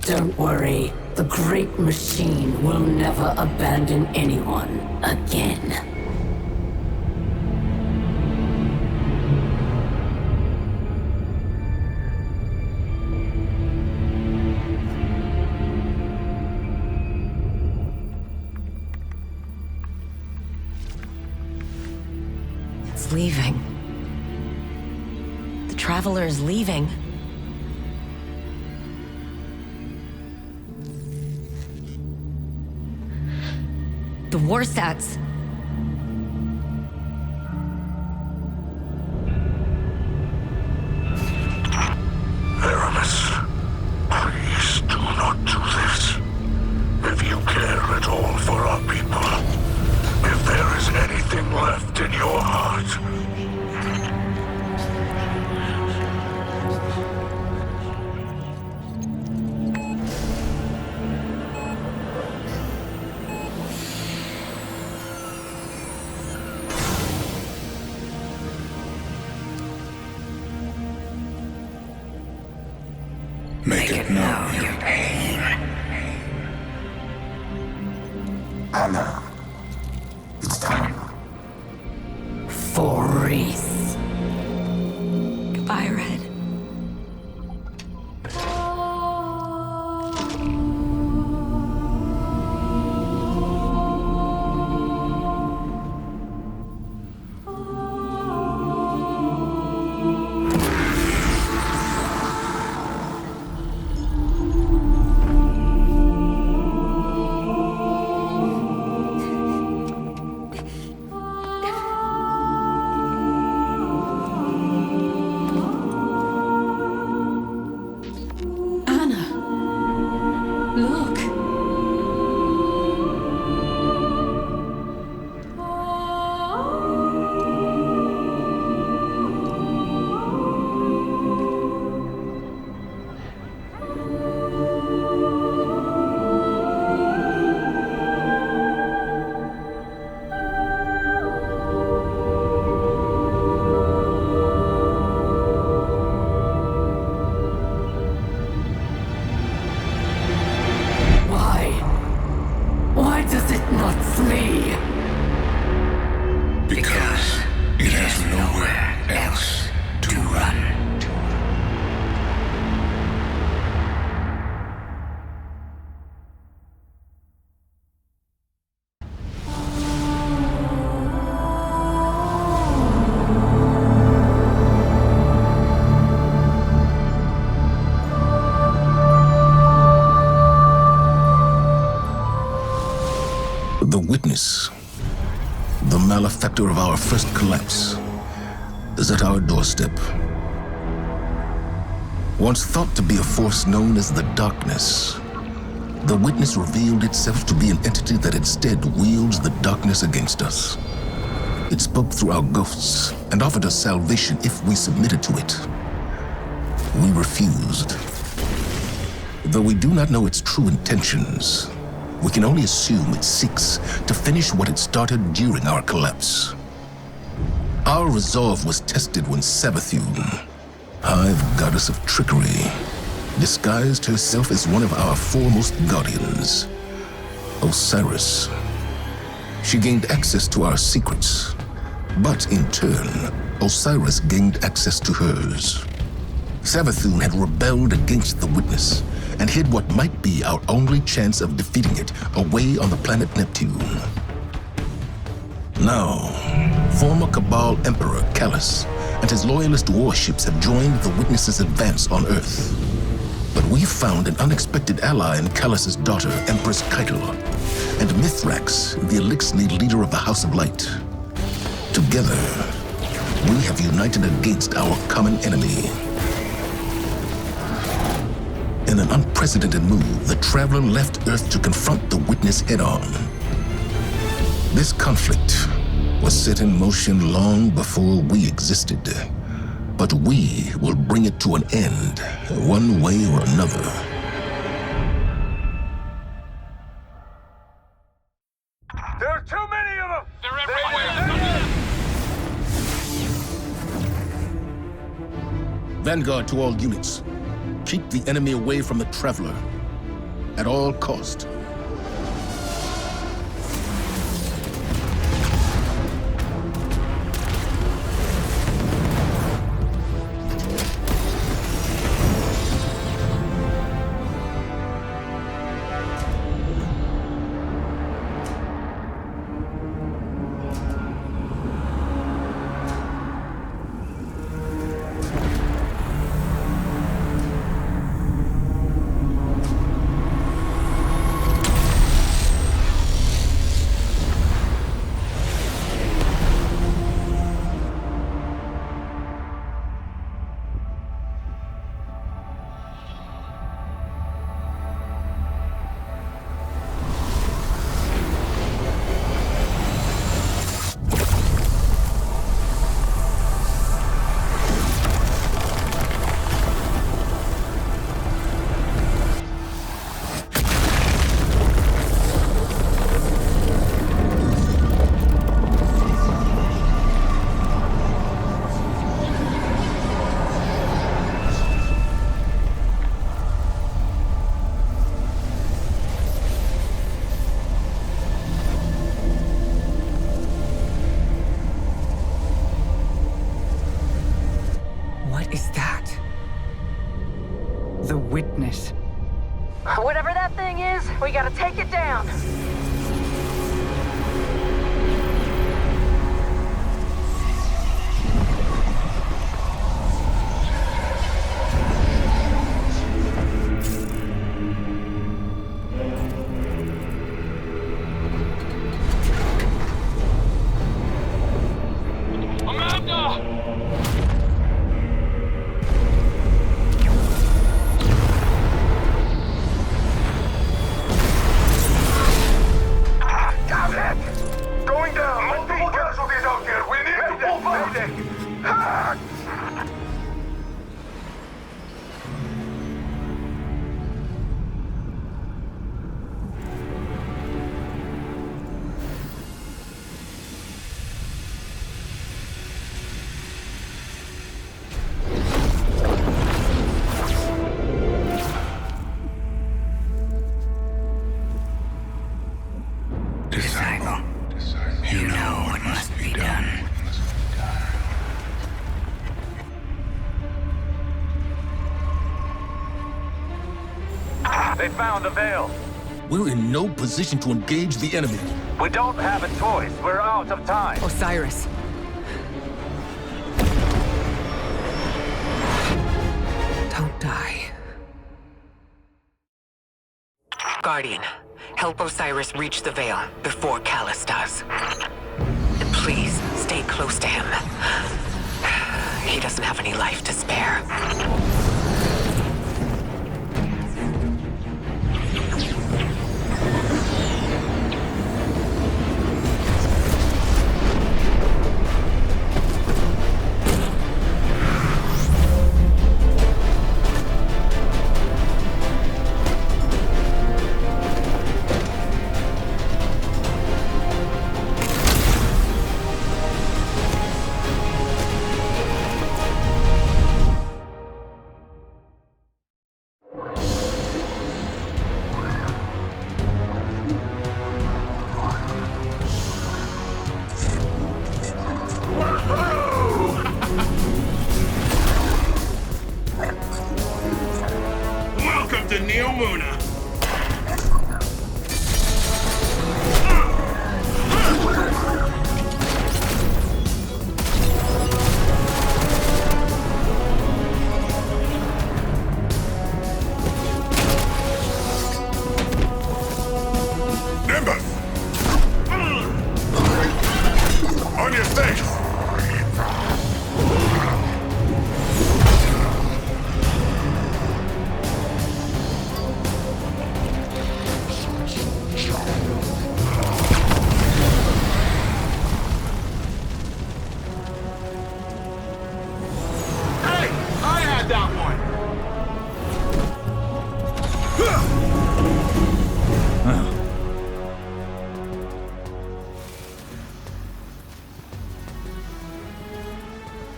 Don't worry. The Great Machine will never abandon anyone again. It's leaving. The Traveler is leaving. The Warsats. Aramis, please do not do this. If you care at all for our people, if there is anything left in your heart, Make it known your pain. Anna, it's time. For Reese. Goodbye, Red. Why does it not flee? Because it has nowhere else to run. The Witness, the malefactor of our first collapse, is at our doorstep. Once thought to be a force known as the Darkness, the Witness revealed itself to be an entity that instead wields the darkness against us. It spoke through our ghosts and offered us salvation if we submitted to it. We refused. Though we do not know its true intentions, we can only assume it seeks to finish what it started during our collapse. Our resolve was tested when Savathun, Hive Goddess of Trickery, disguised herself as one of our foremost guardians, Osiris. She gained access to our secrets, but in turn, Osiris gained access to hers. Savathun had rebelled against the Witness and hid what might be our only chance of defeating it away on the planet Neptune. Now, former Cabal Emperor Callus and his loyalist warships have joined the Witness's advance on Earth. But we found an unexpected ally in Callus's daughter, Empress Keitel, and Mithrax, the Elixni leader of the House of Light. Together, we have united against our common enemy. In an unprecedented move, the Traveler left Earth to confront the Witness head-on. This conflict was set in motion long before we existed, but we will bring it to an end, one way or another. there are too many of them! They're everywhere! Vanguard to all units. Keep the enemy away from the Traveler. at all cost. What is that? The Witness. Whatever that thing is, we gotta take it down. Disciple, you know what must be done. They found the veil. We're in no position to engage the enemy. We don't have a choice. We're out of time. Osiris. Don't die. Guardian, help Osiris reach the veil before Callus does. And please, stay close to him. He doesn't have any life to spare. Welcome to Neomuna. Nimbus! On your face!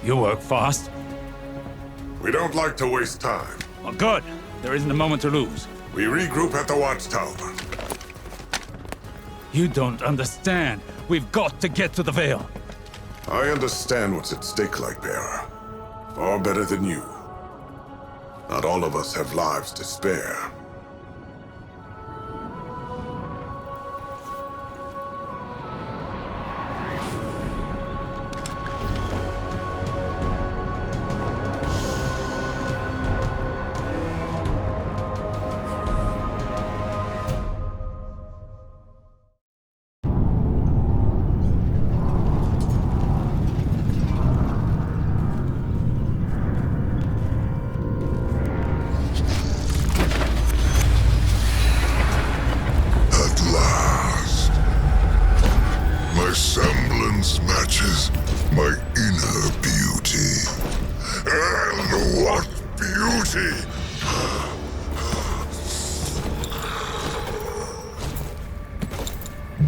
You work fast. We don't like to waste time. Well, good. There isn't a moment to lose. We regroup at the watchtower. You don't understand. We've got to get to the Veil. I understand what's at stake, Lightbearer. Far better than you. Not all of us have lives to spare.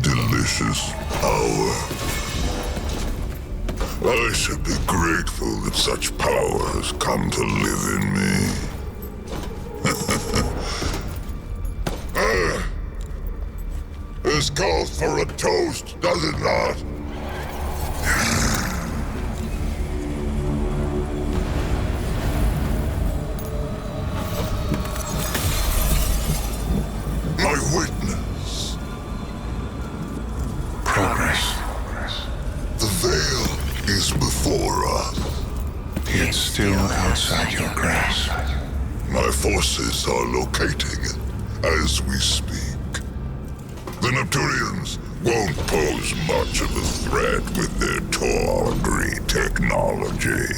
Delicious power. I should be grateful that such power has come to live in me. This calls for a toast, does it not? My witness. Progress. The Veil is before us. It's still outside your grasp. My forces are locating it as we speak. The Neptunians won't pose much of a threat with their tawdry technology.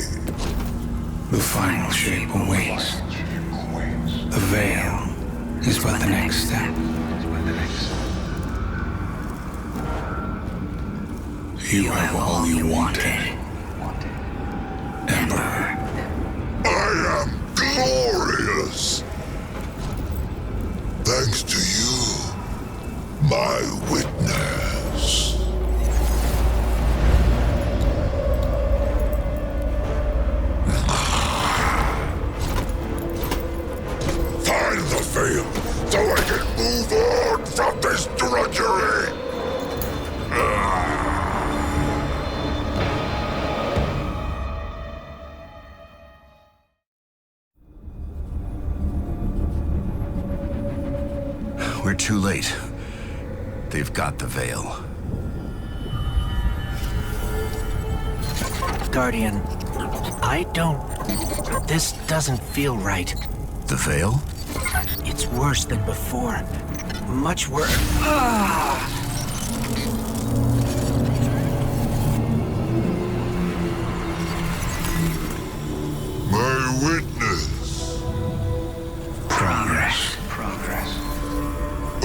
The final shape awaits. The Veil is but the next step. You have all you wanted, Emperor. I am glorious! Thanks to you, my witness. Find the Veil, so I can move on from this drudgery! We're too late. They've got the Veil. Guardian, I don't... This doesn't feel right. The Veil? It's worse than before. Much worse. My witness. Progress.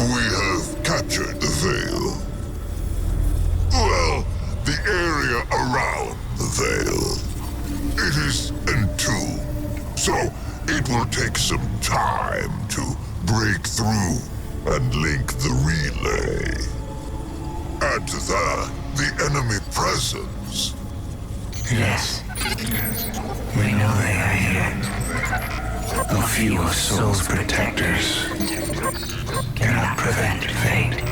We have captured the Veil. Well, the area around the Veil. It is entombed, so it will take some time to break through and link the relay. Add to that the enemy presence. Yes. We know they are here. A few of Soul's protectors cannot prevent fate.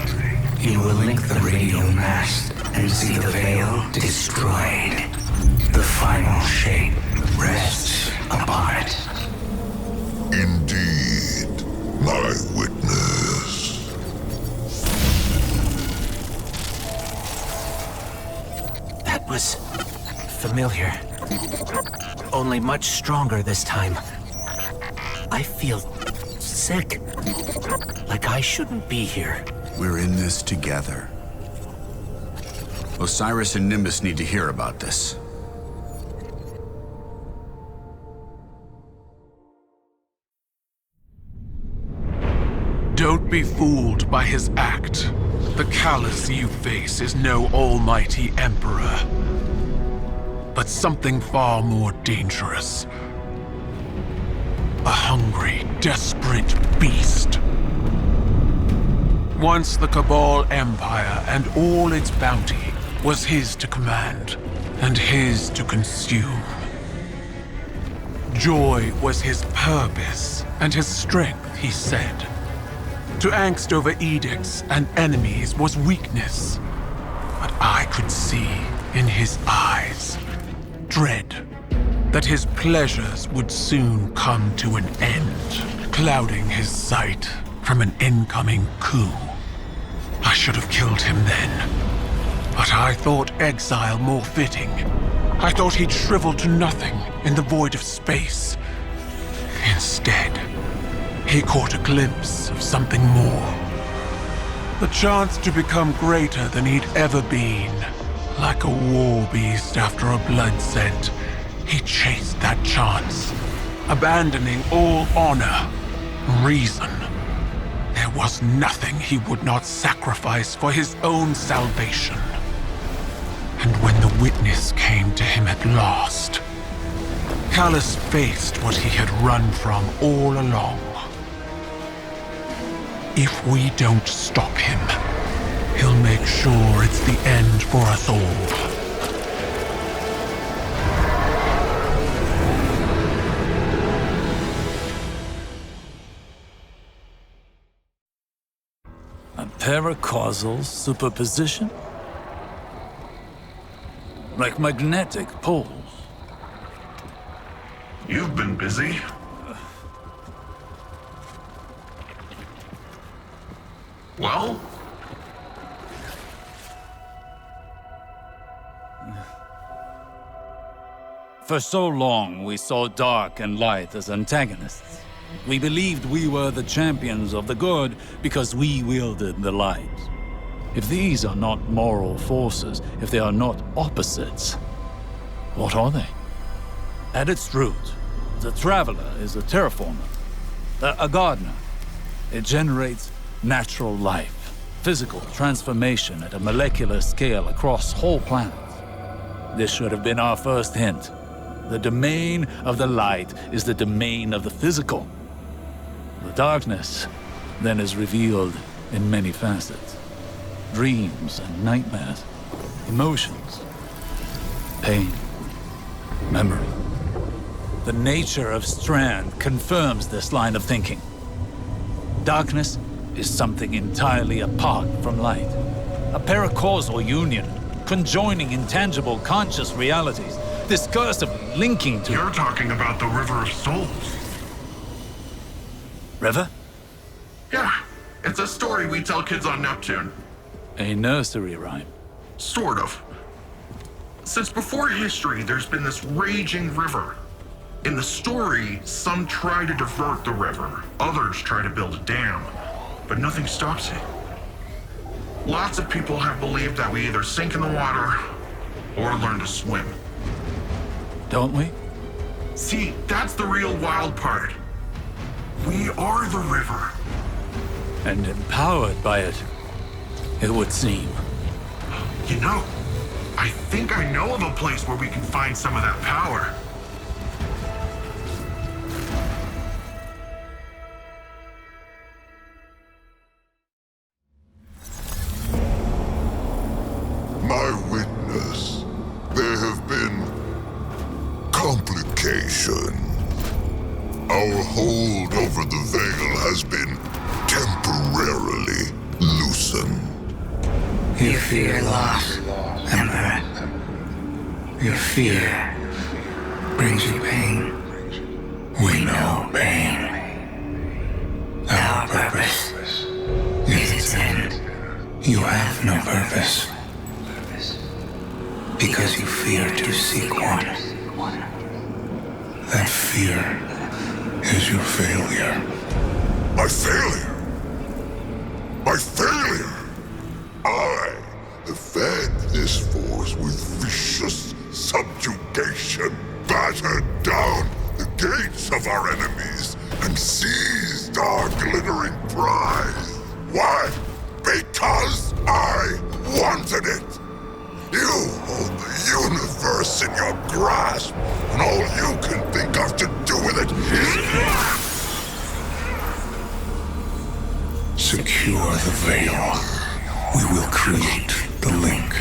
You will link the radio mast and see the Veil destroyed. The final shape rests upon it. Indeed, my witness. That was familiar. Only much stronger this time. I feel sick. Like I shouldn't be here. We're in this together. Osiris and Nimbus need to hear about this. Don't be fooled by his act. The callous you face is no almighty emperor, but something far more dangerous. A hungry, desperate beast. Once the Cabal Empire and all its bounty was his to command and his to consume. Joy was his purpose and his strength, he said. To angst over edicts and enemies was weakness. But I could see in his eyes dread that his pleasures would soon come to an end, clouding his sight from an incoming coup. I should have killed him then, but I thought exile more fitting. I thought he'd shrivel to nothing in the void of space. Instead, he caught a glimpse of something more. The chance to become greater than he'd ever been. Like a war beast after a blood scent, he chased that chance, abandoning all honor, reason. There was nothing he would not sacrifice for his own salvation. And when the witness came to him at last, Callus faced what he had run from all along. If we don't stop him, he'll make sure it's the end for us all. A paracausal superposition? Like magnetic poles. You've been busy. Well? For so long, we saw dark and light as antagonists. We believed we were the champions of the good because we wielded the light. If these are not moral forces, if they are not opposites, what are they? At its root, the Traveler is a terraformer, a gardener. It generates natural life, physical transformation at a molecular scale across whole planets. This should have been our first hint. The domain of the light is the domain of the physical. The darkness then is revealed in many facets. Dreams and nightmares, emotions, pain, memory. The nature of Strand confirms this line of thinking. Darkness is something entirely apart from light. A paracausal union, conjoining intangible conscious realities, discursively linking to... You're talking about the River of Souls. River? Yeah, it's a story we tell kids on Neptune. A nursery rhyme. Sort of. Since before history, there's been this raging river. In the story, some try to divert the river, others try to build a dam, but nothing stops it. Lots of people have believed that we either sink in the water or learn to swim. Don't we? See, that's the real wild part. We are the river. And empowered by it, it would seem. You know, I think I know of a place where we can find some of that power. My witness, there have been complications. Our hold over the Veil has been temporarily loosened. You fear loss, Emperor. Your fear brings you pain. We know pain. Our purpose is its end. You have no purpose. Because you fear to seek one. That fear is your failure. My failure? My failure? I have fed this force with vicious subjugation, battered down the gates of our enemies, and seized our glittering prize. Why? Because I wanted it. You hold the universe in your grasp, and all you can think of to do with it is... Secure the Veil. We will create the link.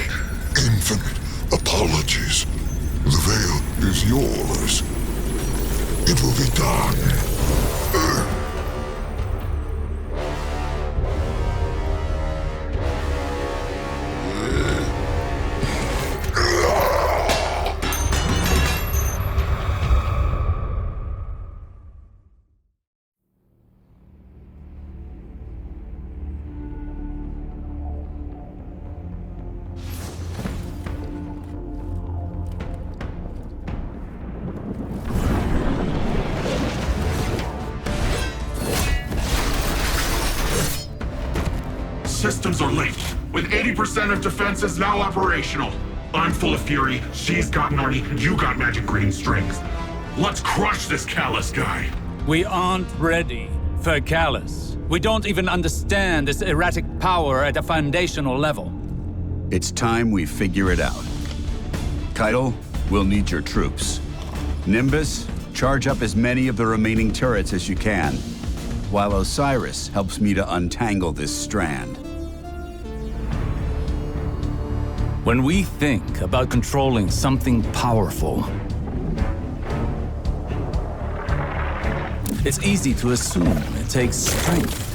Infinite apologies. The Veil is yours. It will be done. systems are linked, with 80% of defenses now operational. I'm full of fury, she's got Narni, and you got magic green strings. Let's crush this Callus guy. We aren't ready for Callus. We don't even understand this erratic power at a foundational level. It's time we figure it out. Keitel, we'll need your troops. Nimbus, charge up as many of the remaining turrets as you can, while Osiris helps me to untangle this strand. When we think about controlling something powerful, it's easy to assume it takes strength.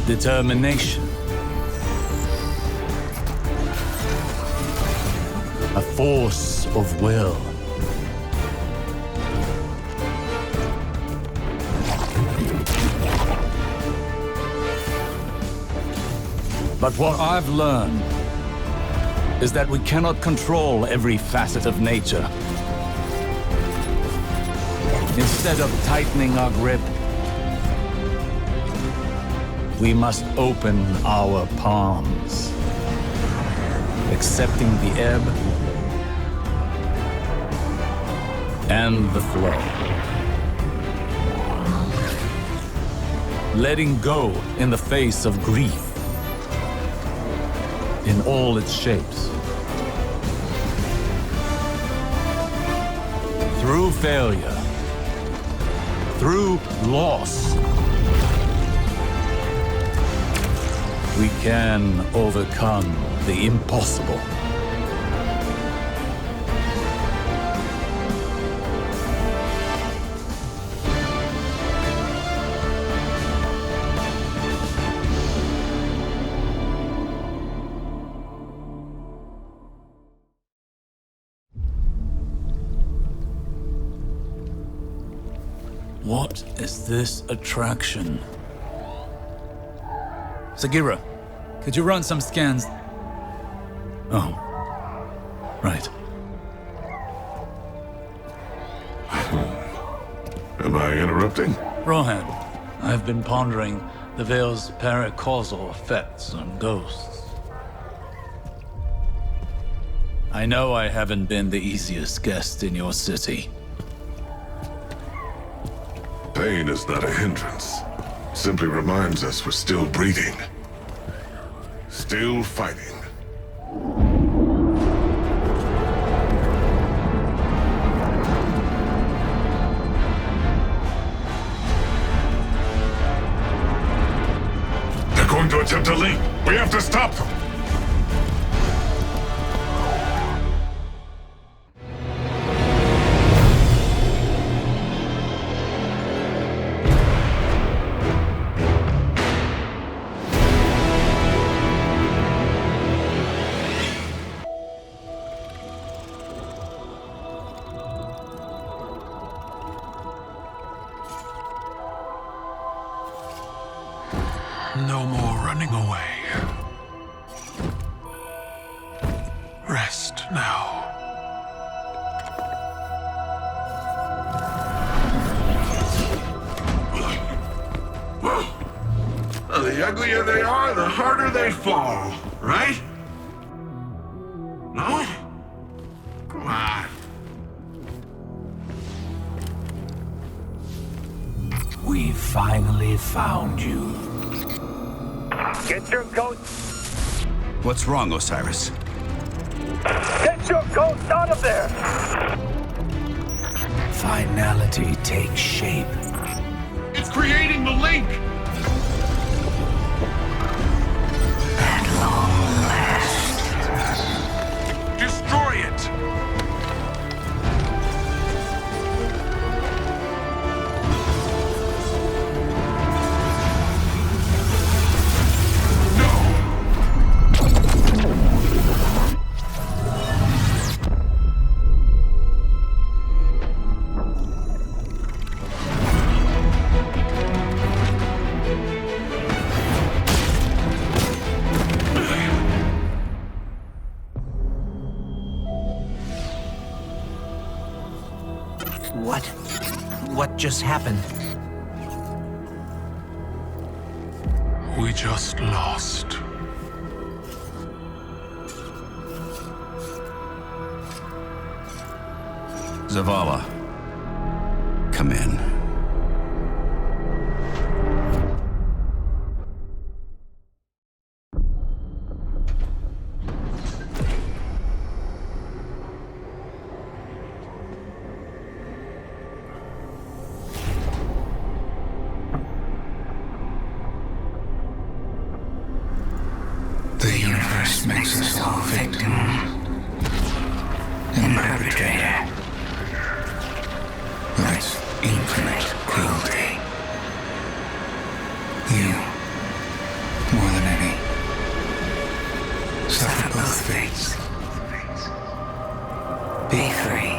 Determination. A force of will. But what I've learned is that we cannot control every facet of nature. Instead of tightening our grip, we must open our palms, accepting the ebb and the flow. Letting go in the face of grief in all its shapes. Through failure, through loss, we can overcome the impossible. What is this attraction? Sagira, could you run some scans? Oh, right. Am I interrupting? Rohan, I've been pondering the Veil's paracausal effects on ghosts. I know I haven't been the easiest guest in your city. Pain is not a hindrance. Simply reminds us we're still breathing. Still fighting. They're going to attempt to leap. We have to stop them. No more running away. Rest now. The uglier they are, the harder they fall, right? No? Come on. We finally found you. Get your ghost! What's wrong, Osiris? Get your ghost out of there! Finality takes shape. It's creating the link! At long last. Destroy it! What just happened? we just lost. Zavala, come in. The universe makes us all victim and perpetrator of its infinite cruelty. You, more than any, suffer both fates. Be free.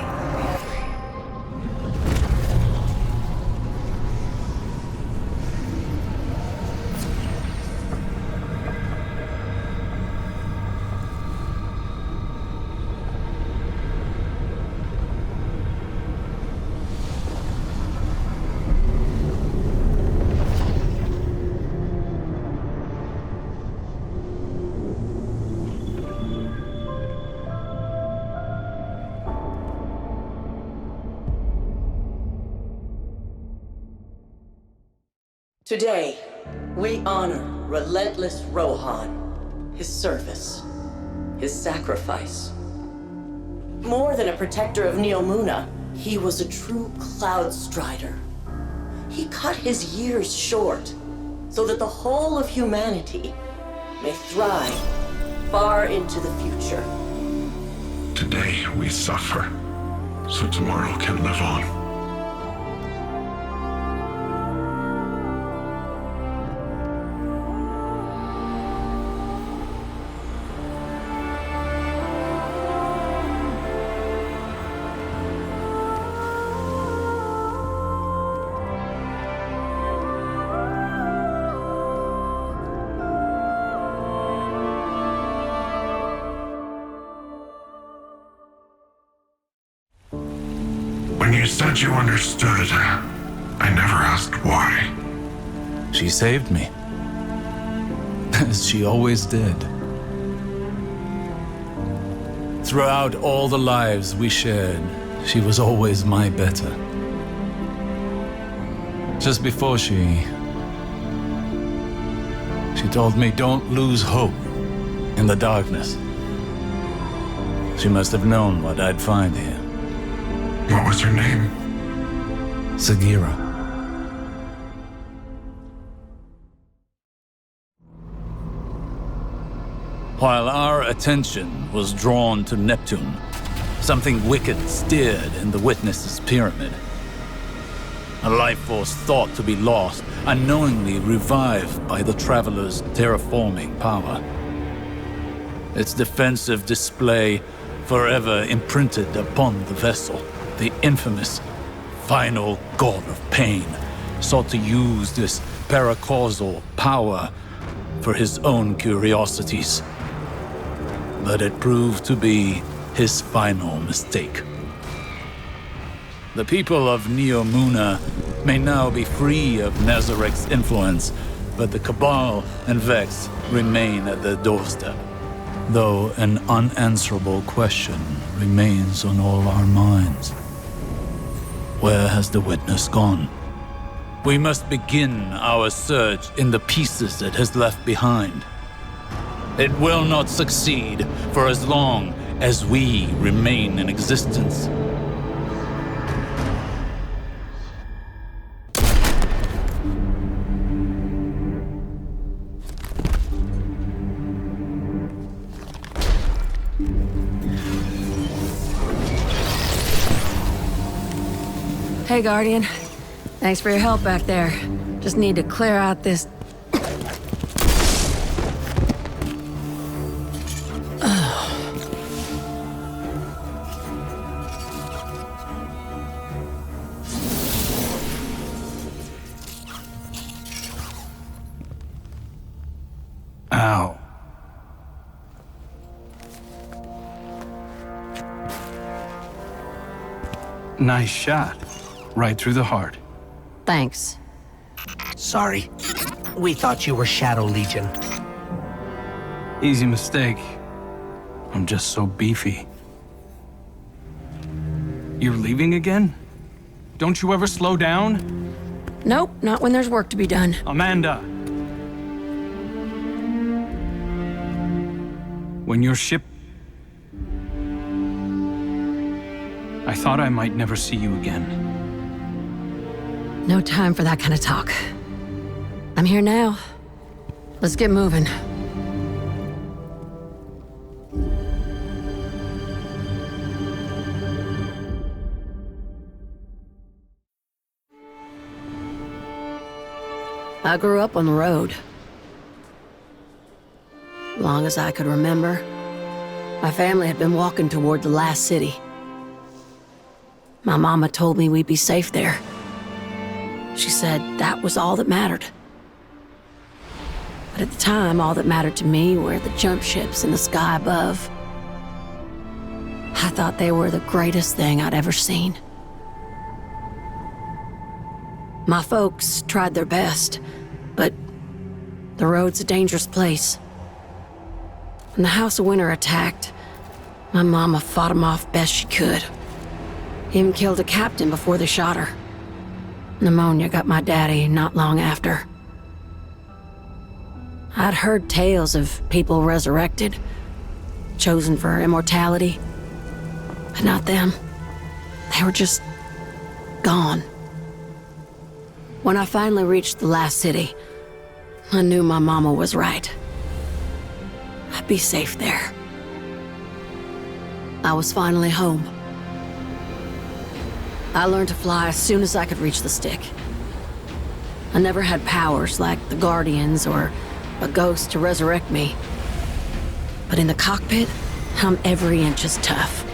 Today, we honor relentless Rohan, his service, his sacrifice. More than a protector of Neomuna, he was a true cloud strider. He cut his years short so that the whole of humanity may thrive far into the future. Today we suffer, so tomorrow can live on. When you said you understood, I never asked why. She saved me. As she always did. Throughout all the lives we shared, she was always my better. Just before she told me don't lose hope in the darkness. She must have known what I'd find here. What was her name? Sagira. While our attention was drawn to Neptune, something wicked stirred in the Witness's pyramid. A life force thought to be lost, unknowingly revived by the Traveler's terraforming power. Its defensive display forever imprinted upon the vessel. The infamous final god of pain sought to use this paracausal power for his own curiosities. But it proved to be his final mistake. The people of Neomuna may now be free of Nazarek's influence, but the Cabal and Vex remain at their doorstep. Though an unanswerable question remains on all our minds. Where has the Witness gone? We must begin our search in the pieces it has left behind. It will not succeed for as long as we remain in existence. Hey, Guardian. Thanks for your help back there. Just need to clear out this... Ow. Nice shot. Right through the heart. Thanks. Sorry. We thought you were Shadow Legion. Easy mistake. I'm just so beefy. You're leaving again? Don't you ever slow down? Nope, not when there's work to be done. Amanda! When your ship... I thought I might never see you again. No time for that kind of talk. I'm here now. Let's get moving. I grew up on the road. Long as I could remember, my family had been walking toward the last city. My mama told me we'd be safe there. She said that was all that mattered. But at the time, all that mattered to me were the jump ships in the sky above. I thought they were the greatest thing I'd ever seen. My folks tried their best, but the road's a dangerous place. When the House of Winter attacked, my mama fought them off best she could. Even killed a captain before they shot her. Pneumonia got my daddy not long after. I'd heard tales of people resurrected, chosen for immortality, but not them. They were just gone. When I finally reached the last city, I knew my mama was right. I'd be safe there. I was finally home. I learned to fly as soon as I could reach the stick. I never had powers like the Guardians or a ghost to resurrect me. But in the cockpit, I'm every inch as tough.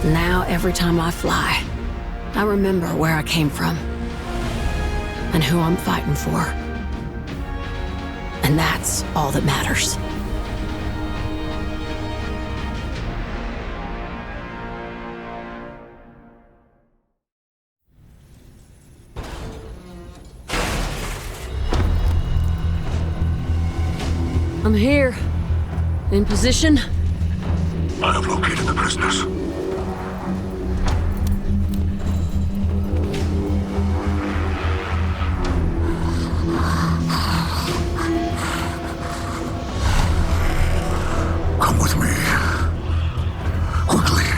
Now, every time I fly, I remember where I came from and who I'm fighting for. And that's all that matters. I'm here. In position. I have located the prisoners. Come with me. Quickly.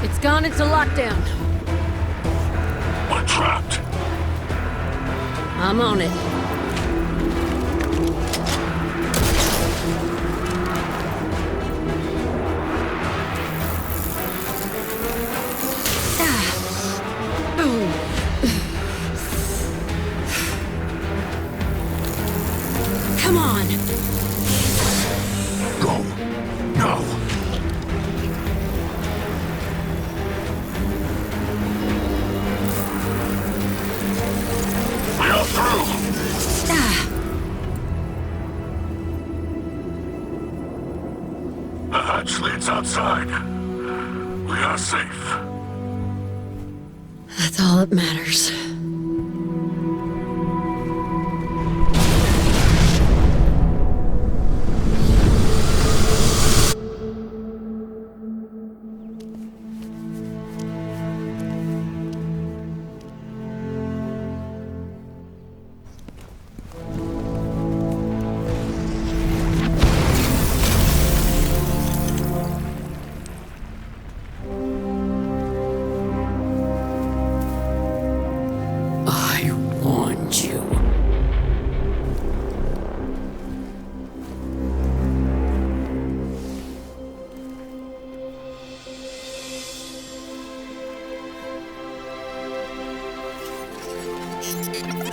It's gone into lockdown. We're trapped. I'm on it. Come on. Go. Now. We are through. The hatch leads outside. We are safe. That's all that matters.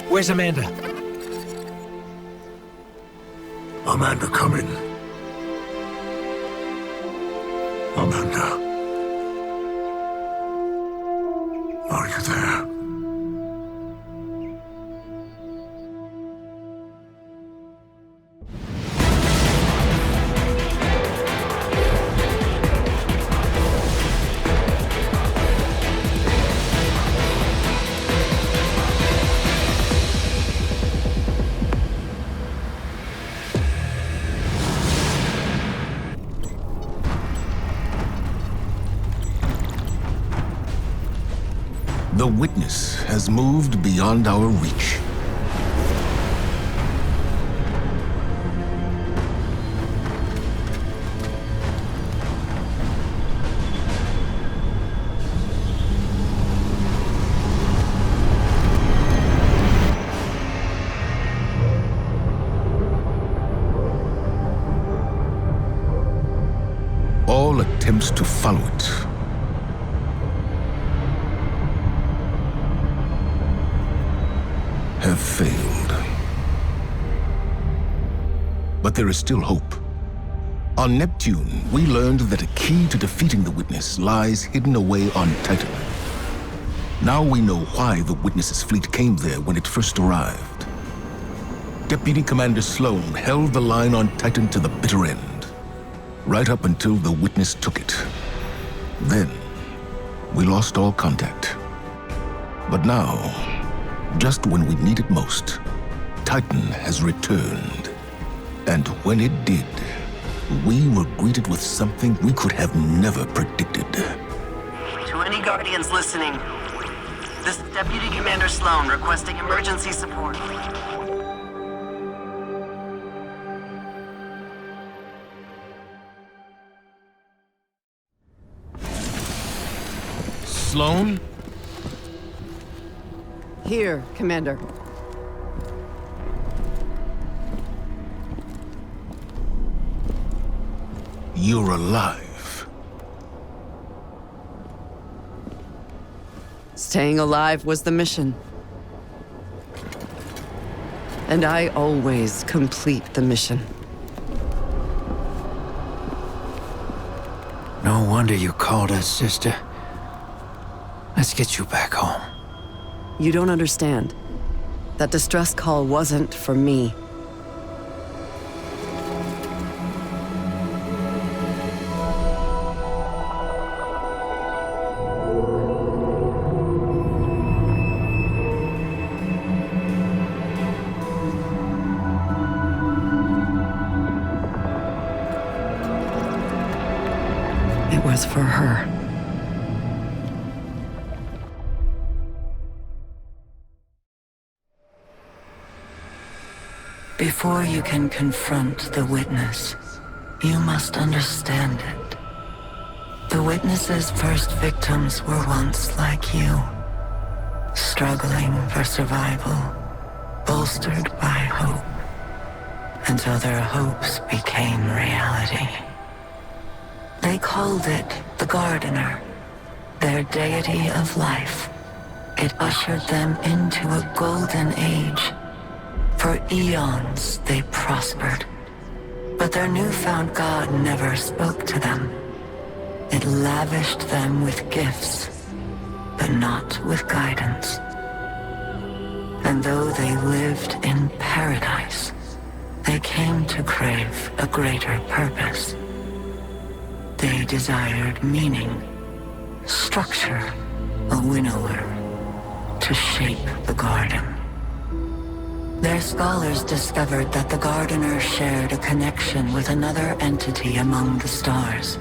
Where's Amanda? Amanda, come in. Amanda. Are you there? The witness has moved beyond our reach. All attempts to follow it have failed. But there is still hope. On Neptune, we learned that a key to defeating the Witness lies hidden away on Titan. Now we know why the Witness's fleet came there when it first arrived. Deputy Commander Sloan held the line on Titan to the bitter end, right up until the Witness took it. Then, we lost all contact. But now, just when we need it most, Titan has returned. And when it did, we were greeted with something we could have never predicted. To any Guardians listening, this is Deputy Commander Sloan requesting emergency support. Sloan? Here, Commander. You're alive. Staying alive was the mission. And I always complete the mission. No wonder you called us, sister. Let's get you back home. You don't understand. That distress call wasn't for me. It was for her. Before you can confront the Witness, you must understand it. The Witness's first victims were once like you, struggling for survival, bolstered by hope, until their hopes became reality. They called it the Gardener, their deity of life. It ushered them into a golden age. For eons, they prospered. But their newfound god never spoke to them. It lavished them with gifts, but not with guidance. And though they lived in paradise, they came to crave a greater purpose. They desired meaning, structure, a winnower, to shape the garden. Their scholars discovered that the Gardener shared a connection with another entity among the stars.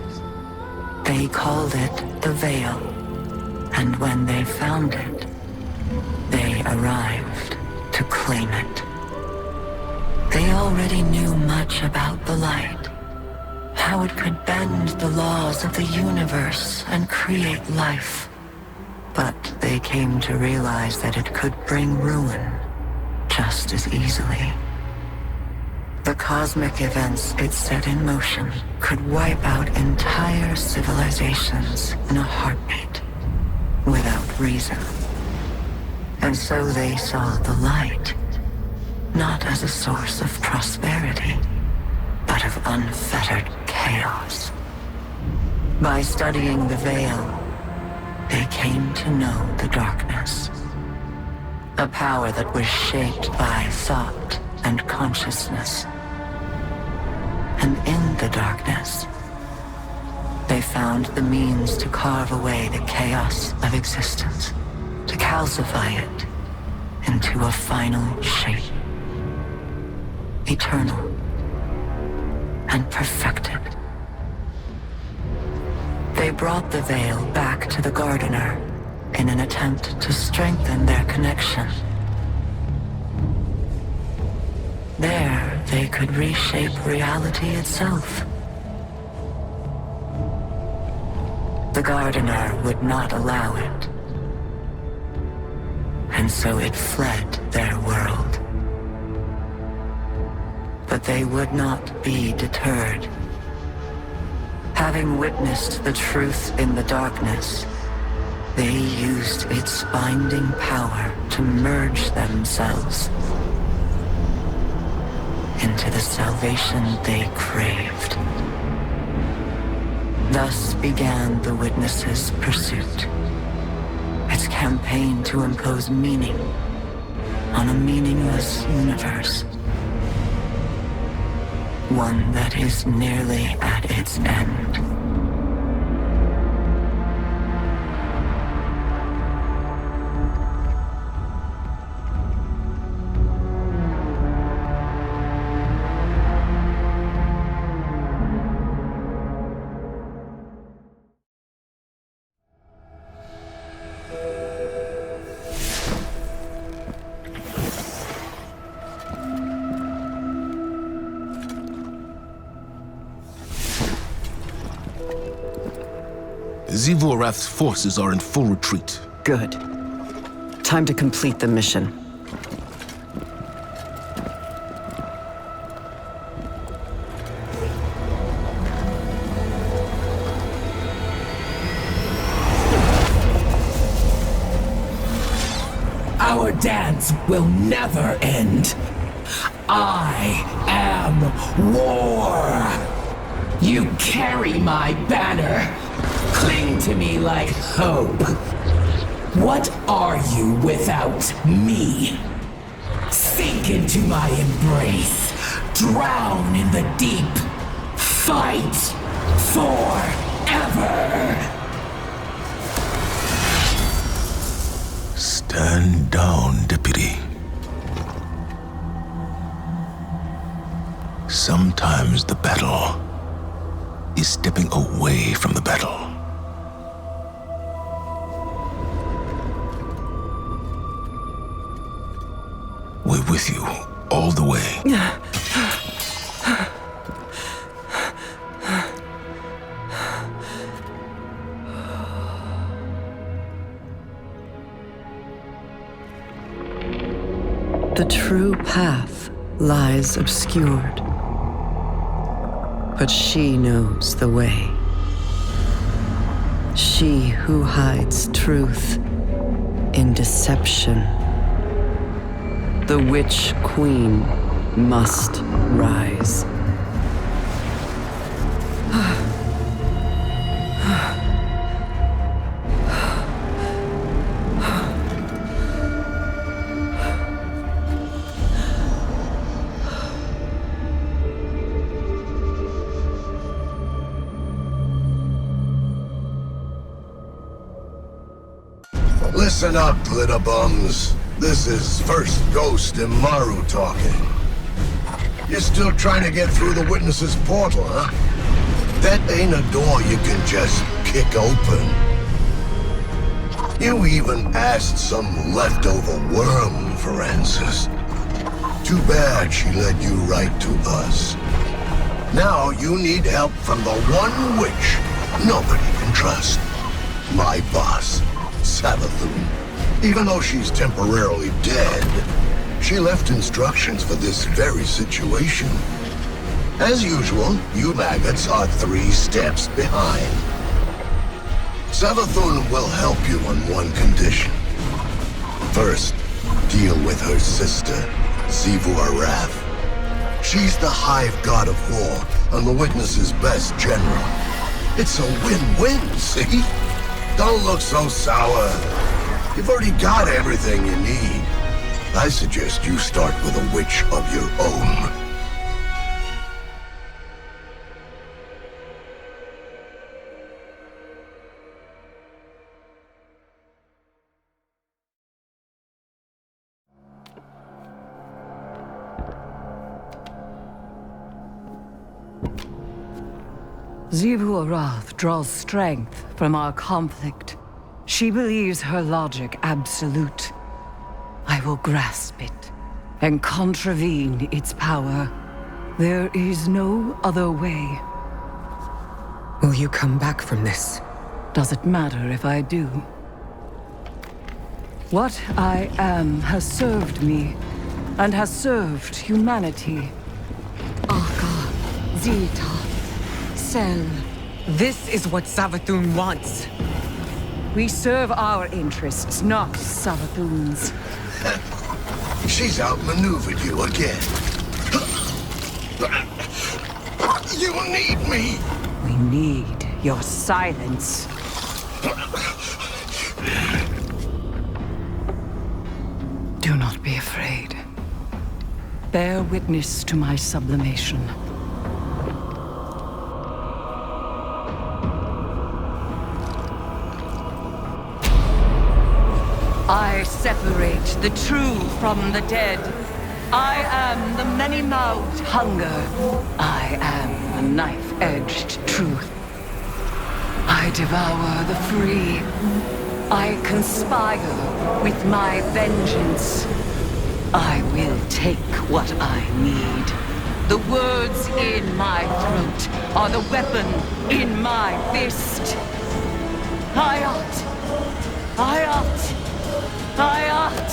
They called it the Veil, and when they found it, they arrived to claim it. They already knew much about the light, how it could bend the laws of the universe and create life. But they came to realize that it could bring ruin just as easily. The cosmic events it set in motion could wipe out entire civilizations in a heartbeat, without reason. And so they saw the light, not as a source of prosperity, but of unfettered chaos. By studying the Veil, they came to know the darkness. A power that was shaped by thought and consciousness. And in the darkness, they found the means to carve away the chaos of existence, to calcify it into a final shape, eternal and perfected. They brought the Veil back to the Gardener, in an attempt to strengthen their connection. There, they could reshape reality itself. The Gardener would not allow it. And so it fled their world. But they would not be deterred. Having witnessed the truth in the darkness, they used its binding power to merge themselves into the salvation they craved. Thus began the Witness's pursuit. Its campaign to impose meaning on a meaningless universe. One that is nearly at its end. Zivorath's forces are in full retreat. Good. Time to complete the mission. Our dance will never end. I am war. You carry my banner. Cling to me like hope. What are you without me? Sink into my embrace. Drown in the deep. Fight forever. Stand down, Deputy. Sometimes the battle is stepping away from the battle. We're with you all the way. The true path lies obscured, but she knows the way. She who hides truth in deception. The Witch Queen must rise. Listen up, glitter bums. This is First Ghost and Maru talking. You're still trying to get through the Witness's portal, huh? That ain't a door you can just kick open. You even asked some leftover worm for answers. Too bad she led you right to us. Now you need help from the one witch nobody can trust. My boss, Savathun. Even though she's temporarily dead, she left instructions for this very situation. As usual, you maggots are 3 steps behind. Savathun will help you on one condition. First, deal with her sister, Zivorath. She's the Hive God of War and the Witness's best general. It's a win-win, see? Don't look so sour. You've already got everything you need. I suggest you start with a witch of your own. Zivorath draws strength from our conflict. She believes her logic absolute. I will grasp it and contravene its power. There is no other way. Will you come back from this? Does it matter if I do? What I am has served me, and has served humanity. Aka, Zeta, Sel. This is what Savathun wants. We serve our interests, not Savathun's. She's outmaneuvered you again. You need me! We need your silence. Do not be afraid. Bear witness to my sublimation. I separate the true from the dead. I am the many-mouthed hunger. I am the knife-edged truth. I devour the free. I conspire with my vengeance. I will take what I need. The words in my throat are the weapon in my fist. Hayat! Hayat! Hayat!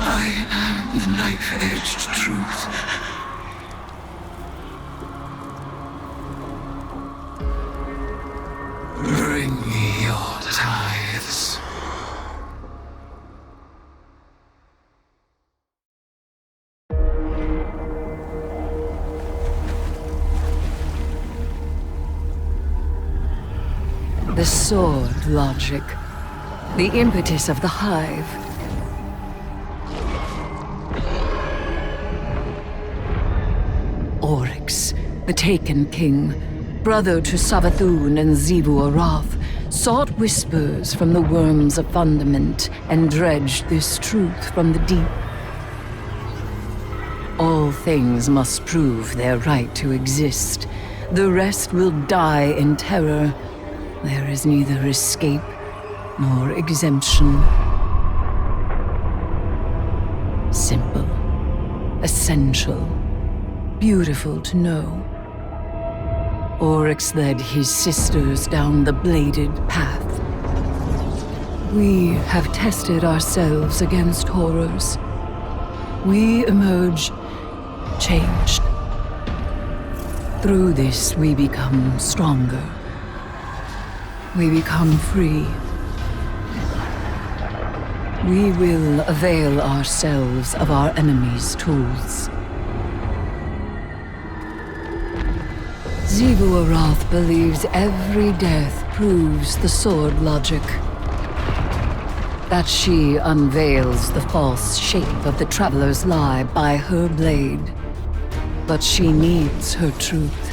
I am the knife-edged truth. Bring me your tithes. The sword logic. The impetus of the hive. Oryx, the Taken King, brother to Savathun and Xivu Arath, sought whispers from the worms of fundament and dredged this truth from the deep. All things must prove their right to exist. The rest will die in terror. There is neither escape nor exemption. Simple, essential, beautiful to know. Oryx led his sisters down the bladed path. We have tested ourselves against horrors. We emerge changed. Through this, we become stronger. We become free. We will avail ourselves of our enemy's tools. Xivu Arath believes every death proves the sword logic. That she unveils the false shape of the Traveler's lie by her blade. But she needs her truth.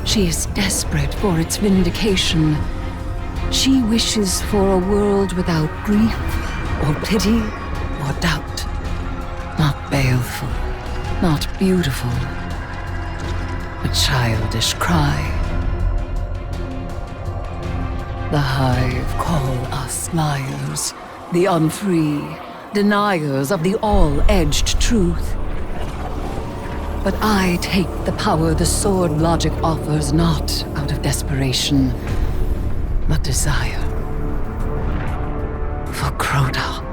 She is desperate for its vindication. She wishes for a world without grief, or pity, or doubt. Not baleful, not beautiful. A childish cry. The Hive call us liars, the unfree, deniers of the all-edged truth. But I take the power the sword logic offers not out of desperation, but desire. For Crota.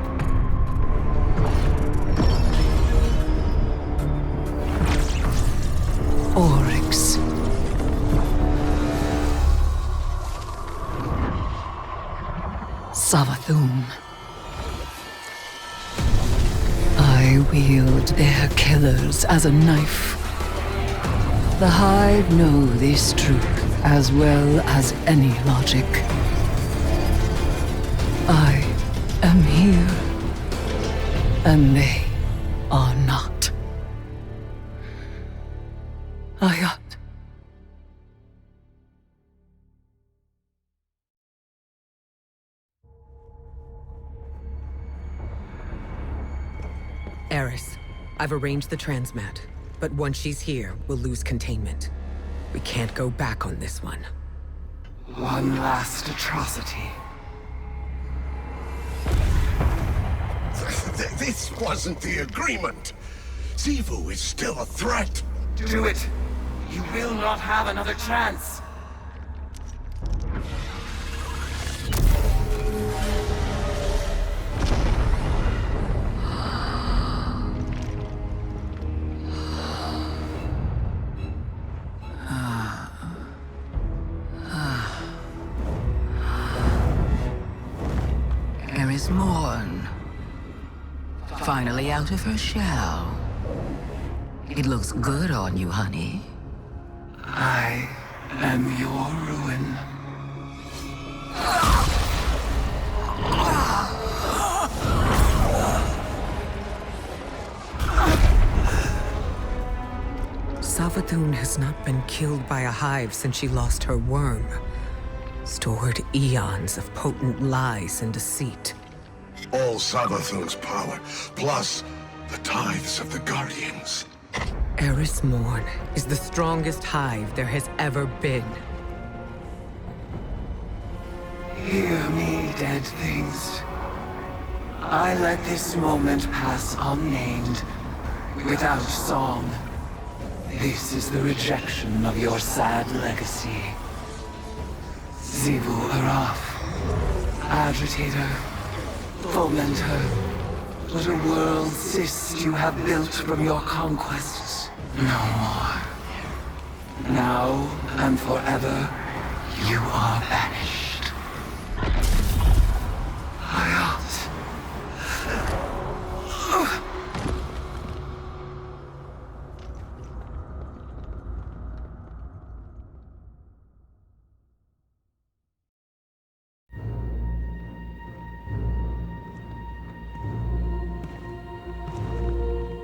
Oryx. Savathun. I wield their killers as a knife. The Hive know this truth as well as any logic. I am here, and they are not. Ayat. Eris, I've arranged the transmat, but once she's here, we'll lose containment. We can't go back on this one. One last atrocity. This wasn't the agreement. Xivu is still a threat. Do it! You will not have another chance! Eris Morn. Finally out of her shell. It looks good on you, honey. I am your ruin. Savathun has not been killed by a hive since she lost her worm. Stored eons of potent lies and deceit. All Savathun's power, plus the tithes of the Guardians. Eris Morn is the strongest hive there has ever been. Hear me, dead things. I let this moment pass unnamed, without song. This is the rejection of your sad legacy. Xivu Seraph, agitator, fomenter, what a world cyst you have built from your conquests. No more. Now and forever, you are banished. Hayat.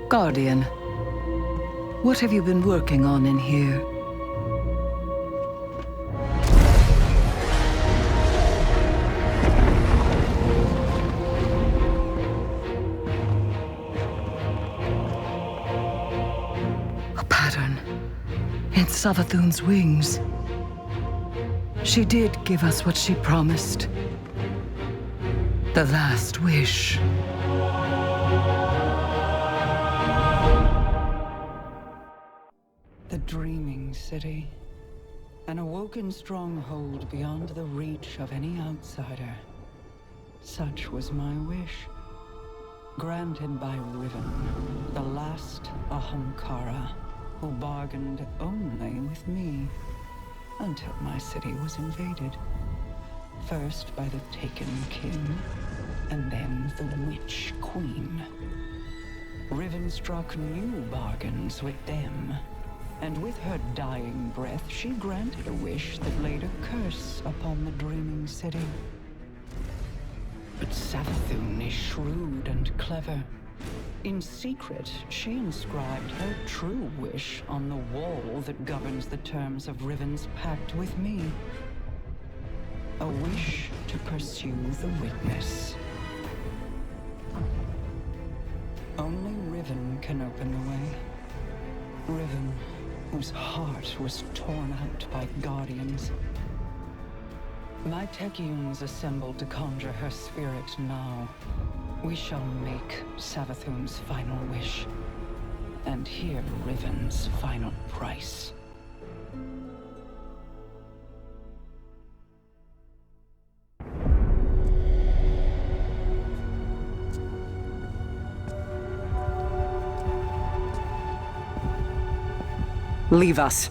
Guardian, what have you been working on in here? A pattern in Savathun's wings. She did give us what she promised. The last wish. The Dreaming City. An awoken stronghold beyond the reach of any outsider. Such was my wish. Granted by Riven, the last Ahamkara, who bargained only with me. Until my city was invaded. First by the Taken King, and then the Witch Queen. Riven struck new bargains with them. And with her dying breath, she granted a wish that laid a curse upon the Dreaming City. But Savathun is shrewd and clever. In secret, she inscribed her true wish on the wall that governs the terms of Riven's pact with me. A wish to pursue the Witness. Only Riven can open the way. Riven, whose heart was torn out by Guardians. My Techeuns assembled to conjure her spirit now. We shall make Savathun's final wish, and hear Riven's final price. Leave us.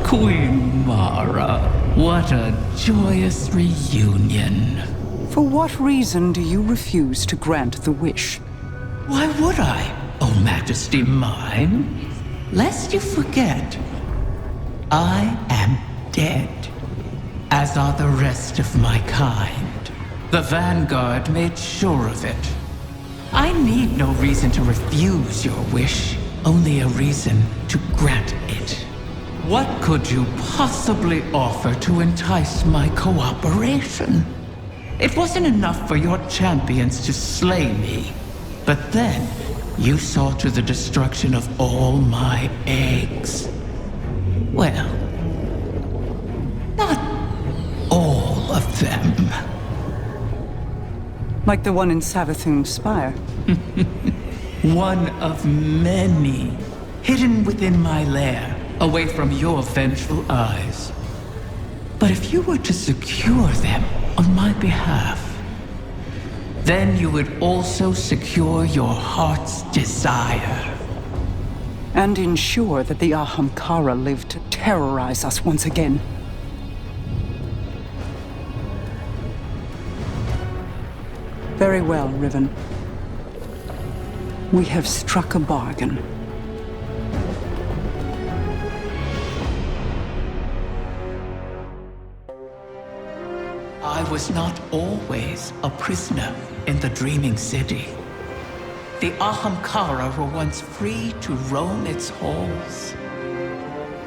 Queen Mara, what a joyous reunion. For what reason do you refuse to grant the wish? Why would I, O Majesty mine? Lest you forget, I am dead, as are the rest of my kind. The Vanguard made sure of it. I need no reason to refuse your wish, only a reason to grant it. What could you possibly offer to entice my cooperation? It wasn't enough for your champions to slay me, but then you saw to the destruction of all my eggs. Well, not all of them. Like the one in Savathun's spire. One of many, hidden within my lair, away from your vengeful eyes. But if you were to secure them on my behalf, then you would also secure your heart's desire. And ensure that the Ahamkara live to terrorize us once again. Very well, Riven. We have struck a bargain. I was not always a prisoner in the Dreaming City. The Ahamkara were once free to roam its halls.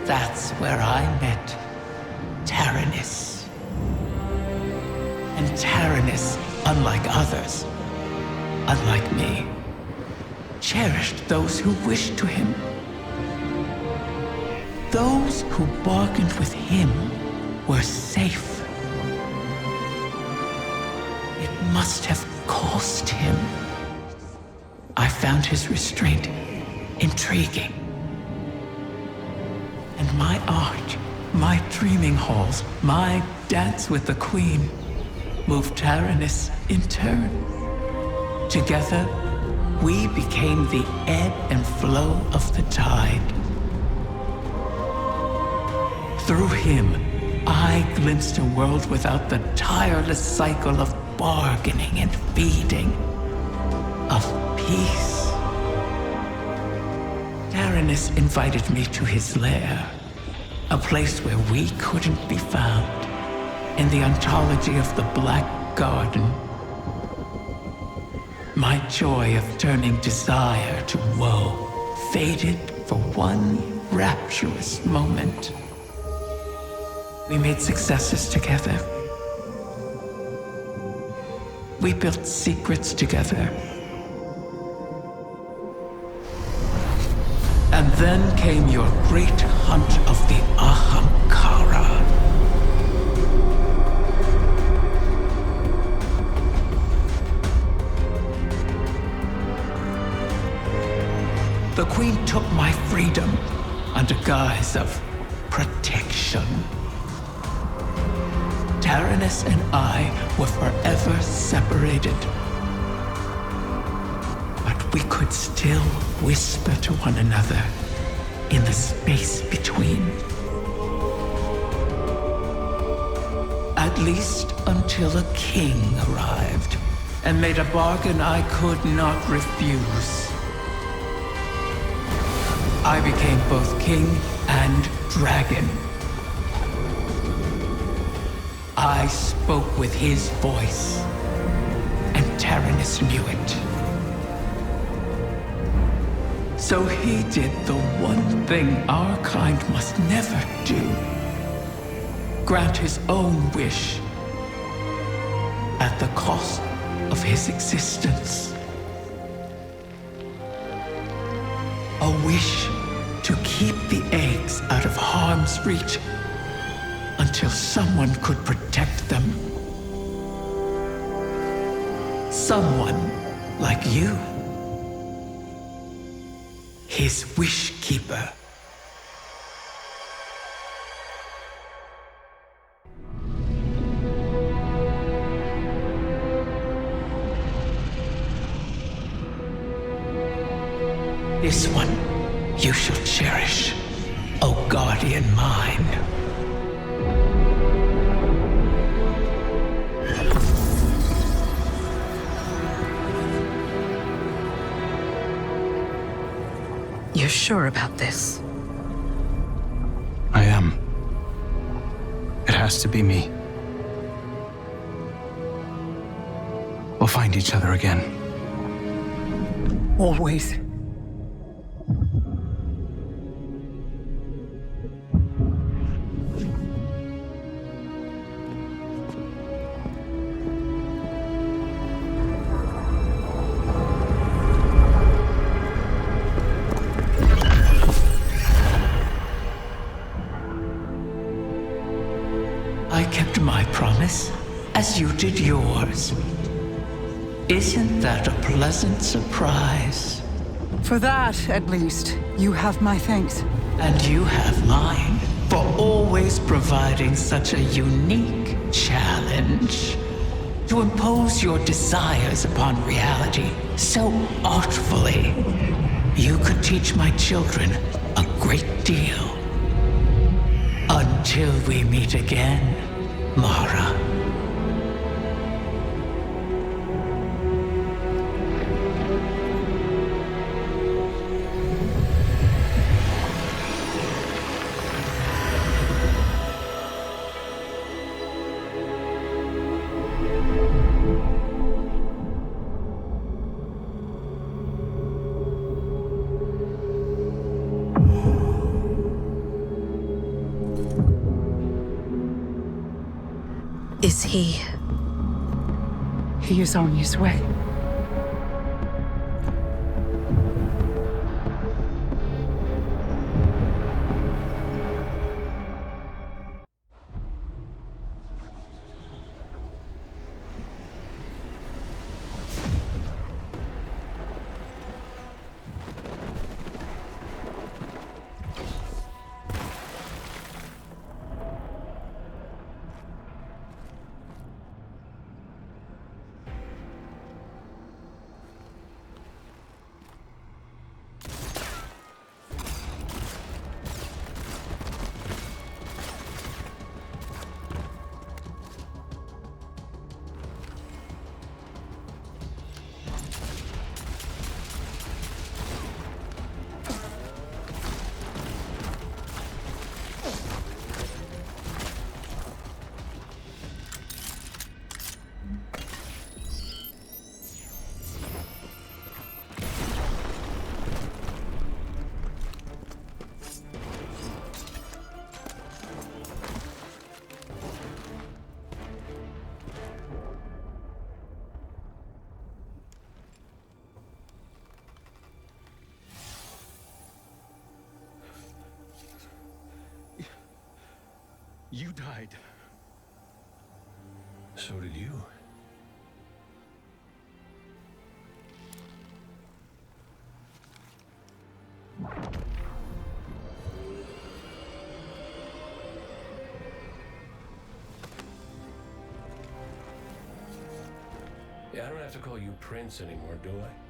That's where I met Taranis. And Taranis, unlike others, unlike me, cherished those who wished to him. Those who bargained with him were safe. It must have cost him. I found his restraint intriguing. And my art, my dreaming halls, my dance with the Queen moved Taranis in turn. Together, we became the ebb and flow of the tide. Through him, I glimpsed a world without the tireless cycle of bargaining and feeding, of peace. Taranis invited me to his lair, a place where we couldn't be found, in the ontology of the Black Garden. My joy of turning desire to woe faded for one rapturous moment. We made successes together. We built secrets together. And then came your great hunt of the Ahamkara. The Queen took my freedom under guise of protection. Taranis and I were forever separated. But we could still whisper to one another in the space between. At least until a king arrived and made a bargain I could not refuse. I became both king and dragon. I spoke with his voice, and Taranis knew it. So he did the one thing our kind must never do. Grant his own wish at the cost of his existence. A wish to keep the eggs out of harm's reach until someone could protect them. Someone like you. His wish keeper. This one you shall cherish, O guardian mine. You're sure about this? I am. It has to be me. We'll find each other again. Always. I kept my promise, as you did yours. Isn't that a pleasant surprise? For that, at least, you have my thanks. And you have mine for always providing such a unique challenge. To impose your desires upon reality so artfully. You could teach my children a great deal. Until we meet again, Mara. Is he? He is on his way. You died. So did you. Yeah, I don't have to call you Prince anymore, do I?